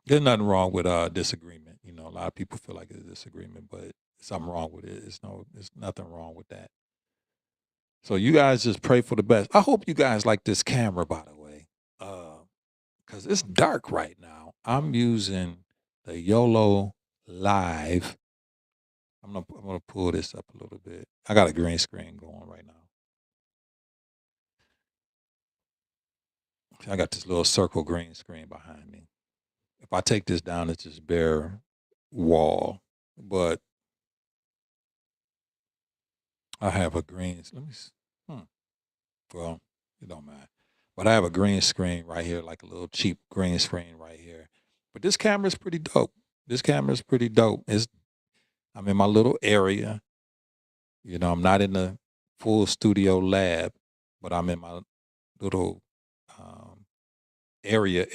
[SPEAKER 1] there's nothing wrong with disagreement. A lot of people feel like it's a disagreement, but there's something wrong with it. There's nothing wrong with that. So you guys just pray for the best. I hope you guys like this camera, by the way, because it's dark right now. I'm using the YOLO Live. I'm gonna pull this up a little bit. I got a green screen going right now. I got this little circle green screen behind me. If I take this down, it's just bare wall. But I have a green. Let me. Well, it don't matter. But I have a green screen right here, like a little cheap green screen right here. But this camera is pretty dope. I'm in my little area. I'm not in the full studio lab, but I'm in my little area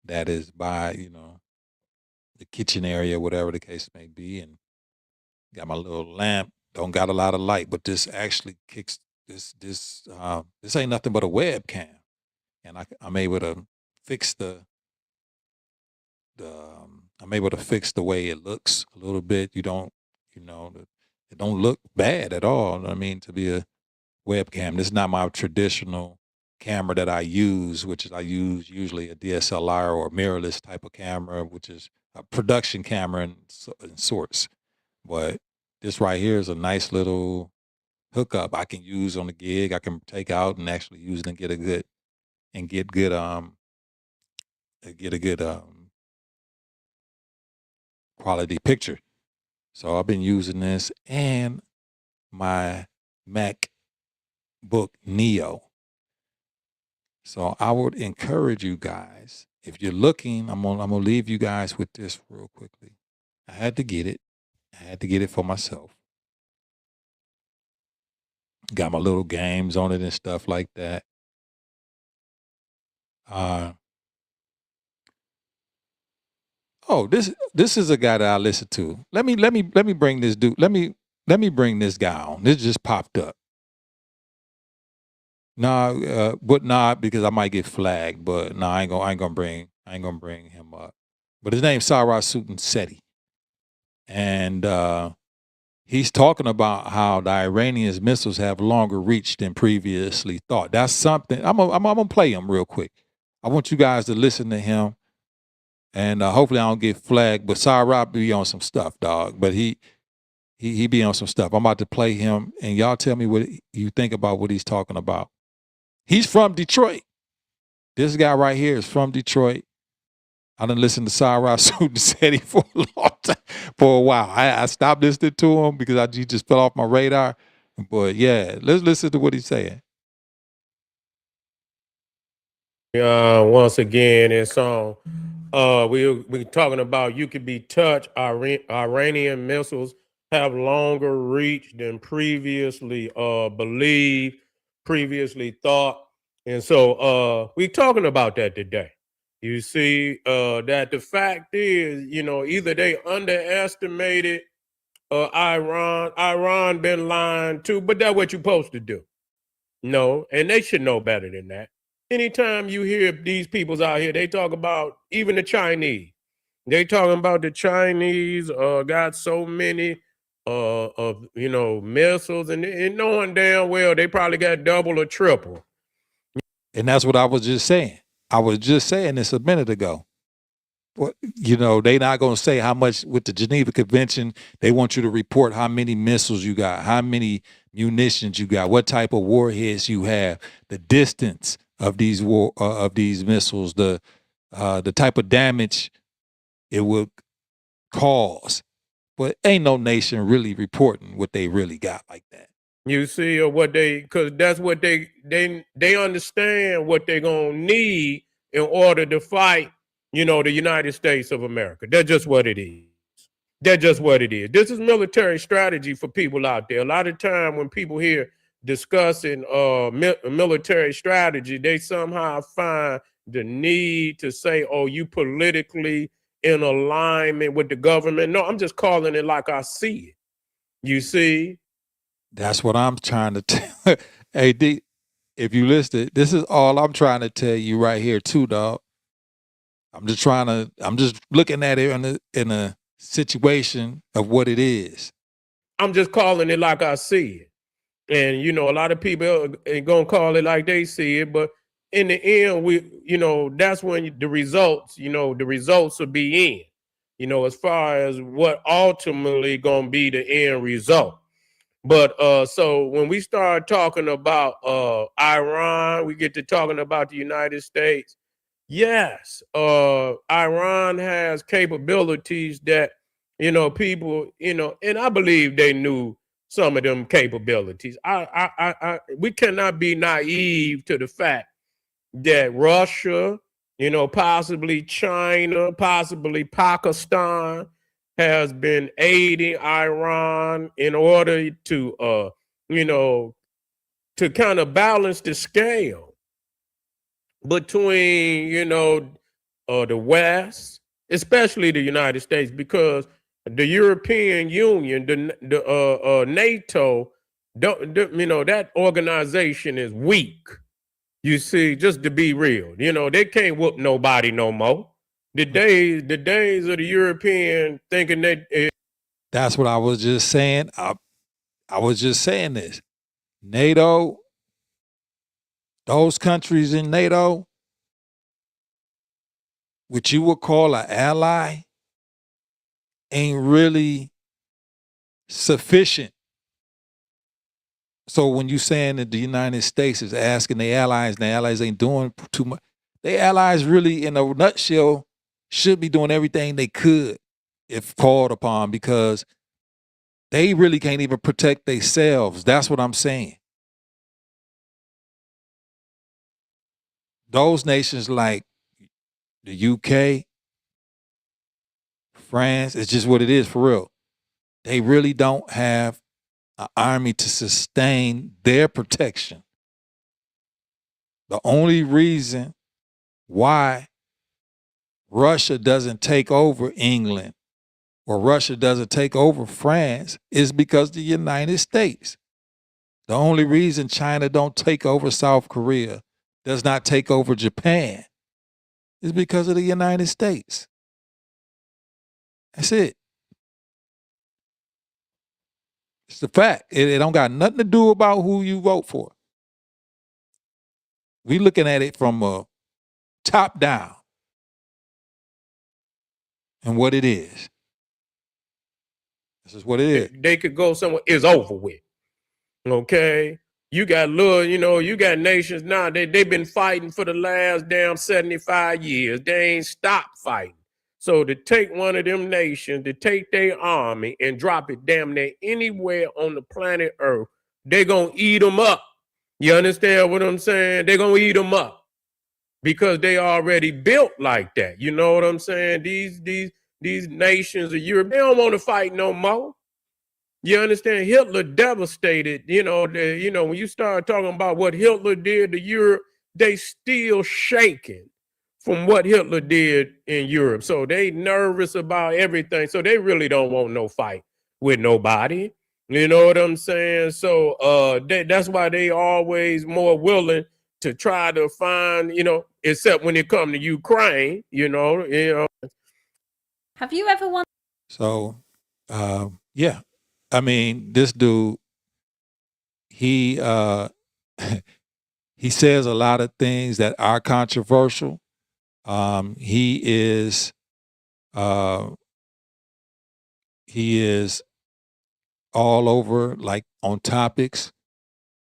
[SPEAKER 1] that is by, the kitchen area, whatever the case may be, and got my little lamp. Don't got a lot of light, but this actually kicks this ain't nothing but a webcam, and I'm able to fix I'm able to fix the way it looks a little bit. It don't look bad at all. I mean, to be a webcam, this is not my traditional camera that I use, which is I use usually a DSLR or mirrorless type of camera, which is a production camera in sorts. But this right here is a nice little hookup I can use on the gig. I can take out and actually use it and get a good quality picture. So I've been using this and my MacBook Neo. So I would encourage you guys, if you're looking, I'm gonna leave you guys with this real quickly. I had to get it. I had to get it for myself. Got my little games on it and stuff like that. Oh, this is a guy that I listen to. Let me bring this dude. Let me bring this guy on. This just popped up. Nah, but not because I might get flagged. But no, I ain't gonna bring him up. But his name's Sarah Sutin Seti, and he's talking about how the Iranian missiles have longer reach than previously thought. That's something. I'm gonna play him real quick. I want you guys to listen to him. And hopefully I don't get flagged, but Sarah be on some stuff, dog. But he be on some stuff. I'm about to play him, and y'all tell me what you think about what he's talking about. He's from Detroit. This guy right here is from Detroit. I done listened to Sarah Seti for a long time, for a while. I stopped listening to him because he just fell off my radar. But yeah, let's listen to what he's saying.
[SPEAKER 16] Once again, it's on. We talking about you could be touched. Iranian missiles have longer reach than previously believed, previously thought, and so we talking about that today. You see, that the fact is, either they underestimated Iran been lying too, but that's what you're supposed to do. No, and they should know better than that. Anytime you hear these peoples out here, they talk about even the Chinese. They talking about the Chinese got so many of missiles, and knowing damn well they probably got double or triple.
[SPEAKER 1] And that's what I was just saying. I was just saying this a minute ago. What, they not going to say how much with the Geneva Convention. They want you to report how many missiles you got, how many munitions you got, what type of warheads you have, the distance of these missiles, the type of damage it would cause. But ain't no nation really reporting what they really got like that.
[SPEAKER 16] You see, or what because that's what they understand what they're gonna need in order to fight, the United States of America. That's just what it is. That's just what it is. This is military strategy for people out there. A lot of time when people hear discussing military strategy, they somehow find the need to say, oh, you politically in alignment with the government. No, I'm just calling it like I see it. You see?
[SPEAKER 1] That's what I'm trying to tell. Hey, D, if you listen, this is all I'm trying to tell you right here too, dog. I'm just looking at it in a situation of what it is.
[SPEAKER 16] I'm just calling it like I see it. And, a lot of people ain't going to call it like they see it. But in the end, that's when the results will be in, as far as what ultimately going to be the end result. But so when we start talking about Iran, we get to talking about the United States. Yes, Iran has capabilities that, people, and I believe they knew some of them capabilities. We cannot be naive to the fact that Russia, possibly China, possibly Pakistan has been aiding Iran in order to, to kind of balance the scale between, the West, especially the United States, because the European Union, the NATO, that organization is weak. You see, just to be real, they can't whoop nobody no more. The days of the European thinking that.
[SPEAKER 1] That's what I was just saying. I was just saying this. NATO, those countries in NATO, which you would call an ally, ain't really sufficient. So when you saying that the United States is asking the allies, and the allies ain't doing too much, the allies really, in a nutshell, should be doing everything they could if called upon, because they really can't even protect themselves. That's what I'm saying. Those nations like the UK, France, it's just what it is for real. They really don't have an army to sustain their protection. The only reason why Russia doesn't take over England or Russia doesn't take over France is because the United States. The only reason China don't take over South Korea, does not take over Japan, is because of the United States. That's it. It's the fact. It don't got nothing to do about who you vote for. We looking at it from a top down and what it is. This is what it is.
[SPEAKER 16] They could go somewhere. It's over with. Okay. You got you got nations now. They've been fighting for the last damn 75 years. They ain't stopped fighting. So to take one of them nations, to take their army and drop it damn near anywhere on the planet Earth, they gonna eat them up. You understand what I'm saying? They gonna eat them up because they already built like that. You know what I'm saying? These nations of Europe, they don't want to fight no more. You understand? Hitler devastated, when you start talking about what Hitler did to Europe, they still shaking from what Hitler did in Europe. So they nervous about everything. So they really don't want no fight with nobody. You know what I'm saying? So that's why they always more willing to try to find, except when it comes to Ukraine,
[SPEAKER 17] Have you ever wondered?
[SPEAKER 1] So, yeah. I mean, this dude, he he says a lot of things that are controversial. He is all over, like, on topics.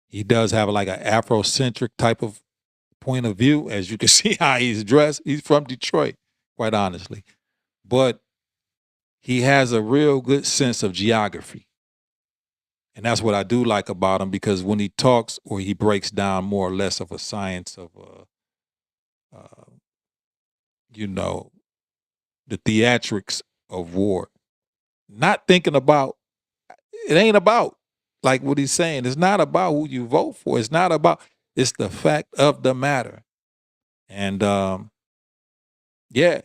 [SPEAKER 1] He does have like an Afrocentric type of point of view, as you can see how he's dressed. He's from Detroit, quite honestly. But he has a real good sense of geography. And that's what I do like about him, because when he talks or he breaks down more or less of a science of, the theatrics of war, not thinking about, it ain't about, like what he's saying, it's not about who you vote for. It's not about, it's the fact of the matter. And yeah,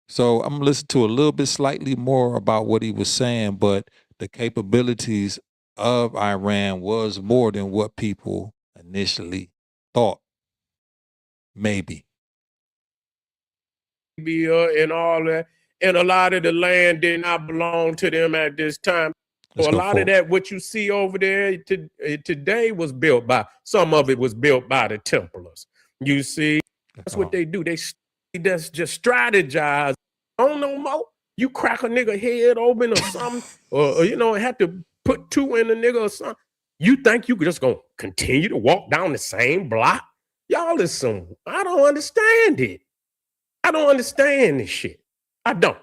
[SPEAKER 1] so I'm gonna listen to a little bit slightly more about what he was saying, but the capabilities of Iran was more than what people initially thought. Maybe.
[SPEAKER 16] And all that. And a lot of the land did not belong to them at this time. So a lot of that, what you see over there today was built by, some of it was built by the Templars. You see, that's what they do. They just strategize. Don't no more. You crack a nigga head open or something, or have to put two in the nigga or something. You think you just gonna continue to walk down the same block? Y'all is I don't understand it. I don't understand this shit. I don't.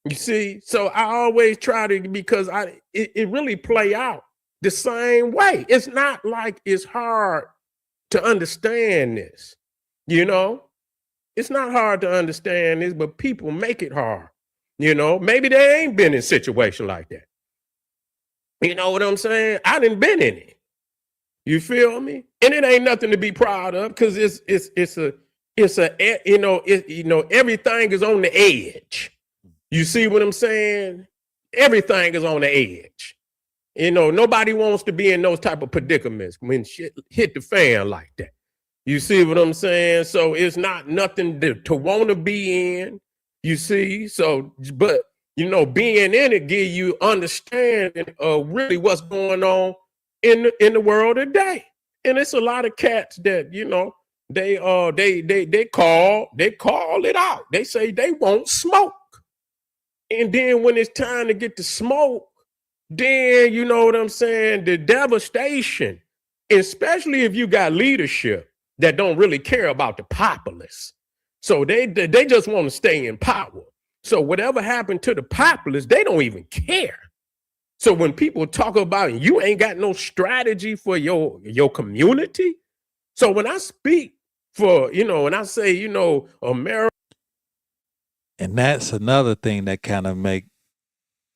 [SPEAKER 16] You see? So I always try to, because it really play out the same way. It's not like it's hard to understand this. It's not hard to understand this, but people make it hard. Maybe they ain't been in a situation like that. You know what I'm saying? I done been in it. You feel me? And it ain't nothing to be proud of, because everything is on the edge. You see what I'm saying? Everything is on the edge. Nobody wants to be in those type of predicaments when shit hit the fan like that. You see what I'm saying? So it's not nothing to want to be in. You see? So, but, being in it give you understanding of really what's going on in the world today. And it's a lot of cats that, they call it out. They say they won't smoke. And then when it's time to get to smoke, then you know what I'm saying, the devastation, especially if you got leadership that don't really care about the populace. So they just want to stay in power. So whatever happened to the populace, they don't even care. So when people talk about you ain't got no strategy for your community. So when I speak for, when I say, America.
[SPEAKER 1] And that's another thing that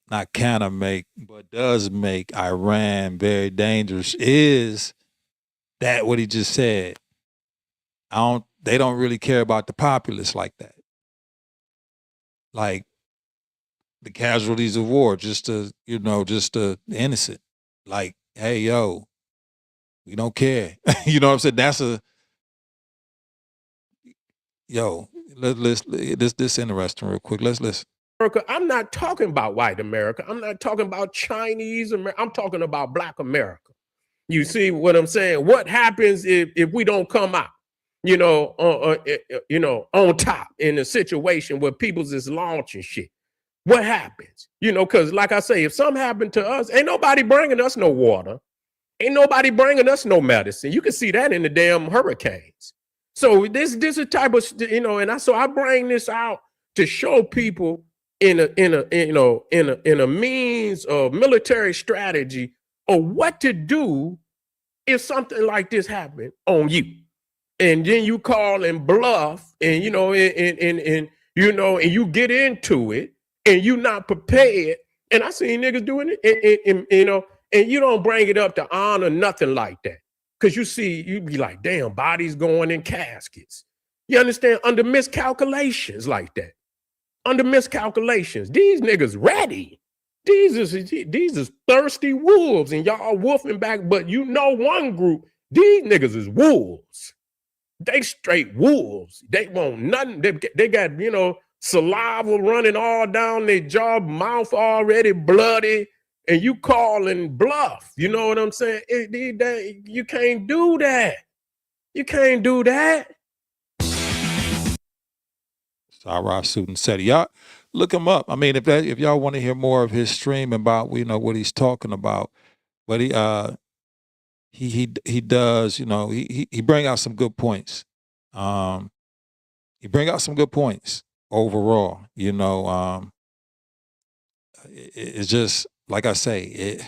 [SPEAKER 1] but does make Iran very dangerous is that what he just said. They don't really care about the populace like that. Like the casualties of war, just the innocent. Like, hey, yo, we don't care. You know what I'm saying? That's this interesting real quick. Let's listen.
[SPEAKER 16] I'm not talking about white America. I'm not talking about Chinese America. I'm talking about Black America. You see what I'm saying? What happens if we don't come out, on top in a situation where people's is launching shit? What happens? Because like I say, if something happened to us, ain't nobody bringing us no water. Ain't nobody bringing us no medicine. You can see that in the damn hurricanes. So this is type of, so I bring this out to show people in a means of military strategy or what to do if something like this happened on you. And then you call and bluff and and you get into it and you not prepared. And I seen niggas doing it and you don't bring it up to honor nothing like that. Cause you be like, damn, bodies going in caskets. You understand? Under miscalculations like that. Under miscalculations. These niggas ready. These is thirsty wolves and y'all wolfing back. But one group, these niggas is wolves. They straight wolves. They want nothing. They got, saliva running all down their jaw, mouth already bloody, and you call and bluff. You know what I'm saying? You can't do that. You can't do that.
[SPEAKER 1] Sarah Sudin said, y'all look him up. I mean, if y'all want to hear more of his stream about what he's talking about, but he does, he bring out some good points. He bring out some good points overall. It's just like I say,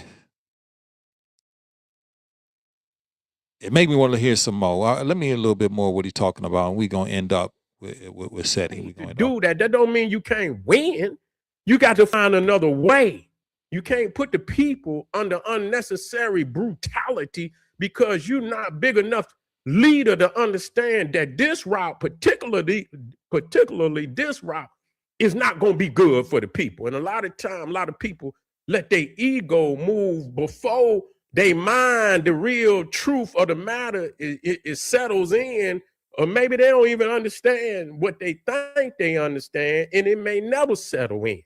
[SPEAKER 1] it make me want to hear some more. Let me hear a little bit more what he's talking about, and we're gonna end up with setting.
[SPEAKER 16] To do that don't mean you can't win. You got to find another way. You can't put the people under unnecessary brutality because you're not big enough leader to understand that this route, particularly this route, is not going to be good for the people. And a lot of people let their ego move before they mind the real truth of the matter. It settles in. Or maybe they don't even understand what they think they understand, and it may never settle in.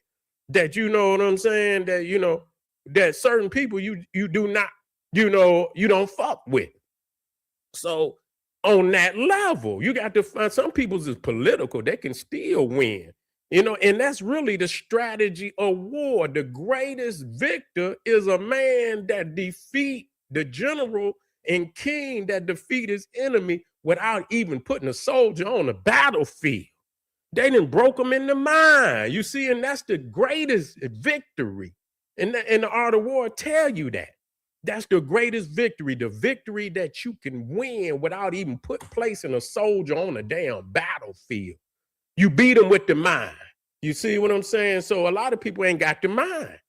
[SPEAKER 16] That you know what I'm saying? That that certain people you do not, you don't fuck with. So on that level, you got to find some people's is political, they can still win. And that's really the strategy of war. The greatest victor is a man that defeat the general and king that defeat his enemy without even putting a soldier on the battlefield. They done broke him in the mind. You see, and that's the greatest victory. And the art of war tell you that. That's the greatest victory, the victory that you can win without even placing a soldier on a damn battlefield. You beat them with the mind. You see what I'm saying? So a lot of people ain't got the mind.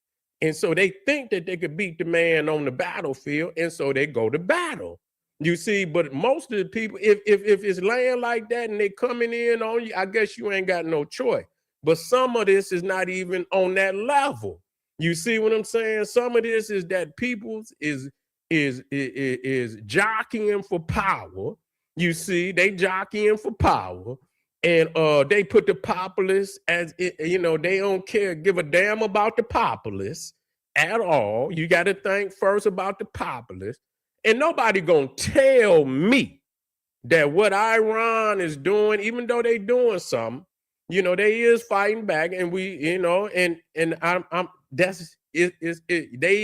[SPEAKER 16] And so they think that they could beat the man on the battlefield, and so they go to battle. You see, but most of the people, if it's laying like that and they coming in on you, I guess you ain't got no choice. But some of this is not even on that level. You see what I'm saying? Some of this is that people's is jockeying for power. You see, they jockeying for power. And they put the populace as, they don't give a damn about the populace at all. You got to think first about the populace. And nobody gonna tell me that what Iran is doing, even though they doing something, they is fighting back, and they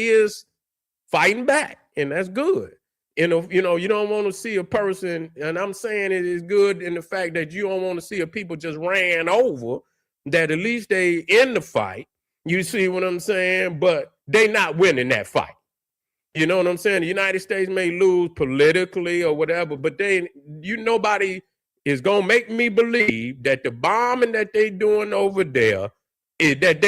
[SPEAKER 16] is fighting back, and that's good. You don't want to see a person, and I'm saying it is good in the fact that you don't want to see a people just ran over that at least they in the fight. You see what I'm saying? But they not winning that fight. You know what I'm saying? The United States may lose politically or whatever, but nobody is gonna make me believe that the bombing that they doing over there is that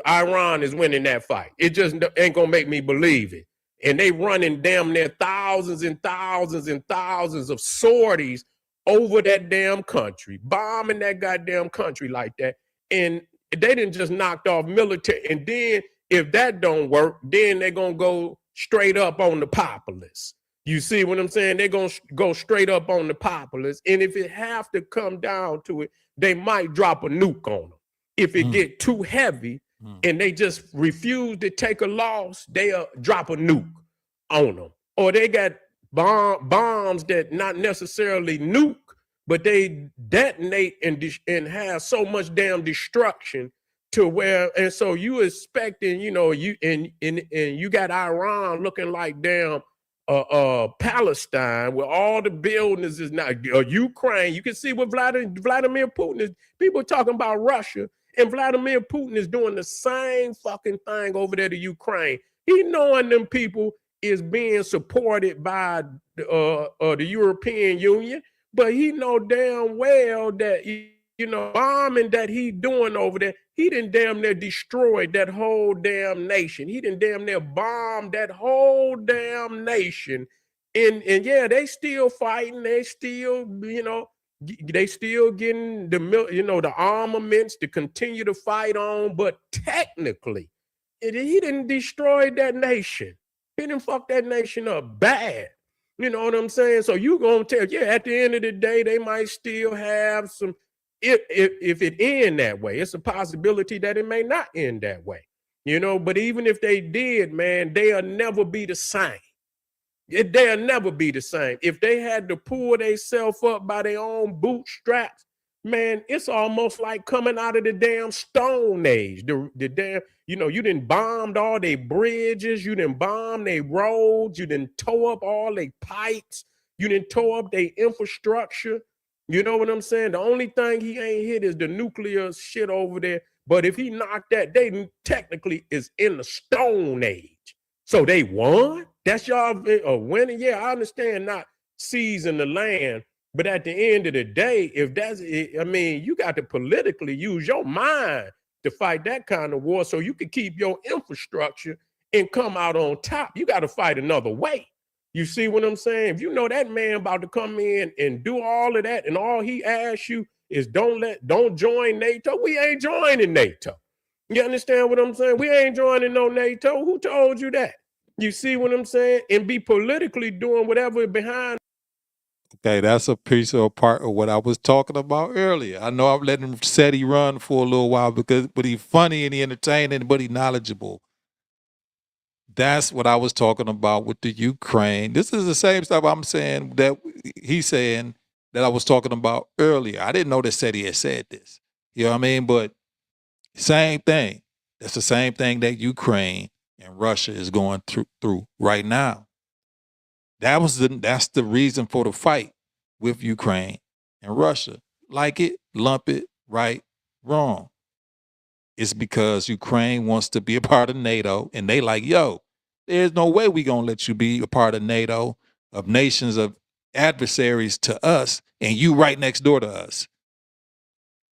[SPEAKER 16] Iran is winning that fight. It just ain't gonna make me believe it. And they running damn near thousands and thousands and thousands of sorties over that damn country, bombing that goddamn country like that. And they didn't just knocked off military. And then if that don't work, then they're gonna go straight up on the populace. You see what I'm saying? They're going to go straight up on the populace. And if it have to come down to it, they might drop a nuke on them. If it get too heavy and they just refuse to take a loss, they'll drop a nuke on them. Or they got bombs that not necessarily nuke, but they detonate and have so much damn destruction to where, and so you expecting, you got Iran looking like damn Palestine, where all the buildings is not Ukraine. You can see what Vladimir Putin is. People talking about Russia, and Vladimir Putin is doing the same fucking thing over there to Ukraine. He knowing them people is being supported by the European Union, but he know damn well that bombing that he doing over there, he done damn near destroyed that whole damn nation. He done damn near bombed that whole damn nation. And yeah, they still fighting. They still, they still getting the armaments to continue to fight on. But technically, he didn't destroy that nation. He didn't fuck that nation up bad. You know what I'm saying? So you gonna tell, at the end of the day, they might still have some. If it end that way, it's a possibility that it may not end that way, but even if they did, man, they'll never be the same. They'll never be the same. If they had to pull themselves up by their own bootstraps, man, it's almost like coming out of the damn Stone Age. The damn, you done bombed all their bridges, you done bombed their roads, you done tore up all their pipes, you done tore up their infrastructure. You know what I'm saying? The only thing he ain't hit is the nuclear shit over there. But if he knocked that, they technically is in the Stone Age. So they won? That's y'all winning? Yeah, I understand not seizing the land. But at the end of the day, if that's it, you got to politically use your mind to fight that kind of war so you can keep your infrastructure and come out on top. You got to fight another way. You see what I'm saying? If you know that man about to come in and do all of that, and all he asks you is don't join NATO, we ain't joining NATO. You understand what I'm saying? We ain't joining no NATO. Who told you that? You see what I'm saying? And be politically doing whatever behind.
[SPEAKER 1] Okay, that's a piece or part of what I was talking about earlier. I know I'm letting him said he run for a little while but he's funny and he entertaining, but he knowledgeable. That's what I was talking about with the Ukraine. This is the same stuff I'm saying that he's saying that I was talking about earlier. I didn't know that said he had said this. You know what I mean? But same thing. That's the same thing that Ukraine and Russia is going through right now. That's the reason for the fight with Ukraine and Russia. Like it, lump it, right, wrong. It's because Ukraine wants to be a part of NATO, and they like, yo, there's no way we gonna let you be a part of NATO, of nations of adversaries to us, and you right next door to us.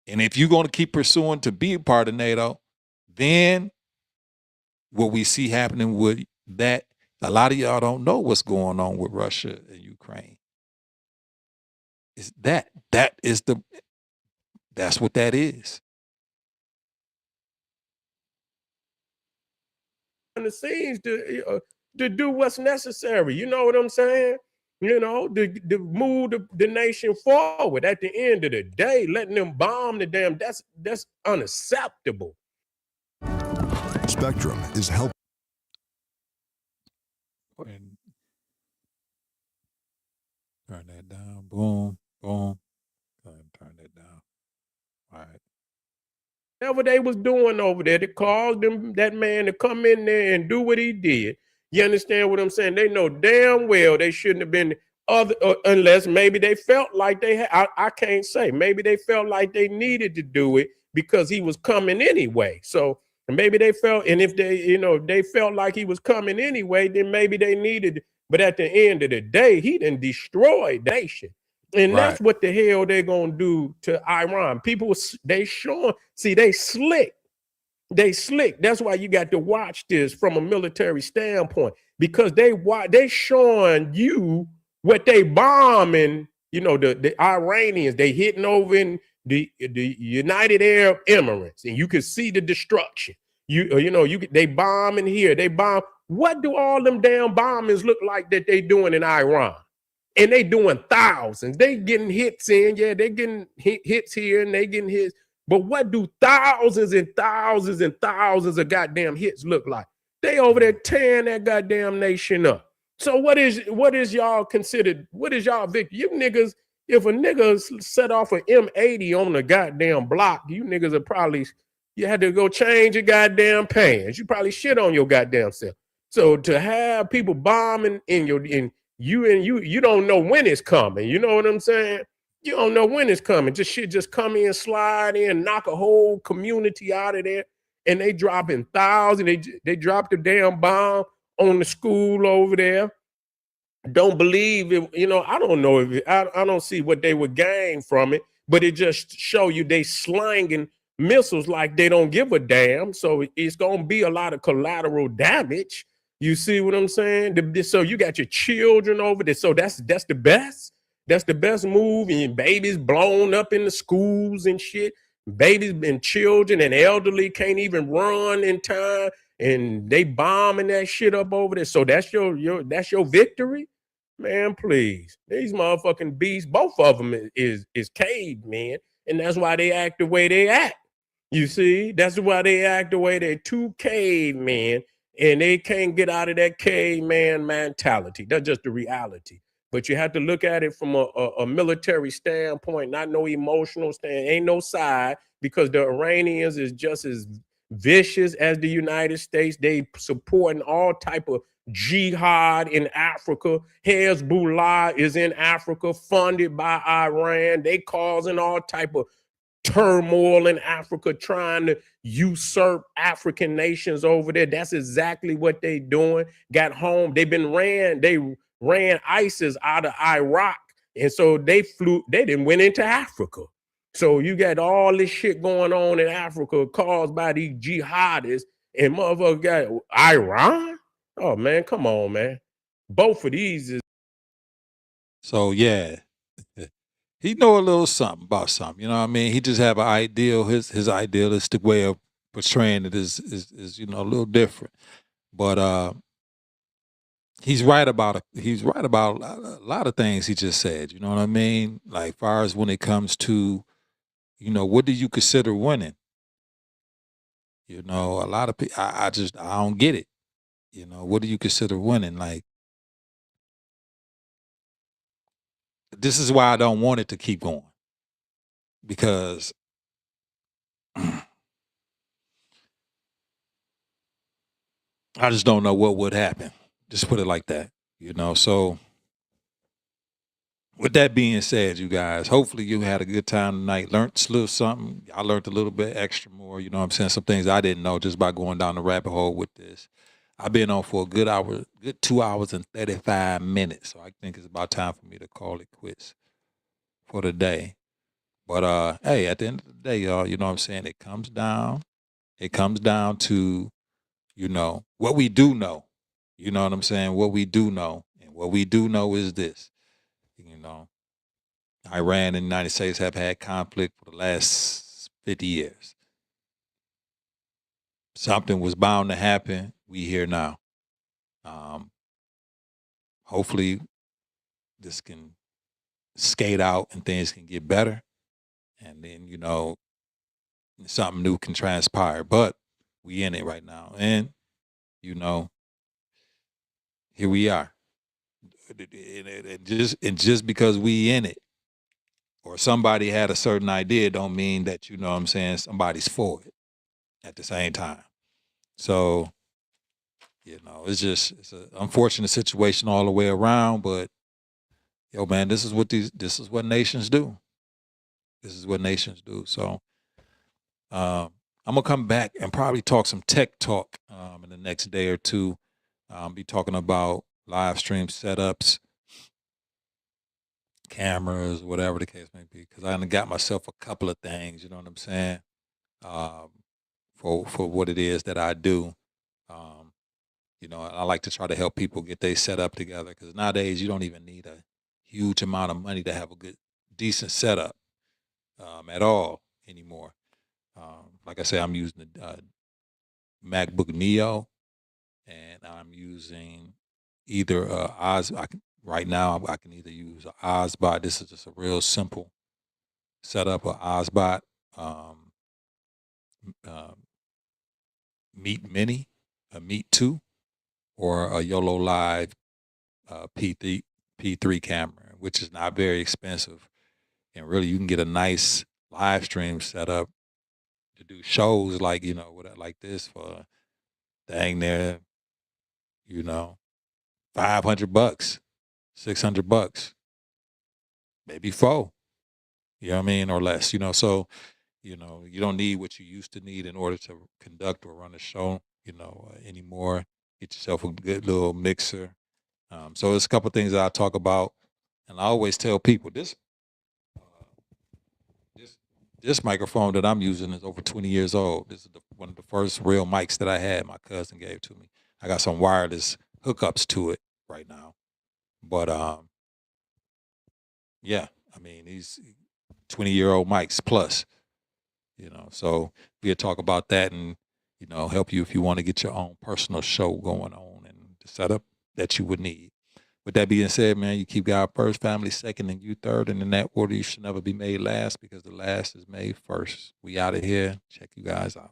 [SPEAKER 1] And if you're gonna keep pursuing to be a part of NATO, then what we see happening with that, a lot of y'all don't know what's going on with Russia and Ukraine. Is that's what that is.
[SPEAKER 16] The scenes to do what's necessary. You know what I'm saying? To move the nation forward. At the end of the day, letting them bomb the damn, that's unacceptable.
[SPEAKER 17] Spectrum is helping.
[SPEAKER 1] Turn that down. Boom, boom. Go ahead and turn that down. All right.
[SPEAKER 16] Whatever they was doing over there that caused that man to come in there and do what he did. You understand what I'm saying? They know damn well they shouldn't have been unless maybe they felt like they had. I can't say. Maybe they felt like they needed to do it because he was coming anyway. So maybe they felt, and if they, they felt like he was coming anyway, then maybe they needed. But at the end of the day, he done destroyed the nation. And that's what the hell they're going to do to Iran. People, they showing, see, they slick. They slick. That's why you got to watch this from a military standpoint, because they showing you what they bombing. The Iranians, they hitting over in the United Arab Emirates, and you can see the destruction. They bombing here. They bomb. What do all them damn bombings look like that they doing in Iran? And they doing thousands. They getting hits in. Yeah, they getting hits here and they getting hits. But what do thousands and thousands and thousands of goddamn hits look like? They over there tearing that goddamn nation up. So what is y'all considered? What is y'all victory? You niggas, if a nigga set off an M80 on the goddamn block, you niggas are probably, you had to go change your goddamn pants. You probably shit on your goddamn self. So to have people bombing you don't know when it's coming. You know what I'm saying? You don't know when it's coming. Just come in, slide in, knock a whole community out of there, and they dropping thousands. They dropped the damn bomb on the school over there. Don't believe it. I don't know if I don't see what they would gain from it, but it just show you they slanging missiles like they don't give a damn. So it's gonna be a lot of collateral damage. You see what I'm saying? So you got your children over there. So that's the best. That's the best move. And babies blown up in the schools and shit. Babies and children and elderly can't even run in time, and they bombing that shit up over there. So that's your victory, man. Please, these motherfucking beasts, both of them is cavemen, and that's why they act the way they act. You see, that's why they act the way they're two cavemen. And they can't get out of that caveman mentality. That's just the reality. But you have to look at it from a military standpoint, not no emotional stand. Ain't no side, because the Iranians is just as vicious as the United States. They supporting all type of jihad in Africa. Hezbollah is in Africa, funded by Iran. They causing all type of turmoil in Africa, trying to usurp African nations over there. That's exactly what they doing. Got home. They ran ISIS out of Iraq. And so they didn't went into Africa. So you got all this shit going on in Africa caused by these jihadists, and motherfucker got Iran? Oh man, come on, man. Both of these is.
[SPEAKER 1] So yeah. He know a little something about something, you know what I mean? He just have an ideal, his idealistic way of portraying it is a little different. But he's right about a lot of things he just said, you know what I mean? Like far as when it comes to, what do you consider winning? A lot of people, I don't get it. What do you consider winning? Like, this is why I don't want it to keep going. Because I just don't know what would happen. Just put it like that, So with that being said, you guys, hopefully you had a good time tonight. Learned a little something. I learned a little bit extra more, you know what I'm saying? Some things I didn't know just by going down the rabbit hole with this. I've been on for a good 2 hours and 35 minutes. So I think it's about time for me to call it quits for the day. But hey, at the end of the day, y'all, you know what I'm saying? It comes down to, what we do know. You know what I'm saying? What we do know. And what we do know is this. Iran and the United States have had conflict for the last 50 years. Something was bound to happen. We here now. Hopefully this can skate out and things can get better. And then, something new can transpire. But we in it right now. And, here we are. And just because we in it, or somebody had a certain idea, don't mean that, somebody's for it at the same time. So, it's an unfortunate situation all the way around, but yo, man, this is what nations do. This is what nations do. So I'm gonna come back and probably talk some tech talk in the next day or two. Be talking about live stream setups, cameras, whatever the case may be, because I done got myself a couple of things. You know what I'm saying? Um, for what it is that I do. Um, you know, I like to try to help people get their setup together, because nowadays you don't even need a huge amount of money to have a good, decent setup at all anymore. Like I said, I'm using the MacBook Neo, and I'm using either right now I can either use an Ozbot. This is just a real simple setup, a Ozbot uh, Meet Mini, a Meet 2, or a YOLO Live P3 camera, which is not very expensive. And really, you can get a nice live stream setup to do shows like, you know, like this for dang near, you know, $500, $600, maybe $400, you know what I mean, or less, you know. So, you know, you don't need what you used to need in order to conduct or run a show, you know, anymore. Get yourself a good little mixer. So there's a couple things that I talk about, and I always tell people this this microphone that I'm using is over 20 years old. This is one of the first real mics that I had. My cousin gave to me. I got some wireless hookups to it right now, but yeah, I mean, these 20-year-old mics plus, you know. So we'll talk about that, and, you know, help you if you want to get your own personal show going on and the setup that you would need. With that being said, man, you keep God first, family second, and you third. And in that order, you should never be made last, because the last is made first. We out of here. Check you guys out.